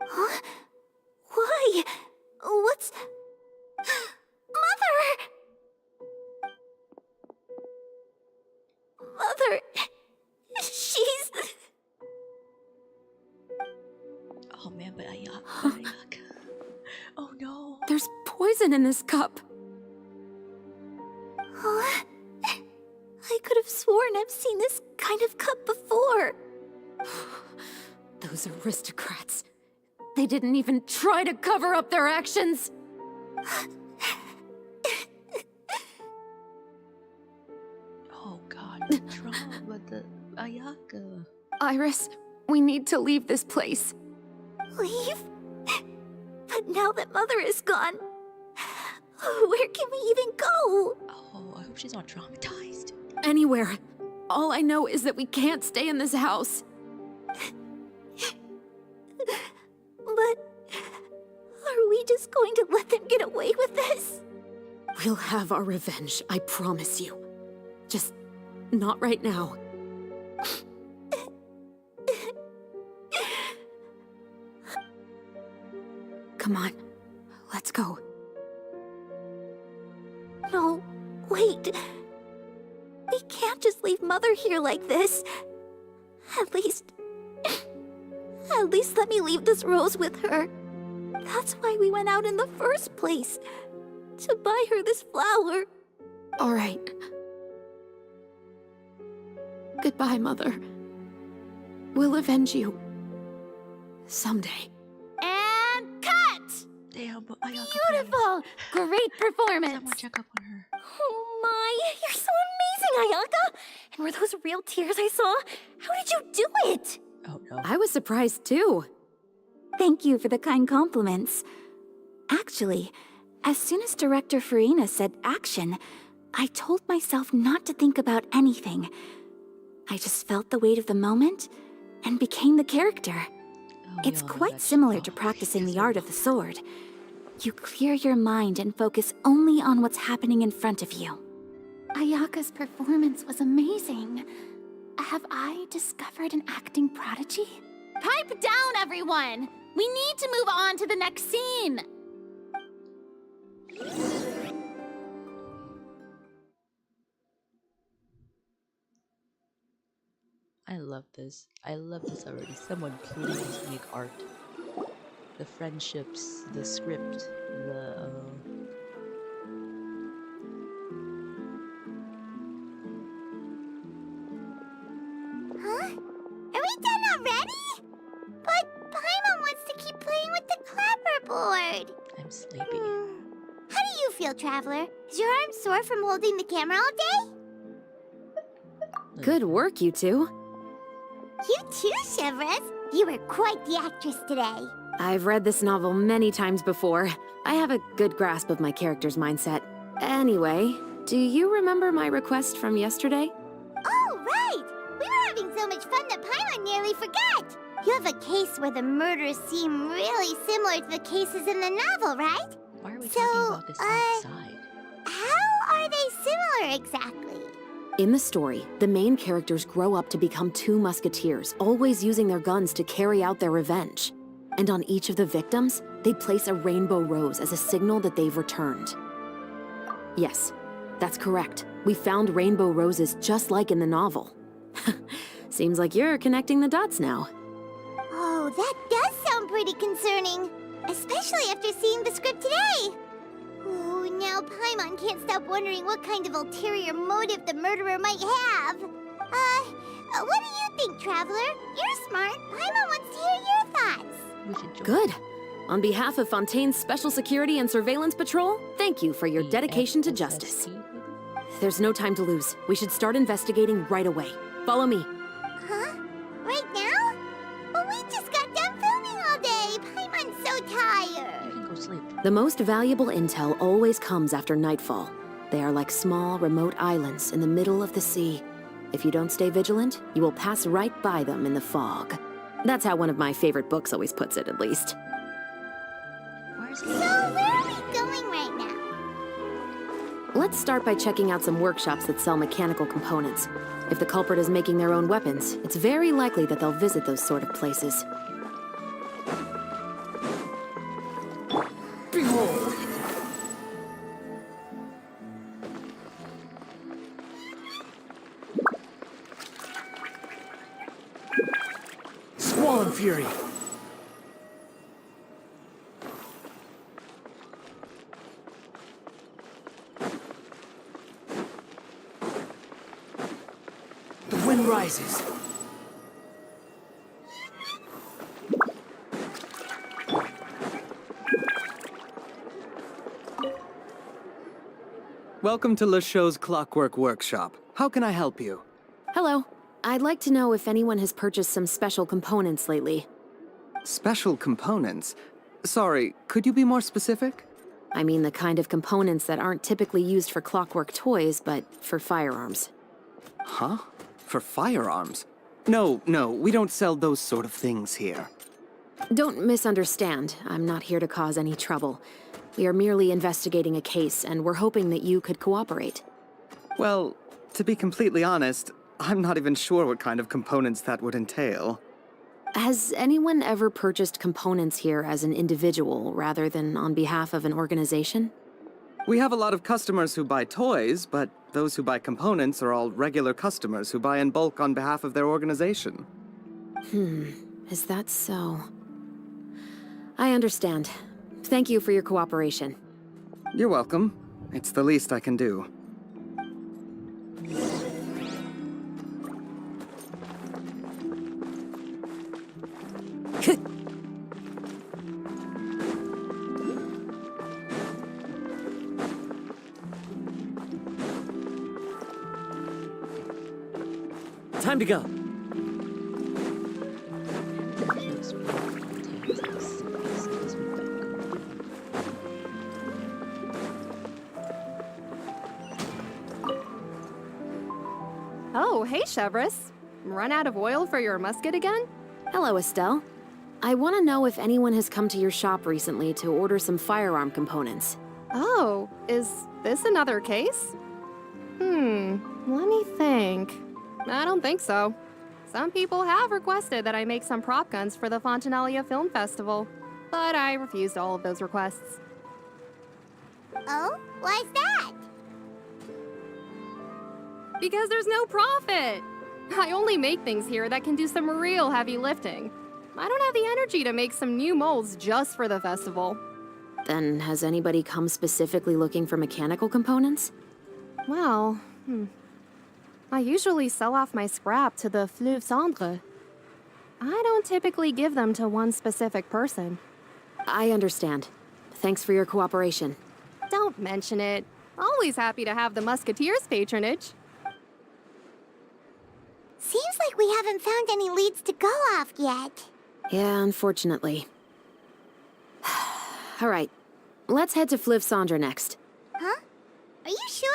Speaker 5: Huh? Why? What's... Mother! Mother... She's...
Speaker 1: Oh man, but Ayaka. Oh no.
Speaker 8: There's poison in this cup.
Speaker 5: Huh? I could have sworn I've seen this kind of cup before.
Speaker 8: Those aristocrats. They didn't even try to cover up their actions.
Speaker 1: Oh god, the trauma, but the Ayaka.
Speaker 8: Iris, we need to leave this place.
Speaker 5: Leave? But now that Mother is gone, where can we even go?
Speaker 1: Oh, I hope she's not traumatized.
Speaker 8: Anywhere. All I know is that we can't stay in this house.
Speaker 5: But are we just going to let them get away with this?
Speaker 8: We'll have our revenge, I promise you. Just not right now. Come on, let's go.
Speaker 5: No, wait. We can't just leave Mother here like this. At least let me leave this rose with her. That's why we went out in the first place. To buy her this flower.
Speaker 8: All right. Goodbye, Mother. We'll avenge you. Someday.
Speaker 6: And cut!
Speaker 1: Damn, but Ayaka.
Speaker 6: Beautiful! Great performance!
Speaker 1: Someone check up on her.
Speaker 5: Oh my, you're so amazing, Ayaka! And were those real tears I saw? How did you do it?
Speaker 1: Oh no.
Speaker 8: I was surprised too.
Speaker 5: Thank you for the kind compliments. Actually, as soon as Director Farina said action, I told myself not to think about anything. I just felt the weight of the moment and became the character.
Speaker 1: Oh,
Speaker 5: It's
Speaker 1: we all know
Speaker 5: quite
Speaker 1: that
Speaker 5: similar
Speaker 1: shit.
Speaker 5: to
Speaker 1: Oh,
Speaker 5: practicing
Speaker 1: yes,
Speaker 5: the art of the sword. You clear your mind and focus only on what's happening in front of you.
Speaker 6: Ayaka's performance was amazing. Have I discovered an acting prodigy? Pipe down, everyone! We need to move on to the next scene!
Speaker 1: I love this. I love this already. Someone please make art. The friendships, the script, the
Speaker 4: Huh? Are we done already? But I'm
Speaker 1: I'm sleepy.
Speaker 4: How do you feel, Traveler? Is your arm sore from holding the camera all day?
Speaker 8: Good work, you two.
Speaker 4: You too, Chevres. You were quite the actress today.
Speaker 8: I've read this novel many times before. I have a good grasp of my character's mindset. Anyway, do you remember my request from yesterday?
Speaker 4: Oh, right! We were having so much fun that Paimon nearly forgot. You have a case where the murders seem really similar to the cases in the novel, right?
Speaker 1: Why are we talking about this outside?
Speaker 4: How are they similar exactly?
Speaker 8: In the story, the main characters grow up to become two musketeers, always using their guns to carry out their revenge. And on each of the victims, they place a rainbow rose as a signal that they've returned. Yes, that's correct. We found rainbow roses just like in the novel. Seems like you're connecting the dots now.
Speaker 4: Oh, that does sound pretty concerning. Especially after seeing the script today. Oh, now Paimon can't stop wondering what kind of ulterior motive the murderer might have. What do you think, Traveler? You're smart. Paimon wants to hear your thoughts.
Speaker 1: We should join.
Speaker 8: Good. On behalf of Fontaine's Special Security and Surveillance Patrol, thank you for your dedication to justice. There's no time to lose. We should start investigating right away. Follow me.
Speaker 4: Huh? Right now? Well, we just got done filming all day. Paimon's so tired.
Speaker 1: You can go sleep.
Speaker 8: The most valuable intel always comes after nightfall. They are like small, remote islands in the middle of the sea. If you don't stay vigilant, you will pass right by them in the fog. That's how one of my favorite books always puts it, at least.
Speaker 1: Where's
Speaker 4: So, where are we going right now?
Speaker 8: Let's start by checking out some workshops that sell mechanical components. If the culprit is making their own weapons, it's very likely that they'll visit those sort of places.
Speaker 9: Behold! Squall and Fury! The wind rises.
Speaker 7: Welcome to Le Show's Clockwork Workshop. How can I help you?
Speaker 8: Hello. I'd like to know if anyone has purchased some special components lately.
Speaker 7: Special components? Sorry, could you be more specific?
Speaker 8: I mean the kind of components that aren't typically used for clockwork toys, but for firearms.
Speaker 7: Huh? For firearms? No, we don't sell those sort of things here.
Speaker 8: Don't misunderstand. I'm not here to cause any trouble. We are merely investigating a case, and we're hoping that you could cooperate.
Speaker 7: Well, to be completely honest, I'm not even sure what kind of components that would entail.
Speaker 8: Has anyone ever purchased components here as an individual rather than on behalf of an organization?
Speaker 7: We have a lot of customers who buy toys, but those who buy components are all regular customers who buy in bulk on behalf of their organization.
Speaker 8: Is that so? I understand. Thank you for your cooperation.
Speaker 7: You're welcome. It's the least I can do.
Speaker 9: Time to go.
Speaker 12: Oh, hey, Chevres. Run out of oil for your musket again?
Speaker 8: Hello, Estelle. I want to know if anyone has come to your shop recently to order some firearm components.
Speaker 12: Oh, is this another case? Let me think. I don't think so. Some people have requested that I make some prop guns for the Fontaine Film Festival, but I refused all of those requests.
Speaker 4: Oh, why's that?
Speaker 12: Because there's no profit! I only make things here that can do some real heavy lifting. I don't have the energy to make some new molds just for the festival.
Speaker 8: Then has anybody come specifically looking for mechanical components?
Speaker 12: Well, I usually sell off my scrap to the Fleuve Cendre. I don't typically give them to one specific person.
Speaker 8: I understand. Thanks for your cooperation.
Speaker 12: Don't mention it. Always happy to have the Musketeers' patronage.
Speaker 4: Seems like we haven't found any leads to go off yet.
Speaker 8: Yeah, unfortunately. All right, let's head to Fliv Sandra next.
Speaker 4: Huh? Are you sure?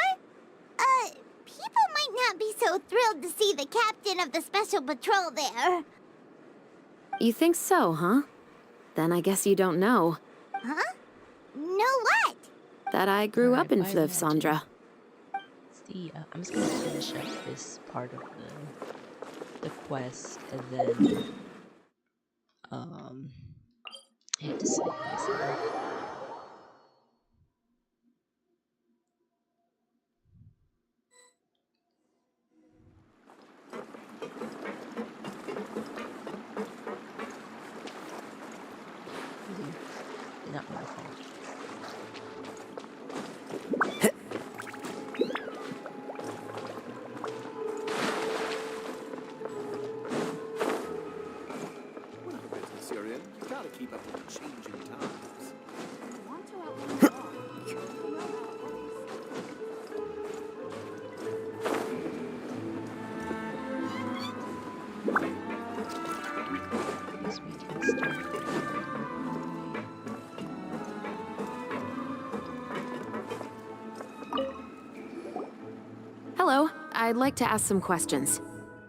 Speaker 4: People might not be so thrilled to see the captain of the special patrol there.
Speaker 8: You think so, huh? Then I guess you don't know.
Speaker 4: Huh? Know what?
Speaker 8: That I grew
Speaker 1: Alright,
Speaker 8: up in
Speaker 1: bye,
Speaker 8: Fliv
Speaker 1: Magic.
Speaker 8: Sandra.
Speaker 1: See, I'm just gonna finish up this part of the quest, and then I hate to say myself. Not my fault.
Speaker 2: Business you're in. You gotta keep up with the changing times.
Speaker 1: Guess we can start.
Speaker 8: Hello, I'd like to ask some questions.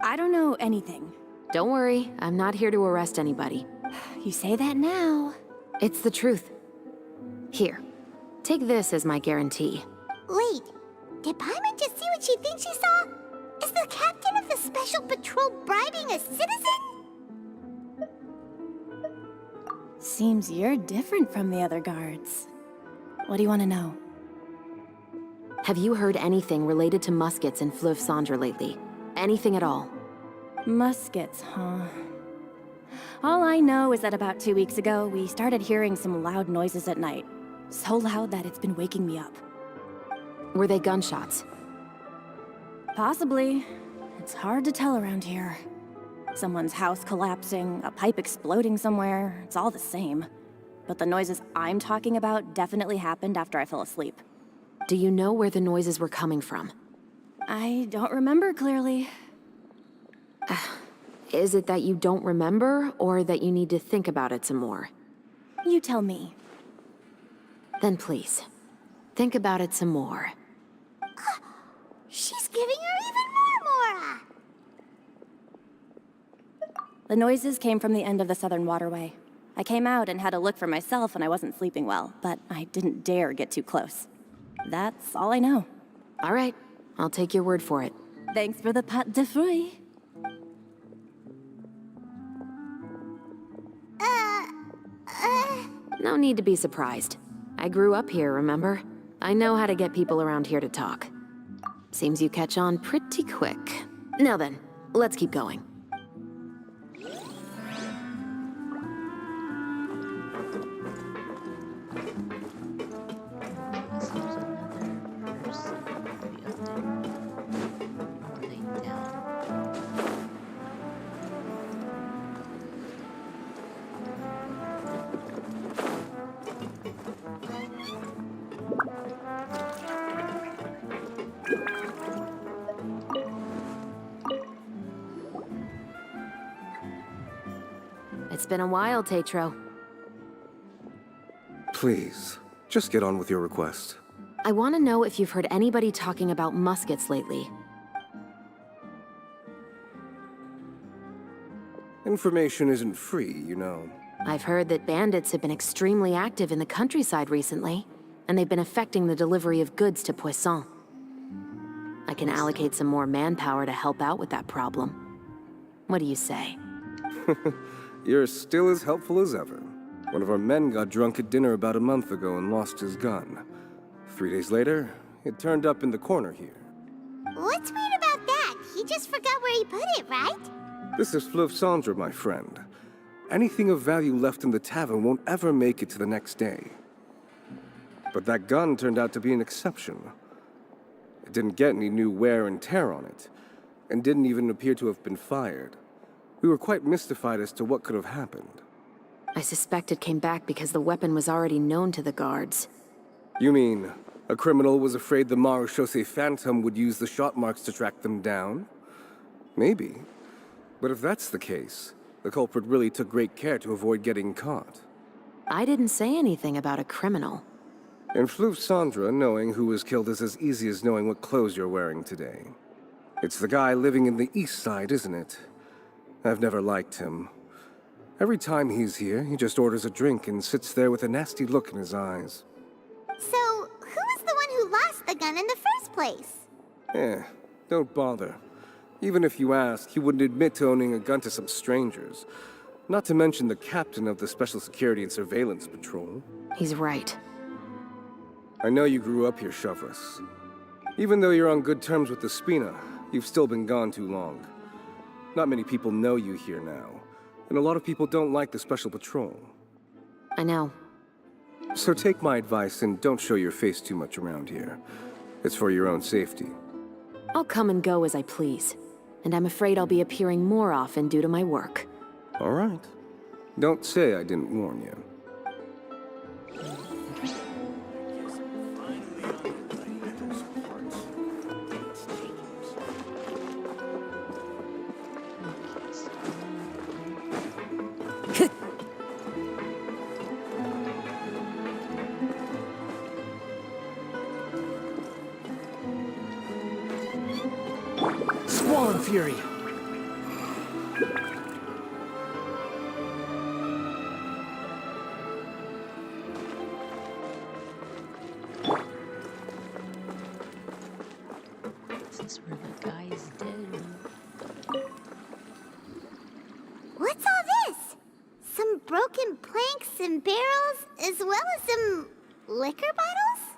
Speaker 11: I don't know anything.
Speaker 8: Don't worry, I'm not here to arrest anybody.
Speaker 11: You say that now.
Speaker 8: It's the truth. Here, take this as my guarantee.
Speaker 4: Wait, did Paimon just see what she thinks she saw? Is the captain of the special patrol bribing a citizen?
Speaker 11: Seems you're different from the other guards. What do you want to know?
Speaker 8: Have you heard anything related to Muskets in Fliv Sandra lately? Anything at all?
Speaker 11: Muskets, huh? All I know is that about 2 weeks ago, we started hearing some loud noises at night. So loud that it's been waking me up.
Speaker 8: Were they gunshots?
Speaker 11: Possibly. It's hard to tell around here. Someone's house collapsing, a pipe exploding somewhere, it's all the same. But the noises I'm talking about definitely happened after I fell asleep.
Speaker 8: Do you know where the noises were coming from?
Speaker 11: I don't remember clearly.
Speaker 8: Is it that you don't remember, or that you need to think about it some more?
Speaker 11: You tell me.
Speaker 8: Then please, think about it some more.
Speaker 4: She's giving her even more Mora!
Speaker 11: The noises came from the end of the southern waterway. I came out and had a look for myself when I wasn't sleeping well, but I didn't dare get too close. That's all I know.
Speaker 8: All right, I'll take your word for it.
Speaker 11: Thanks for the pâte de fruits.
Speaker 8: No need to be surprised. I grew up here, remember? I know how to get people around here to talk. Seems you catch on pretty quick. Now then, let's keep going.
Speaker 1: This is another person to be updated or laid down.
Speaker 8: It's been a while, Tetro.
Speaker 2: Please, just get on with your request.
Speaker 8: I want to know if you've heard anybody talking about muskets lately.
Speaker 2: Information isn't free, you know.
Speaker 8: I've heard that bandits have been extremely active in the countryside recently, and they've been affecting the delivery of goods to Poisson. I can allocate some more manpower to help out with that problem. What do you say?
Speaker 2: You're still as helpful as ever. One of our men got drunk at dinner about a month ago and lost his gun. 3 days later, it turned up in the corner here.
Speaker 4: What's weird about that? He just forgot where he put it, right?
Speaker 2: This is Fliv Sandra, my friend. Anything of value left in the tavern won't ever make it to the next day. But that gun turned out to be an exception. It didn't get any new wear and tear on it, and didn't even appear to have been fired. We were quite mystified as to what could have happened.
Speaker 8: I suspect it came back because the weapon was already known to the guards.
Speaker 13: You mean, a criminal was afraid the Marechaussee Phantom would use the shot marks to track them down? Maybe. But if that's the case, the culprit really took great care to avoid getting caught.
Speaker 8: I didn't say anything about a criminal.
Speaker 13: In Fleuve Cendra, knowing who was killed is as easy as knowing what clothes you're wearing today. It's the guy living in the East Side, isn't it? I've never liked him. Every time he's here, he just orders a drink and sits there with a nasty look in his eyes.
Speaker 4: So, who was the one who lost the gun in the first place?
Speaker 13: Don't bother. Even if you asked, he wouldn't admit to owning a gun to some strangers. Not to mention the captain of the Special Security and Surveillance Patrol.
Speaker 8: He's right.
Speaker 13: I know you grew up here, Shovris. Even though you're on good terms with the Spina, you've still been gone too long. Not many people know you here now, and a lot of people don't like the Special Patrol.
Speaker 8: I know.
Speaker 13: So take my advice and don't show your face too much around here. It's for your own safety.
Speaker 8: I'll come and go as I please, and I'm afraid I'll be appearing more often due to my work.
Speaker 13: All right. Don't say I didn't warn you.
Speaker 9: Squall and Fury!
Speaker 1: This is where the guy's dead.
Speaker 4: What's all this? Some broken planks and barrels, as well as some liquor bottles?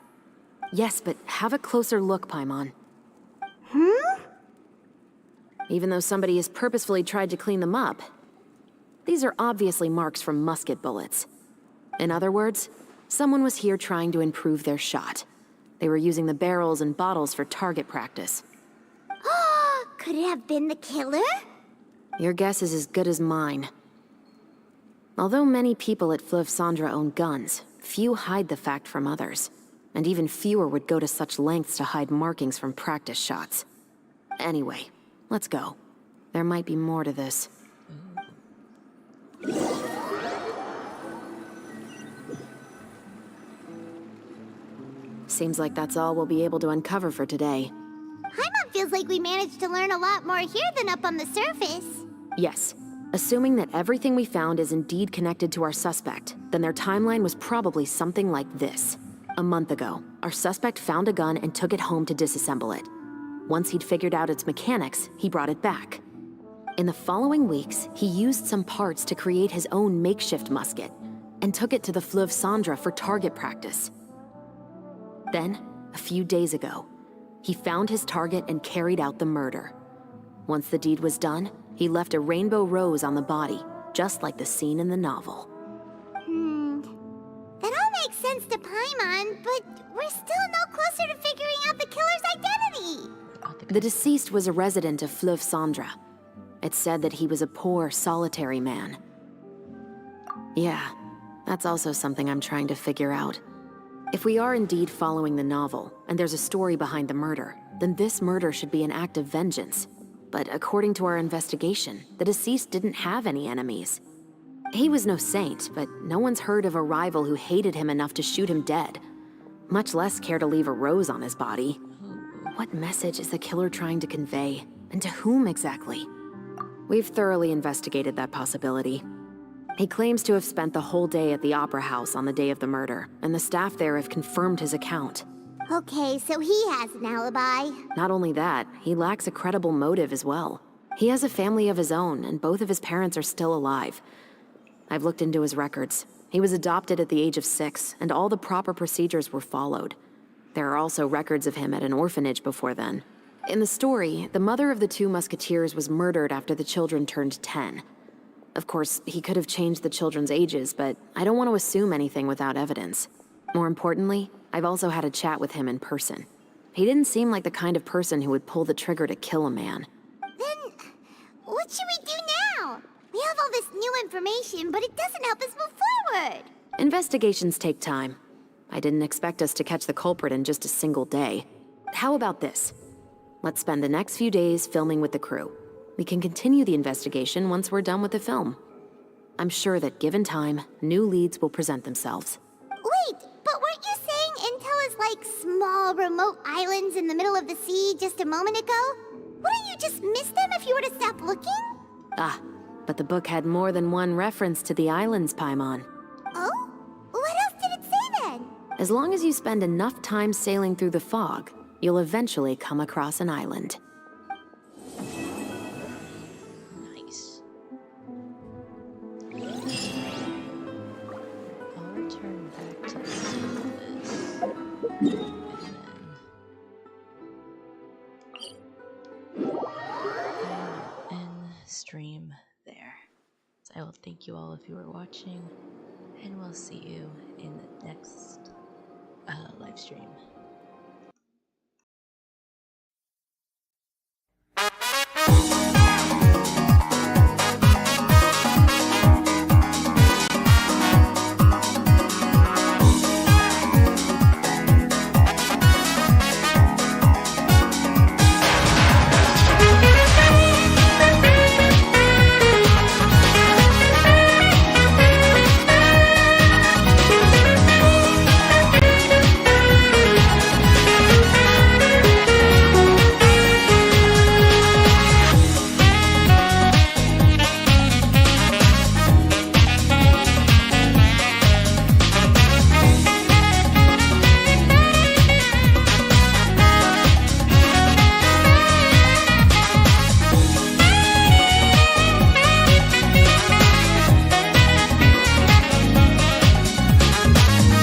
Speaker 8: Yes, but have a closer look, Paimon. Even though somebody has purposefully tried to clean them up, these are obviously marks from musket bullets. In other words, someone was here trying to improve their shot. They were using the barrels and bottles for target practice.
Speaker 4: Could it have been the killer?
Speaker 8: Your guess is as good as mine. Although many people at Fleuve Cendra own guns, few hide the fact from others. And even fewer would go to such lengths to hide markings from practice shots. Anyway, let's go. There might be more to this. Seems like that's all we'll be able to uncover for today.
Speaker 4: Paimon feels like we managed to learn a lot more here than up on the surface.
Speaker 8: Yes. Assuming that everything we found is indeed connected to our suspect, then their timeline was probably something like this. A month ago, our suspect found a gun and took it home to disassemble it. Once he'd figured out its mechanics, he brought it back. In the following weeks, he used some parts to create his own makeshift musket, and took it to the Fleuve Cendra for target practice. Then, a few days ago, he found his target and carried out the murder. Once the deed was done, he left a rainbow rose on the body, just like the scene in the novel.
Speaker 4: That all makes sense to Paimon, but we're still no closer to figuring out the killer's identity.
Speaker 8: The deceased was a resident of Fleuve Cendra. It's said that he was a poor, solitary man. Yeah, that's also something I'm trying to figure out. If we are indeed following the novel, and there's a story behind the murder, then this murder should be an act of vengeance. But according to our investigation, the deceased didn't have any enemies. He was no saint, but no one's heard of a rival who hated him enough to shoot him dead, much less care to leave a rose on his body. What message is the killer trying to convey, and to whom exactly? We've thoroughly investigated that possibility. He claims to have spent the whole day at the Opera House on the day of the murder, and the staff there have confirmed his account.
Speaker 4: Okay, so he has an alibi.
Speaker 8: Not only that, he lacks a credible motive as well. He has a family of his own, and both of his parents are still alive. I've looked into his records. He was adopted at the age of 6, and all the proper procedures were followed. There are also records of him at an orphanage before then. In the story, the mother of the 2 musketeers was murdered after the children turned 10. Of course, he could have changed the children's ages, but I don't want to assume anything without evidence. More importantly, I've also had a chat with him in person. He didn't seem like the kind of person who would pull the trigger to kill a man.
Speaker 4: Then, what should we do now? We have all this new information, but it doesn't help us move forward.
Speaker 8: Investigations take time. I didn't expect us to catch the culprit in just a single day. How about this? Let's spend the next few days filming with the crew. We can continue the investigation once we're done with the film. I'm sure that given time, new leads will present themselves.
Speaker 4: Wait, but weren't you saying Intel is like small, remote islands in the middle of the sea just a moment ago? Wouldn't you just miss them if you were to stop looking?
Speaker 8: Ah, but the book had more than one reference to the islands, Paimon.
Speaker 4: Oh? What else did it say then?
Speaker 8: As long as you spend enough time sailing through the fog, you'll eventually come across an island.
Speaker 1: Nice. I'll return back to the surface. And end stream there. So I will thank you all if you were watching, and we'll see you in the next live stream.